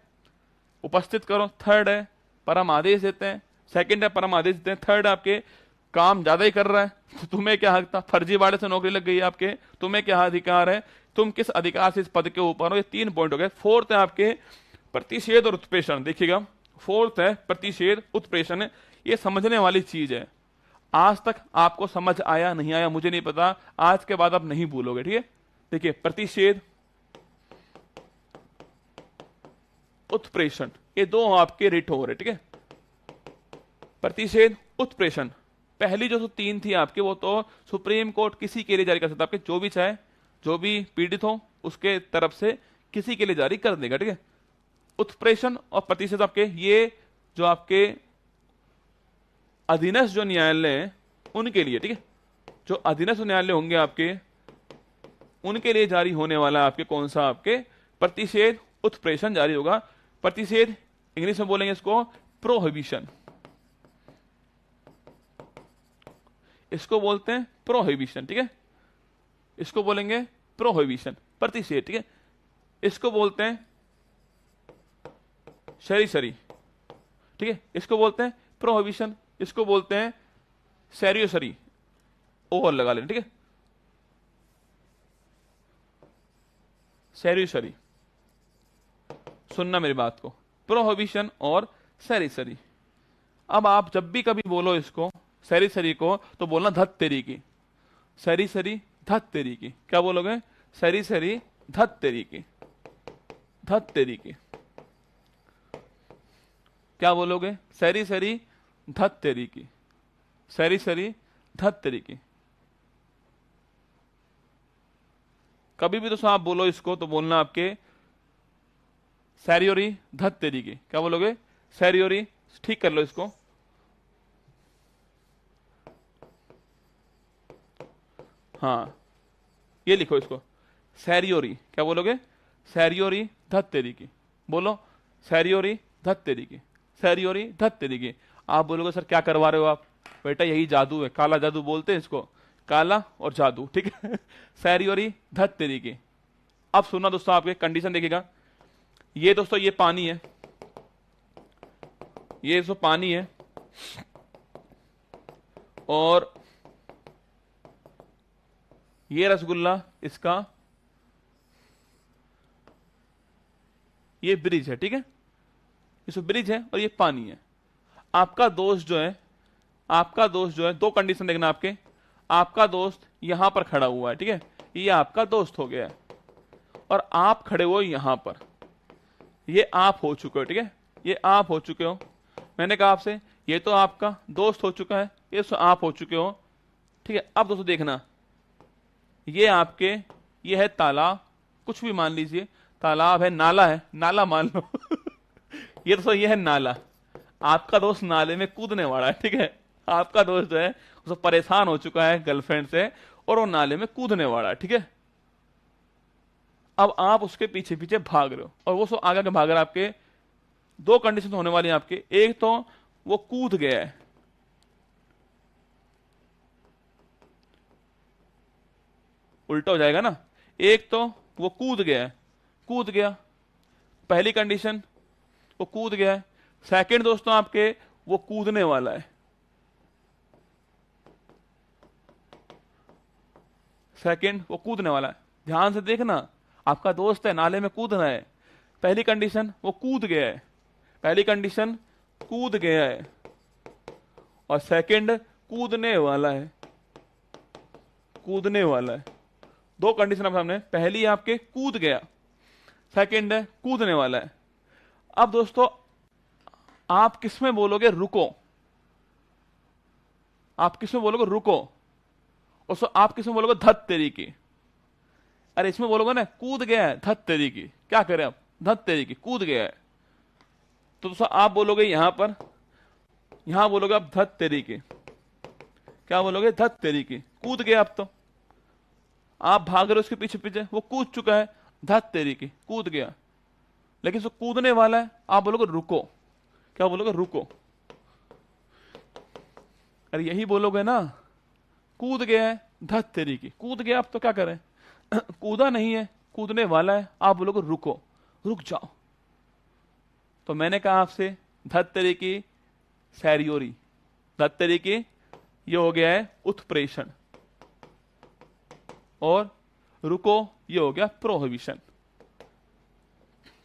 उपस्थित करो, थर्ड है परम आदेश देते हैं, सेकंड है परम आदेश देते हैं, थर्ड है आपके काम ज्यादा ही कर रहा है, तो तुम्हें क्या हक था, फर्जीवाड़े से नौकरी लग गई है आपके, तुम्हें क्या अधिकार है, तुम किस अधिकार से इस पद के ऊपर हो। ये 3 पॉइंट हो गए। फोर्थ है आपके प्रतिषेध और उत्प्रेषण। देखिएगा फोर्थ है प्रतिषेध उत्प्रेषण, ये समझने वाली चीज है। आज तक आपको समझ आया नहीं आया मुझे नहीं पता, आज के बाद आप नहीं भूलोगे, ठीक है। देखिए प्रतिषेध उत्प्रेषण, ये 2 आपके रिट हो रहे, ठीक है। प्रतिषेध उत्प्रेषण, पहली जो 3 थी आपके, वो तो सुप्रीम कोर्ट किसी के लिए जारी कर सकता है, आपके जो भी चाहे, जो भी पीड़ित हो उसके तरफ से किसी के लिए जारी कर देगा, ठीक है। उत्प्रेषण और प्रतिषेध आपके, ये जो आपके अधीनस्थ जो न्यायालय है उनके लिए, ठीक है, जो अधीनस्थ न्यायालय होंगे आपके उनके लिए जारी होने वाला आपके कौन सा, आपके प्रतिषेध उत्प्रेषण जारी होगा। प्रतिषेध इंग्लिश में बोलेंगे इसको प्रोहिबिशन, इसको बोलते हैं प्रोहिबिशन, ठीक है, इसको बोलेंगे प्रोहिबिशन प्रतिषेध, ठीक है। इसको बोलते हैं शरीसरी, ठीक है, इसको बोलते हैं प्रोहिबिशन, इसको बोलते हैं सैरियोसरी, ओवर लगा लेना, ठीक है, सैरियोसरी, सुनना मेरी बात को, प्रोहिबिशन और सैरिसरी। अब आप जब भी कभी बोलो इसको सैरिसरी को, तो बोलना धत तेरी की, सैरिसरी धत तेरी की, क्या बोलोगे, सैरिसरी धत तेरी की, धत तेरी की, क्या बोलोगे, सैरिसरी धत तेरी की, सैरिसरी धत तेरी की। कभी भी तो आप बोलो इसको तो बोलना आपके सैरियोरी धत तेरी की, क्या बोलोगे, सैरियोरी, ठीक कर लो इसको, हाँ ये लिखो इसको सैरियोरी, क्या बोलोगे, सैरियोरी धत तेरी की, बोलो सैरियोरी धत तेरी की, सैरियोरी धत तेरी की। आप बोलोगे सर क्या करवा रहे हो आप, बेटा यही जादू है, काला जादू बोलते हैं इसको, काला और जादू, ठीक है। सैरियोरी धत तेरी की। अब सुनना दोस्तों, आपके कंडीशन देखिएगा, ये दोस्तों ये पानी है, ये दोस्तों पानी है, और ये रसगुल्ला इसका ये ब्रिज है, ठीक है, इसमें ब्रिज है और ये पानी है। आपका दोस्त जो है, आपका दोस्त जो है, 2 कंडीशन देखना आपके, आपका दोस्त यहां पर खड़ा हुआ है, ठीक है, ये आपका दोस्त हो गया है, और आप खड़े हो यहां पर, ये आप हो चुके हो, ठीक है, ये आप हो चुके हो, मैंने कहा आपसे ये तो आपका दोस्त हो चुका है, ये तो आप हो चुके हो, ठीक है। अब दोस्तों देखना, ये आपके, ये है तालाब, कुछ भी मान लीजिए, तालाब है, नाला है, नाला मान लो ये दोस्तों ये है नाला, आपका दोस्त नाले में कूदने वाला है, ठीक है, आपका दोस्त जो है उसको परेशान हो चुका है गर्लफ्रेंड से और वो नाले में कूदने वाला है, ठीक है। अब आप उसके पीछे पीछे भाग रहे हो और वो सो आगे आगे भाग रहा है। आपके 2 कंडीशन होने वाली है आपके, एक तो वो कूद गया है, उल्टा हो जाएगा ना, एक तो वो कूद गया है, कूद गया, पहली कंडीशन वो कूद गया है। सेकंड दोस्तों आपके वो कूदने वाला है, सेकंड वो कूदने वाला है, ध्यान से देखना, आपका दोस्त है नाले में कूद रहा है, पहली कंडीशन वो कूद गया है, पहली कंडीशन कूद गया है, और सेकंड कूदने वाला है, कूदने वाला है, दो कंडीशन आपके सामने, पहली आपके कूद गया, सेकंड है कूदने वाला है। अब दोस्तों आप किसमें बोलोगे रुको, आप किसमें बोलोगे रुको, और आप किसमें बोलोगे धत तेरी की। अरे इसमें बोलोगे ना कूद गया है धत तेरी की, क्या करें आप, धत तेरी की कूद गया है, तो दोस्तों आप बोलोगे यहां पर, यहां बोलोगे आप धत तेरी की, क्या बोलोगे, धत तेरी की, कूद गया। अब तो आप भाग रहे हो उसके पीछे पीछे, वो कूद चुका है, धत तेरी की कूद गया, लेकिन उसको कूदने वाला है, आप बोलोगे रुको, क्या बोलोगे, रुको। अरे यही बोलोगे ना, कूद गया है धत तेरी की, कूद गया, अब तो क्या करें कूदा नहीं है, कूदने वाला है, आप बोलोगे रुको, रुक जाओ। तो मैंने कहा आपसे धत तेरी की सैरियोरी, धत तेरी की ये हो गया है उत्प्रेषण, और रुको ये हो गया प्रोहिबिशन,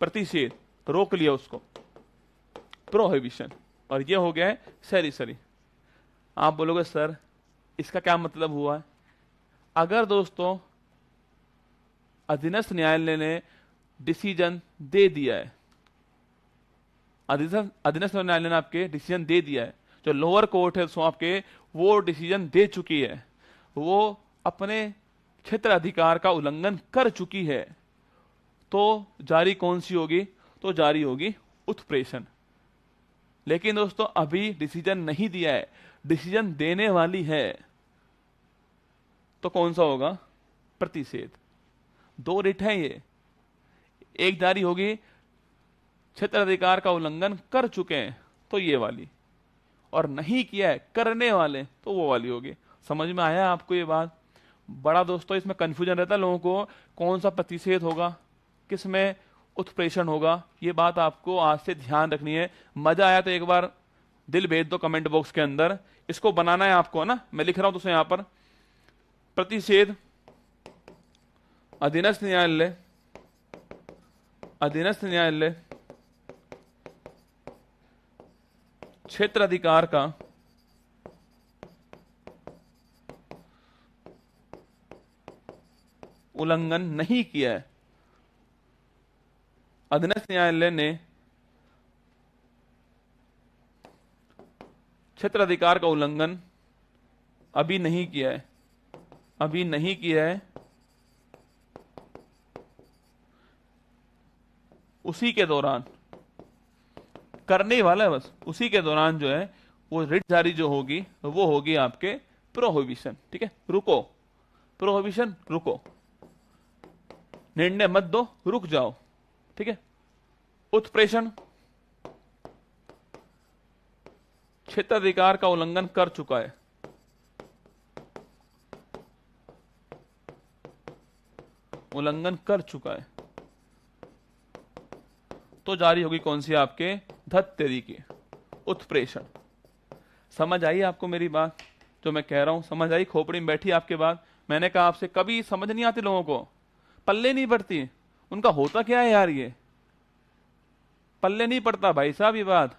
प्रतिषेध, रोक लिया उसको, प्रोहिबिशन, और ये हो गया है सैरिसरी। आप बोलोगे सर इसका क्या मतलब हुआ है। अगर दोस्तों अधीनस्थ न्यायालय ने डिसीजन दे दिया है, अधीनस्थ न्यायालय ने आपके डिसीजन दे दिया है, जो लोअर कोर्ट है सो आपके वो डिसीजन दे चुकी है, वो अपने क्षेत्र अधिकार का उल्लंघन कर चुकी है, तो जारी कौन सी होगी, तो जारी होगी उत्प्रेषण। लेकिन दोस्तों अभी डिसीजन नहीं दिया है, डिसीजन देने वाली है, तो कौन सा होगा, प्रतिषेध। दो रिट है ये, एक जारी होगी क्षेत्र अधिकार का उल्लंघन कर चुके हैं तो ये वाली, और नहीं किया है करने वाले तो वो वाली होगी। समझ में आया आपको ये बात। बड़ा दोस्तों इसमें कंफ्यूजन रहता है लोगों को, कौन सा प्रतिषेध होगा, किसमें उत्प्रेषण होगा, ये बात आपको आज से ध्यान रखनी है। मजा आया तो एक बार दिल भेज दो कमेंट बॉक्स के अंदर, इसको बनाना है आपको ना, मैं लिख रहा हूं दोस्तों यहां पर, प्रतिषेध अधीनस्थ न्यायालय, अधीनस्थ न्यायालय क्षेत्र अधिकार का उल्लंघन नहीं किया है, अधीनस्थ न्यायालय ने क्षेत्र अधिकार का उल्लंघन अभी नहीं किया है, अभी नहीं किया है, उसी के दौरान करने वाला है, बस उसी के दौरान जो है वो रिट जारी जो होगी वो होगी आपके प्रोहिबिशन। ठीक है, रुको, प्रोहिबिशन, रुको, निर्णय मत दो, रुक जाओ। ठीक है, उत्प्रेषण क्षेत्राधिकार का उल्लंघन कर चुका है, उल्लंघन कर चुका है, तो जारी होगी कौन सी, आपके धत तेरी की उत्प्रेषण। समझ आई आपको मेरी बात, जो मैं कह रहा हूं समझ आई, खोपड़ी में बैठी आपके बात। मैंने कहा आपसे कभी समझ नहीं आती लोगों को, पल्ले नहीं पड़ती, उनका होता क्या है यार, ये पल्ले नहीं पड़ता भाई साहब ये बात।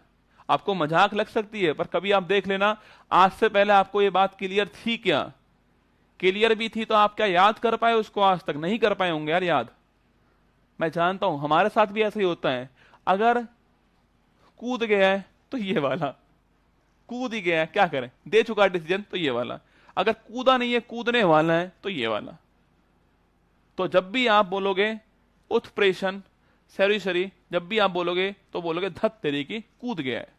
आपको मजाक लग सकती है पर कभी आप देख लेना, आज से पहले आपको ये बात क्लियर थी क्या, क्लियर भी थी तो आप क्या याद कर पाए उसको, आज तक नहीं कर पाए होंगे यार याद। मैं जानता हूं हमारे साथ भी ऐसा ही होता है, अगर कूद गया है तो ये वाला, कूद ही गया है क्या करें, दे चुका डिसीजन तो ये वाला, अगर कूदा नहीं है कूदने वाला है तो ये वाला। तो जब भी आप बोलोगे उत्प्रेषण सैरिसरी, जब भी आप बोलोगे तो बोलोगे धत तेरी की कूद गया है।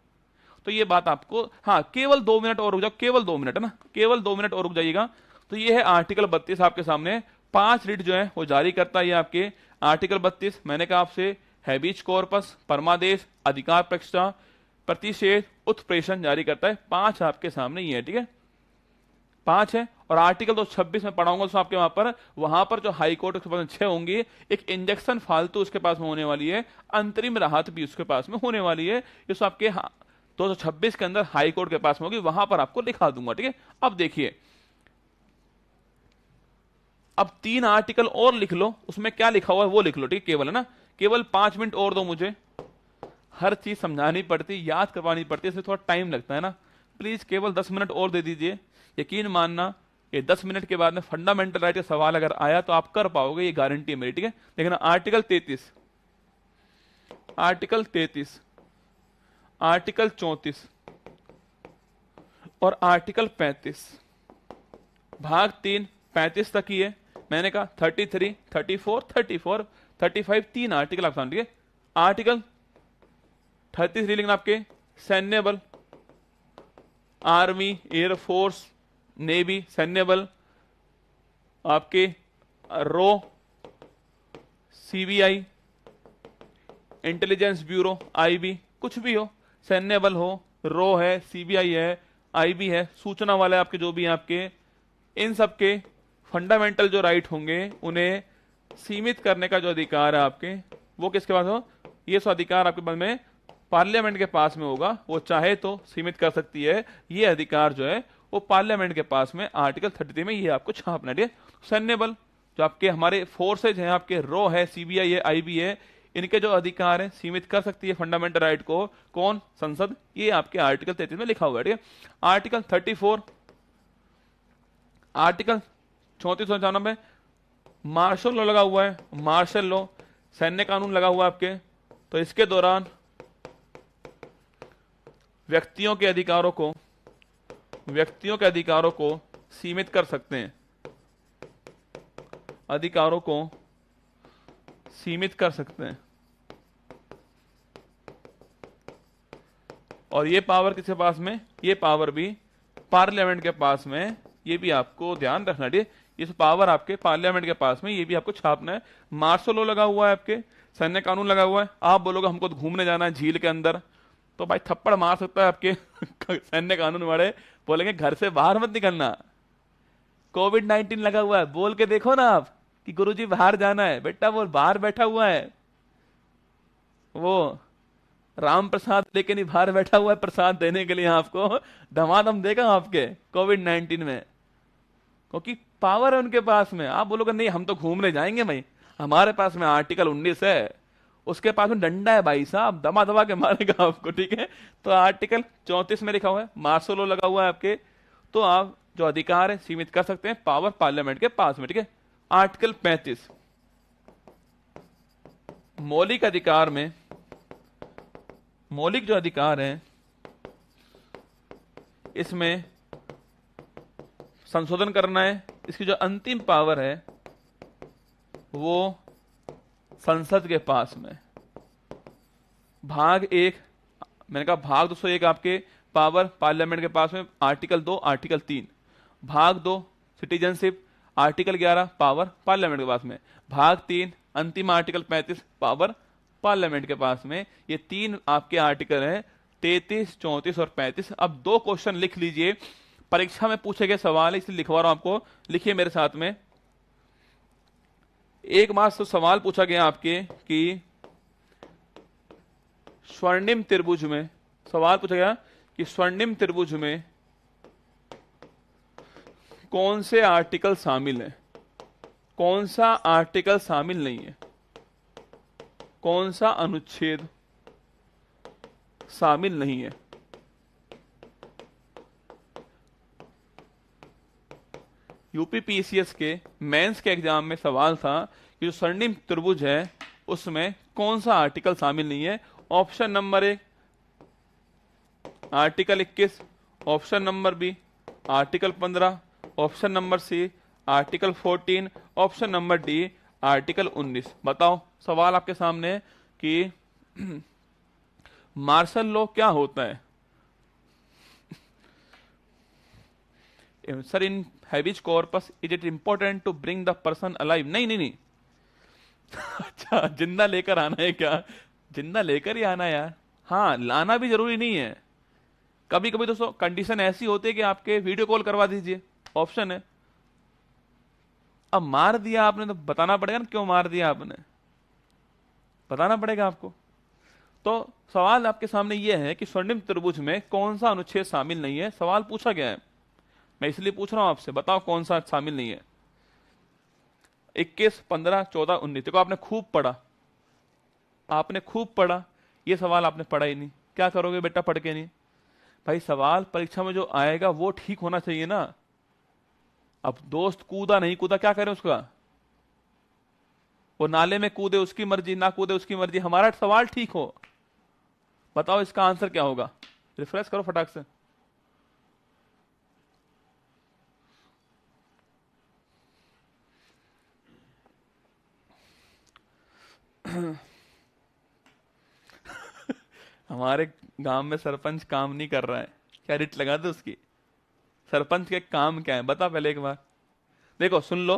तो ये बात आपको, हाँ केवल 2 मिनट और रुक जाओ, केवल 2 मिनट है ना, केवल 2 मिनट और रुक जाइएगा। तो ये है आर्टिकल 32 आपके सामने, 5 रिट जो है वो जारी करता है आपके आर्टिकल 32। मैंने कहा आपसे हैबियस कॉर्पस, परमादेश, अधिकार प्रतिष्ठा, प्रतिषेध, उत्प्रेषण जारी करता है, 5 आपके सामने ये है। ठीक है, 5 है। और आर्टिकल 226 में पढ़ाऊंगा तो आपके वहां पर जो हाई कोर्ट उसके पास 6 होंगी, एक इंजेक्शन फालतू उसके पास में होने वाली है, अंतरिम राहत भी उसके पास में होने वाली है, इस आपके 226 के अंदर हाई कोर्ट के पास में होगी, वहां पर आपको लिखा दूंगा। ठीक है, अब देखिए, अब 3 आर्टिकल और लिख लो, उसमें क्या लिखा हुआ है वो लिख लो। ठीक है, केवल है ना, केवल 5 मिनट और दो मुझे, हर चीज समझानी पड़ती, याद करवानी पड़ती है, इसमें थोड़ा टाइम लगता है ना, प्लीज केवल 10 मिनट और दे दीजिए। यकीन मानना कि 10 मिनट के बाद में फंडामेंटल राइट का सवाल अगर आया तो आप कर पाओगे, ये गारंटी है मेरी, ठीक है। देखना आर्टिकल 33, आर्टिकल 33, आर्टिकल 34 और आर्टिकल 35, भाग 3 35 तक ही है। मैंने कहा 33, 34, 34, 35 तीन आर्टिकल आप समझ गए। आर्टिकल 33 लिखना आपके सैन्य बल, आर्मी, एयरफोर्स, नेवी, सैन्य बल, आपके रो, सीबीआई, इंटेलिजेंस ब्यूरो, आईबी, कुछ भी हो, सैन्य बल हो, रो है, सीबीआई है, आईबी है, सूचना वाले आपके जो भी हैं आपके, इन सब के फंडामेंटल जो राइट होंगे उन्हें सीमित करने का जो अधिकार है आपके, वो किसके पास हो? ये सो अधिकार आपके पास में पार्लियामेंट के पास में होगा, वो चाहे तो सीमित कर सकती है। ये अधिकार जो है वो पार्लियामेंट के पास में आर्टिकल 33 में ये आपको छापना है। सैन्य बल जो आपके हमारे फोर्सेज हैं, आपके रो है, सीबीआई है, आईबी है, इनके जो अधिकार है सीमित कर सकती है फंडामेंटल राइट को, कौन? संसद। ये आपके आर्टिकल 33 में लिखा हुआ है, ठीक है। आर्टिकल 34, आर्टिकल 34 में मार्शल लॉ लगा हुआ है, मार्शल लॉ सैन्य कानून लगा हुआ है आपके, तो इसके दौरान व्यक्तियों के अधिकारों को सीमित कर सकते हैं, अधिकारों को सीमित कर सकते हैं। और ये पावर किसके पास में? ये पावर भी पार्लियामेंट के पास में, ये भी आपको ध्यान रखना है। इस पावर आपके पार्लियामेंट के पास में, ये भी आपको छापना है। मार्शल लॉ लगा हुआ है आपके, सैन्य कानून लगा हुआ है। आप बोलोगे हमको तो घूमने जाना है झील के अंदर, तो भाई थप्पड़ मार सकता है आपके सैन्य कानून वाले, बोलेंगे घर से बाहर मत निकलना, कोविड-19 लगा हुआ है। बोल के देखो ना आप कि गुरुजी बाहर जाना है, बेटा वो बाहर बैठा हुआ है, वो राम प्रसाद लेके नहीं बाहर बैठा हुआ है प्रसाद देने के लिए आपको, धमाधम देगा आपके कोविड-19 में, क्योंकि पावर है उनके पास में। आप बोलोगे नहीं हम तो घूमने जाएंगे भाई, हमारे पास में आर्टिकल 19 है, उसके पास में डंडा है भाई साहब, दबा दबा के मारेगा आपको, ठीक है। तो आर्टिकल 34 में लिखा हुआ है, मार्शल लॉ लगा हुआ है आपके, तो आप जो अधिकार है सीमित कर सकते हैं, पावर पार्लियामेंट के पास में, ठीक है। आर्टिकल 35 मौलिक अधिकार में, मौलिक जो अधिकार है इसमें संशोधन करना है। इसकी जो अंतिम पावर है वो संसद के पास में। भाग 1, मैंने कहा भाग 201 आपके पावर पार्लियामेंट के पास में, आर्टिकल 2, आर्टिकल 3। भाग 2 सिटीजनशिप, आर्टिकल 11 पावर पार्लियामेंट के पास में। भाग 3 अंतिम आर्टिकल 35 पावर पार्लियामेंट के पास में। ये तीन आपके आर्टिकल हैं, 33, 34 और 35। अब दो क्वेश्चन लिख लीजिए, परीक्षा में पूछे गए सवाल है इसलिए लिखवा रहा हूं आपको, लिखिए मेरे साथ में। एक बार तो सवाल पूछा गया आपके कि स्वर्णिम त्रिभुज में, सवाल पूछा गया कि स्वर्णिम त्रिभुज में कौन से आर्टिकल शामिल है, कौन सा आर्टिकल शामिल नहीं है, कौन सा अनुच्छेद शामिल नहीं है। यूपीपीसीएस के मेंस के एग्जाम में सवाल था कि जो स्वर्णिम त्रिभुज है उसमें कौन सा आर्टिकल शामिल नहीं है। Option number 1 article 21, option number B article 15, option number C article 14, option number D article 19। बताओ, सवाल आपके सामने है कि मार्शल लॉ क्या होता है। Sir in habeas corpus is it important to bring the person alive? नहीं नहीं नहीं अच्छा, जिंदा लेकर आना है क्या? जिंदा लेकर ही आना है यार। हाँ, लाना भी जरूरी नहीं है, कभी कभी दोस्तों कंडीशन ऐसी होती है कि आपके वीडियो कॉल करवा दीजिए, ऑप्शन है। अब मार दिया आपने तो बताना पड़ेगा ना क्यों मार दिया आपने, बताना पड़ेगा आपको। तो सवाल आपके सामने यह है कि स्वर्णिम त्रिभुज में कौन सा अनुच्छेद शामिल नहीं है, सवाल पूछा गया है, मैं इसलिए पूछ रहा हूं आपसे, बताओ कौन सा शामिल नहीं है। 21, 15, 14, 19। देखो आपने खूब पढ़ा, आपने खूब पढ़ा, ये सवाल आपने पढ़ा ही नहीं, क्या करोगे बेटा पढ़ के नहीं? भाई सवाल परीक्षा में जो आएगा वो ठीक होना चाहिए ना। अब दोस्त कूदा नहीं कूदा क्या करें उसका, वो नाले में कूदे उसकी मर्जी, ना कूदे उसकी मर्जी, हमारा सवाल ठीक हो। बताओ इसका आंसर क्या होगा, रिफ्रेश करो फटाक से। हमारे गांव में सरपंच काम नहीं कर रहा है, क्या रिट लगा दो उसकी। सरपंच के काम क्या है बता पहले एक बार। देखो सुन लो,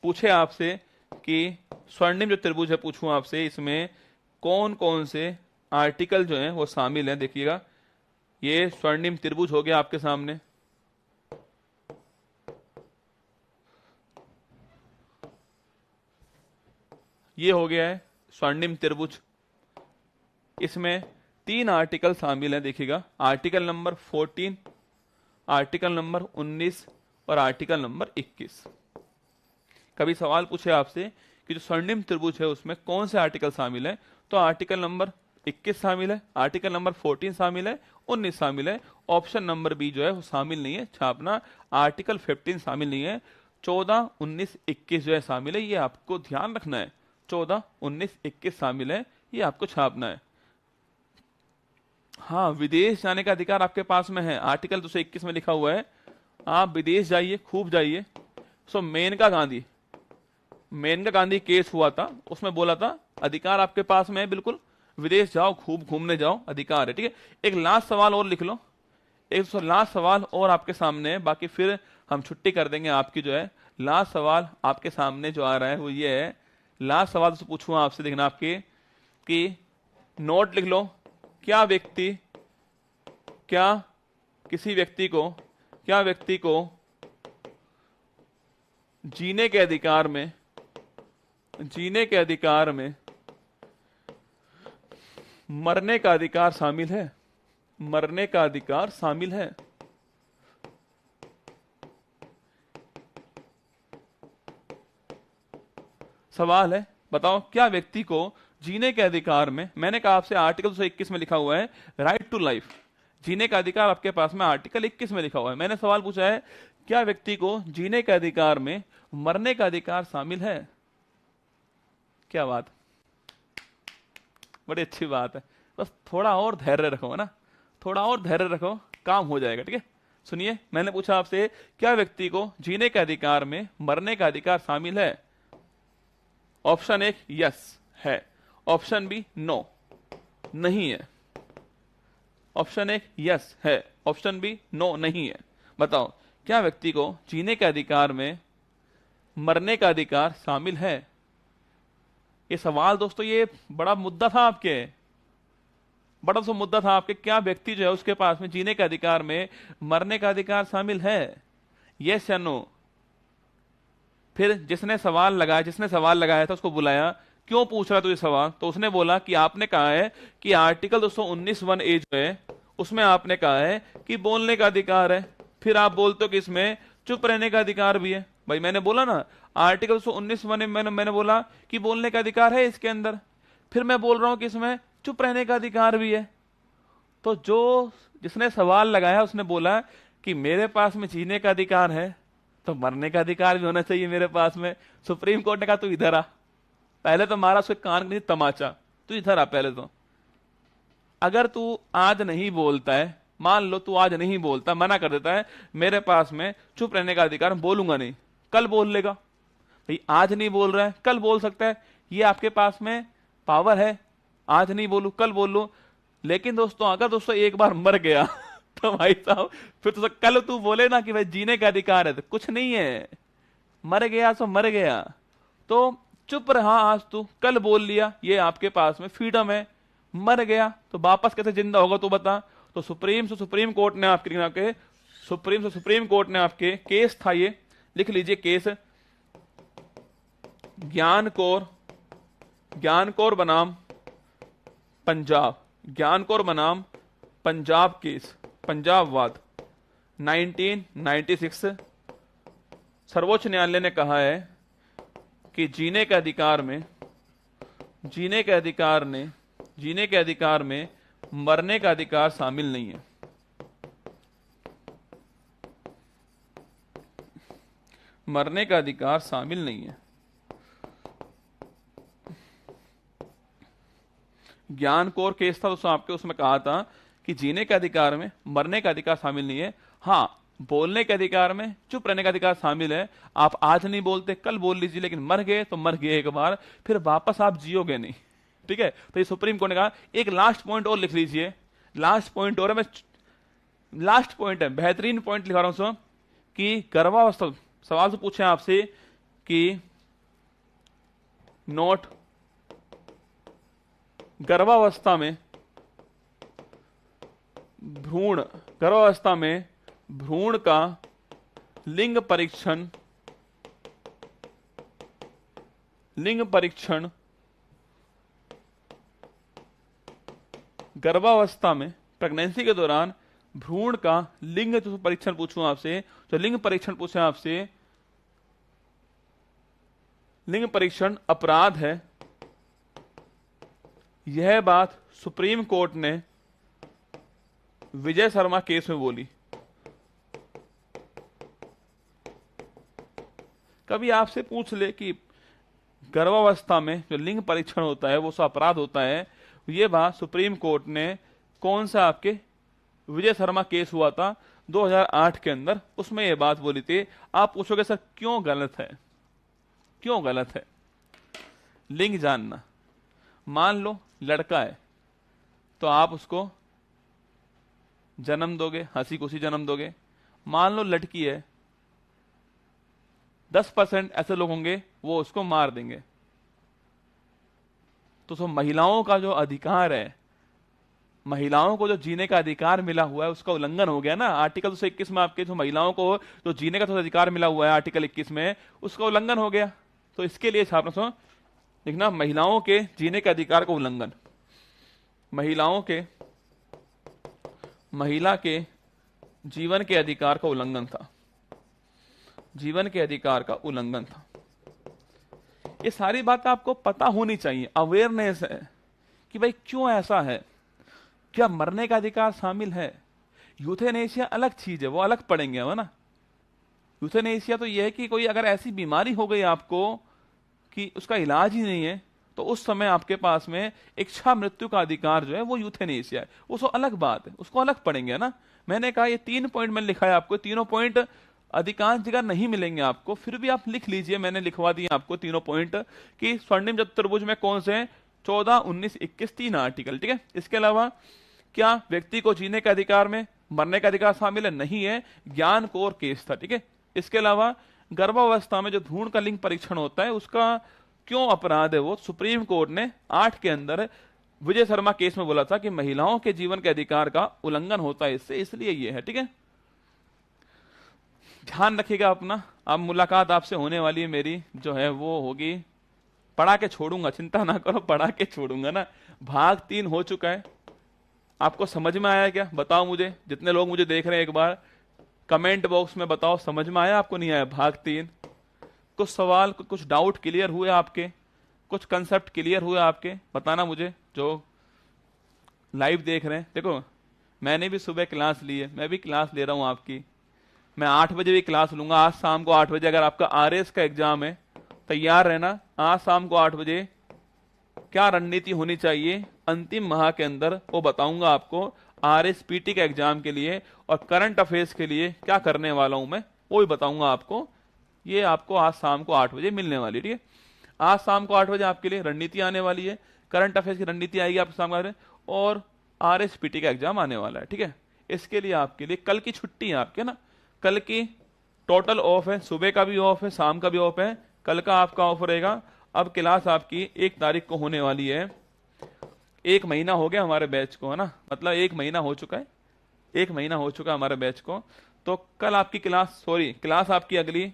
पूछे आपसे कि स्वर्णिम जो त्रिभुज है, पूछूं आपसे इसमें कौन कौन से आर्टिकल जो हैं वो शामिल हैं। देखिएगा ये स्वर्णिम त्रिभुज हो गया आपके सामने, ये हो गया है स्वर्णिम त्रिभुज। इसमें 3 आर्टिकल शामिल हैं, देखिएगा आर्टिकल नंबर 14, आर्टिकल नंबर 19 और आर्टिकल नंबर 21। कभी सवाल पूछे आपसे कि जो स्वर्णिम त्रिभुज है उसमें कौन से आर्टिकल शामिल है, तो आर्टिकल नंबर 21 शामिल है, आर्टिकल नंबर 14 शामिल है, 19 शामिल है। ऑप्शन नंबर बी जो है वो शामिल नहीं है, छापना। आर्टिकल 15 शामिल नहीं है, 14, 19, 21 जो है शामिल है, ये आपको ध्यान रखना है। 14, 19, 21 शामिल है, ये आपको छापना है। हाँ, विदेश जाने का अधिकार आपके पास में है, आर्टिकल 221 में लिखा हुआ है आप विदेश जाइए, खूब जाइए। सो मेनका गांधी केस हुआ था, उसमें बोला था अधिकार आपके पास में है, बिल्कुल विदेश जाओ, खूब घूमने जाओ, अधिकार है। ठीक है, एक लास्ट सवाल और लिख लो, एक लास्ट सवाल और आपके सामने है, बाकी फिर हम छुट्टी कर देंगे आपकी। जो है लास्ट सवाल आपके सामने जो आ रहा है वो ये है, लास्ट सवाल से पूछूंगा आपसे, देखना आपके कि नोट लिख लो, क्या किसी व्यक्ति को जीने के अधिकार में मरने का अधिकार शामिल है, मरने का अधिकार शामिल है। सवाल है, बताओ क्या व्यक्ति को जीने के अधिकार में, मैंने कहा आपसे आर्टिकल 221 में लिखा हुआ है राइट टू लाइफ, जीने का अधिकार आपके पास में आर्टिकल 21 में लिखा हुआ है। मैंने सवाल पूछा है क्या व्यक्ति को जीने के अधिकार में मरने का अधिकार शामिल है। क्या बात, बड़ी अच्छी बात है, बस थोड़ा और धैर्य रखो ना, थोड़ा और धैर्य रखो, काम हो जाएगा। ठीक है, सुनिए, मैंने पूछा आपसे क्या व्यक्ति को जीने के अधिकार में मरने का अधिकार शामिल है। ऑप्शन 1 यस है, ऑप्शन बी नो नहीं है, ऑप्शन 1 यस है, ऑप्शन बी नो नहीं है। बताओ क्या व्यक्ति को जीने के अधिकार में मरने का अधिकार शामिल है। ये सवाल दोस्तों ये बड़ा मुद्दा था आपके, बड़ा सा मुद्दा था आपके, क्या व्यक्ति जो है उसके पास में जीने के अधिकार में मरने का अधिकार शामिल है, यस या नो। फिर जिसने सवाल लगाया था उसको बुलाया, क्यों पूछ रहा तू ये सवाल, तो उसने बोला कि आपने कहा है कि आर्टिकल 219(1)(a) जो है उसमें आपने कहा है कि बोलने का अधिकार है, फिर आप बोलते हो कि इसमें चुप रहने का अधिकार भी है। भाई मैंने बोला ना आर्टिकल 219(1) में मैंने बोला कि बोलने का अधिकार है इसके अंदर, फिर मैं बोल रहा हूं कि इसमें चुप रहने का अधिकार भी है। तो जिसने सवाल लगाया उसने बोला कि मेरे पास में जीने का अधिकार है तो मरने का अधिकार भी होना चाहिए मेरे पास में। सुप्रीम कोर्ट ने कहा तू इधर आ, पहले तो मारा उसके कान के नीचे तमाचा, तू इधर आ पहले तो। अगर तू आज नहीं बोलता है, मान लो तू आज नहीं बोलता, मना कर देता है मेरे पास में चुप रहने का अधिकार, बोलूंगा नहीं, कल बोल लेगा। भाई आज नहीं बोल रहा है कल बोल सकता है, ये आपके पास में पावर है, आज नहीं बोलू कल बोल लू। लेकिन दोस्तों अगर दोस्तों एक बार मर गया तो भाई साहब फिर तो कल तू बोले ना कि भाई जीने का अधिकार है, तो कुछ नहीं है, मर गया तो मर गया। तो चुप रहा आज तू, कल बोल लिया, ये आपके पास में फ्रीडम है। मर गया तो वापस कैसे जिंदा होगा तू बता। तो सुप्रीम कोर्ट ने आपके सुप्रीम कोर्ट ने आपके केस था, ये लिख लीजिए केस ज्ञानकौर बनाम पंजाब केस, पंजाब वाद 1996। सर्वोच्च न्यायालय ने कहा है कि जीने के अधिकार में मरने का अधिकार शामिल नहीं है। मरने का अधिकार शामिल नहीं है। ज्ञान कोर केस था, उसमें आपके उसमें कहा था कि जीने के अधिकार में मरने का अधिकार शामिल नहीं है। हाँ, बोलने के अधिकार में चुप रहने का अधिकार शामिल है। आप आज नहीं बोलते, कल बोल लीजिए, लेकिन मर गए तो मर गए एक बार, फिर वापस आप जियोगे नहीं। ठीक है, तो ये सुप्रीम कोर्ट ने कहा। एक लास्ट पॉइंट और लिख लीजिए, लास्ट पॉइंट और है, मैं लास्ट पॉइंट है, बेहतरीन पॉइंट लिखा रहा हूं कि गर्भावस्था, सवाल से पूछे आपसे कि नोट, गर्भावस्था में भ्रूण, गर्भावस्था में भ्रूण का लिंग परीक्षण, लिंग परीक्षण गर्भावस्था में प्रेगनेंसी के दौरान भ्रूण का लिंग, तो परीक्षण पूछूं आपसे, तो लिंग परीक्षण पूछे आपसे, लिंग परीक्षण अपराध है। यह बात सुप्रीम कोर्ट ने विजय शर्मा केस में बोली। कभी आपसे पूछ ले कि गर्भावस्था में जो लिंग परीक्षण होता है वो सब अपराध होता है, ये बात सुप्रीम कोर्ट ने कौन सा आपके विजय शर्मा केस हुआ था 2008 के अंदर, उसमें ये बात बोली थी। आप पूछोगे सर क्यों गलत है, क्यों गलत है? लिंग जानना, मान लो लड़का है तो आप उसको जन्म दोगे, हंसी खुशी जन्म दोगे। मान लो लड़की है, 10% ऐसे लोग होंगे वो उसको मार देंगे। तो महिलाओं का जो अधिकार है, महिलाओं को जो जीने का अधिकार मिला हुआ है, उसका उल्लंघन हो गया ना। आर्टिकल 221 में आपके जो महिलाओं को जो जीने का जो अधिकार मिला हुआ है आर्टिकल 21 में, उसका उल्लंघन हो गया। तो इसके लिए छात्रों से लिखना, महिलाओं के जीने के अधिकार का उल्लंघन, महिलाओं के, महिला के जीवन के अधिकार का उल्लंघन था, जीवन के अधिकार का उल्लंघन था। ये सारी बात आपको पता होनी चाहिए, अवेयरनेस है कि भाई क्यों ऐसा है, क्या मरने का अधिकार शामिल है। यूथेनेशिया अलग चीज है, वो अलग पढ़ेंगे है ना। यूथेनेशिया तो यह है कि कोई अगर ऐसी बीमारी हो गई आपको कि उसका इलाज ही नहीं है, तो उस समय आपके पास में इच्छा मृत्यु का अधिकार जो है वो यूथेनेशिया है, वो तो अलग बात है, उसको अलग पढ़ेंगे ना। मैंने कहा ये 3 पॉइंट मैंने लिखा है आपको, तीनों पॉइंट अधिकांश जगह नहीं मिलेंगे आपको, फिर भी आप लिख लीजिए, मैंने लिखवा दिए आपको तीनों पॉइंट कि स्वर्णिम चतुर्भुज में कौन से 14, 19, 21 3 आर्टिकल। ठीक है, इसके अलावा क्या व्यक्ति को जीने के अधिकार में मरने का अधिकार शामिल है? नहीं है, ज्ञान कोर केस था। ठीक है, इसके अलावा गर्भावस्था में जो भ्रूण का लिंग परीक्षण होता है उसका क्यों अपराध है, वो सुप्रीम कोर्ट ने 8 के अंदर विजय शर्मा केस में बोला था कि महिलाओं के जीवन के अधिकार का उल्लंघन होता है इससे, इसलिए ये है। ठीक है, ध्यान रखिएगा अपना। अब मुलाकात आपसे होने वाली है मेरी जो है वो होगी, पढ़ा के छोड़ूंगा, चिंता ना करो, पढ़ा के छोड़ूंगा ना। भाग 3 हो चुका है, आपको समझ में आया क्या? बताओ मुझे, जितने लोग मुझे देख रहे हैं एक बार कमेंट बॉक्स में बताओ, समझ में आया आपको नहीं आया भाग 3? कुछ सवाल, कुछ डाउट क्लियर हुए आपके, कुछ कंसेप्ट क्लियर हुए आपके? बताना मुझे जो लाइव देख रहे हैं। देखो मैंने भी सुबह क्लास ली है, मैं भी क्लास ले रहा हूं आपकी, मैं 8 बजे भी क्लास लूंगा। आज शाम को 8 बजे अगर आपका आरएस का एग्जाम है, तैयार रहना। आज शाम को 8 बजे क्या रणनीति होनी चाहिए अंतिम माह के अंदर वो बताऊंगा आपको। आरएसपीटी के एग्जाम के लिए और करंट अफेयर्स के लिए क्या करने वाला हूं मैं, वो भी बताऊंगा आपको। ये आपको आज शाम को 8 बजे मिलने वाली। ठीक है, आज शाम को 8 बजे आपके लिए रणनीति आने वाली है, करंट अफेयर्स की रणनीति आएगी आपके सामने, और आरएसपीटी का एग्जाम आने वाला है। ठीक है, इसके लिए आपके लिए कल की छुट्टी है आपके ना, कल की टोटल ऑफ है, सुबह का भी ऑफ है, शाम का भी ऑफ है, कल का आपका ऑफ रहेगा। अब क्लास आपकी 1 तारीख को होने वाली है। 1 महीना हो गया हमारे बैच को, है ना, मतलब 1 महीना हो चुका है, 1 महीना हो चुका है हमारे बैच को। तो कल आपकी क्लास, सॉरी क्लास आपकी अगली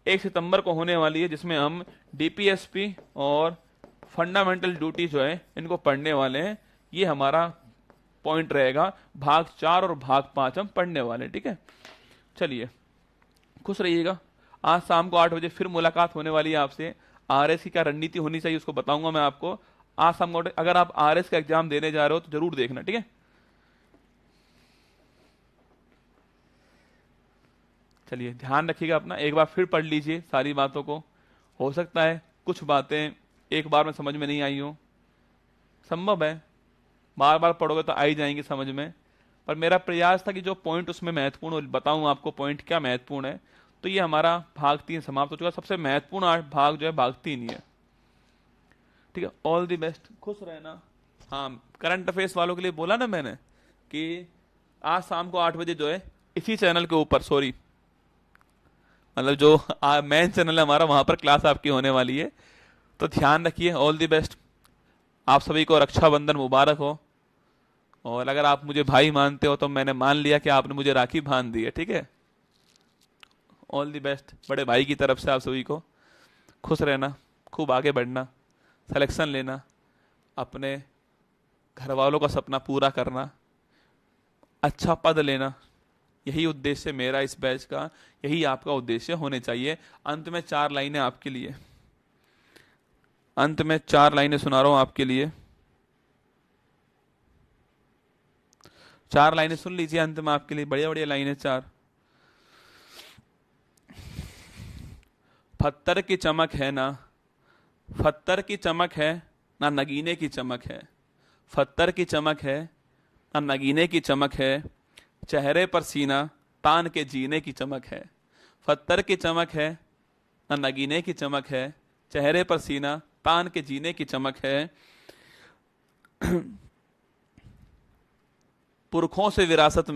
1 सितंबर को होने वाली है, जिसमें हम डीपीएसपी और फंडामेंटल ड्यूटी जो है इनको पढ़ने वाले हैं। ये हमारा पॉइंट रहेगा, भाग 4 और भाग 5 हम पढ़ने वाले हैं। ठीक है, चलिए खुश रहिएगा। आज शाम को 8 बजे फिर मुलाकात होने वाली है आपसे। आरएस की क्या रणनीति होनी चाहिए उसको बताऊंगा मैं आपको आज शाम को। अगर आप आरएस का एग्जाम देने जा रहे हो तो जरूर देखना। ठीक है, चलिए ध्यान रखिएगा अपना, एक बार फिर पढ़ लीजिए सारी बातों को। हो सकता है कुछ बातें एक बार में समझ में नहीं आई हो, संभव है, बार बार पढ़ोगे तो आ ही जाएंगी समझ में। पर मेरा प्रयास था कि जो पॉइंट उसमें महत्वपूर्ण बताऊं आपको, पॉइंट क्या महत्वपूर्ण है। तो ये हमारा भाग 3 समाप्त हो चुका। सबसे महत्वपूर्ण भाग जो है भाग 3 ही है। ठीक है, ऑल द बेस्ट, खुश रहना। हाँ, करंट अफेयर्स वालों के लिए बोला ना मैंने कि आज शाम को 8 बजे जो है इसी चैनल के ऊपर, सॉरी मतलब जो मेन चैनल है हमारा, वहां पर क्लास आपकी होने वाली है। तो ध्यान रखिए, ऑल द बेस्ट। आप सभी को रक्षाबंधन मुबारक हो। और अगर आप मुझे भाई मानते हो तो मैंने मान लिया कि आपने मुझे राखी बांध दी है। ठीक है, ऑल द बेस्ट बड़े भाई की तरफ से आप सभी को। खुश रहना, खूब आगे बढ़ना, सिलेक्शन लेना, अपने घर वालों का सपना पूरा करना, अच्छा पद लेना। यही उद्देश्य मेरा इस बैच का, यही आपका उद्देश्य होने चाहिए। अंत में 4 लाइनें आपके लिए, अंत में 4 लाइनें सुना रहा हूं आपके लिए। 4 लाइनें सुन लीजिए अंत में आपके लिए, बढ़िया बढ़िया लाइनें 4। पत्थर की चमक है ना, पत्थर की चमक है ना नगीने की चमक है। पत्थर की चमक है ना नगीने की चमक है, चेहरे पर सीना तान के जीने की चमक है। पत्थर की चमक है ना नगीने की चमक है, चेहरे पर सीना तान के जीने की चमक है। पुरखों से विरासत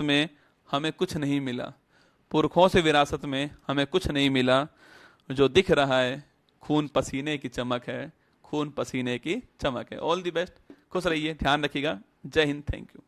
में हमें कुछ नहीं मिला, पुरखों से विरासत में हमें कुछ नहीं मिला। जो दिख रहा है खून पसीने की चमक है, खून पसीने की चमक है। ऑल द बेस्ट, खुश रहिए, ध्यान रखिएगा। जय हिंद, थैंक यू।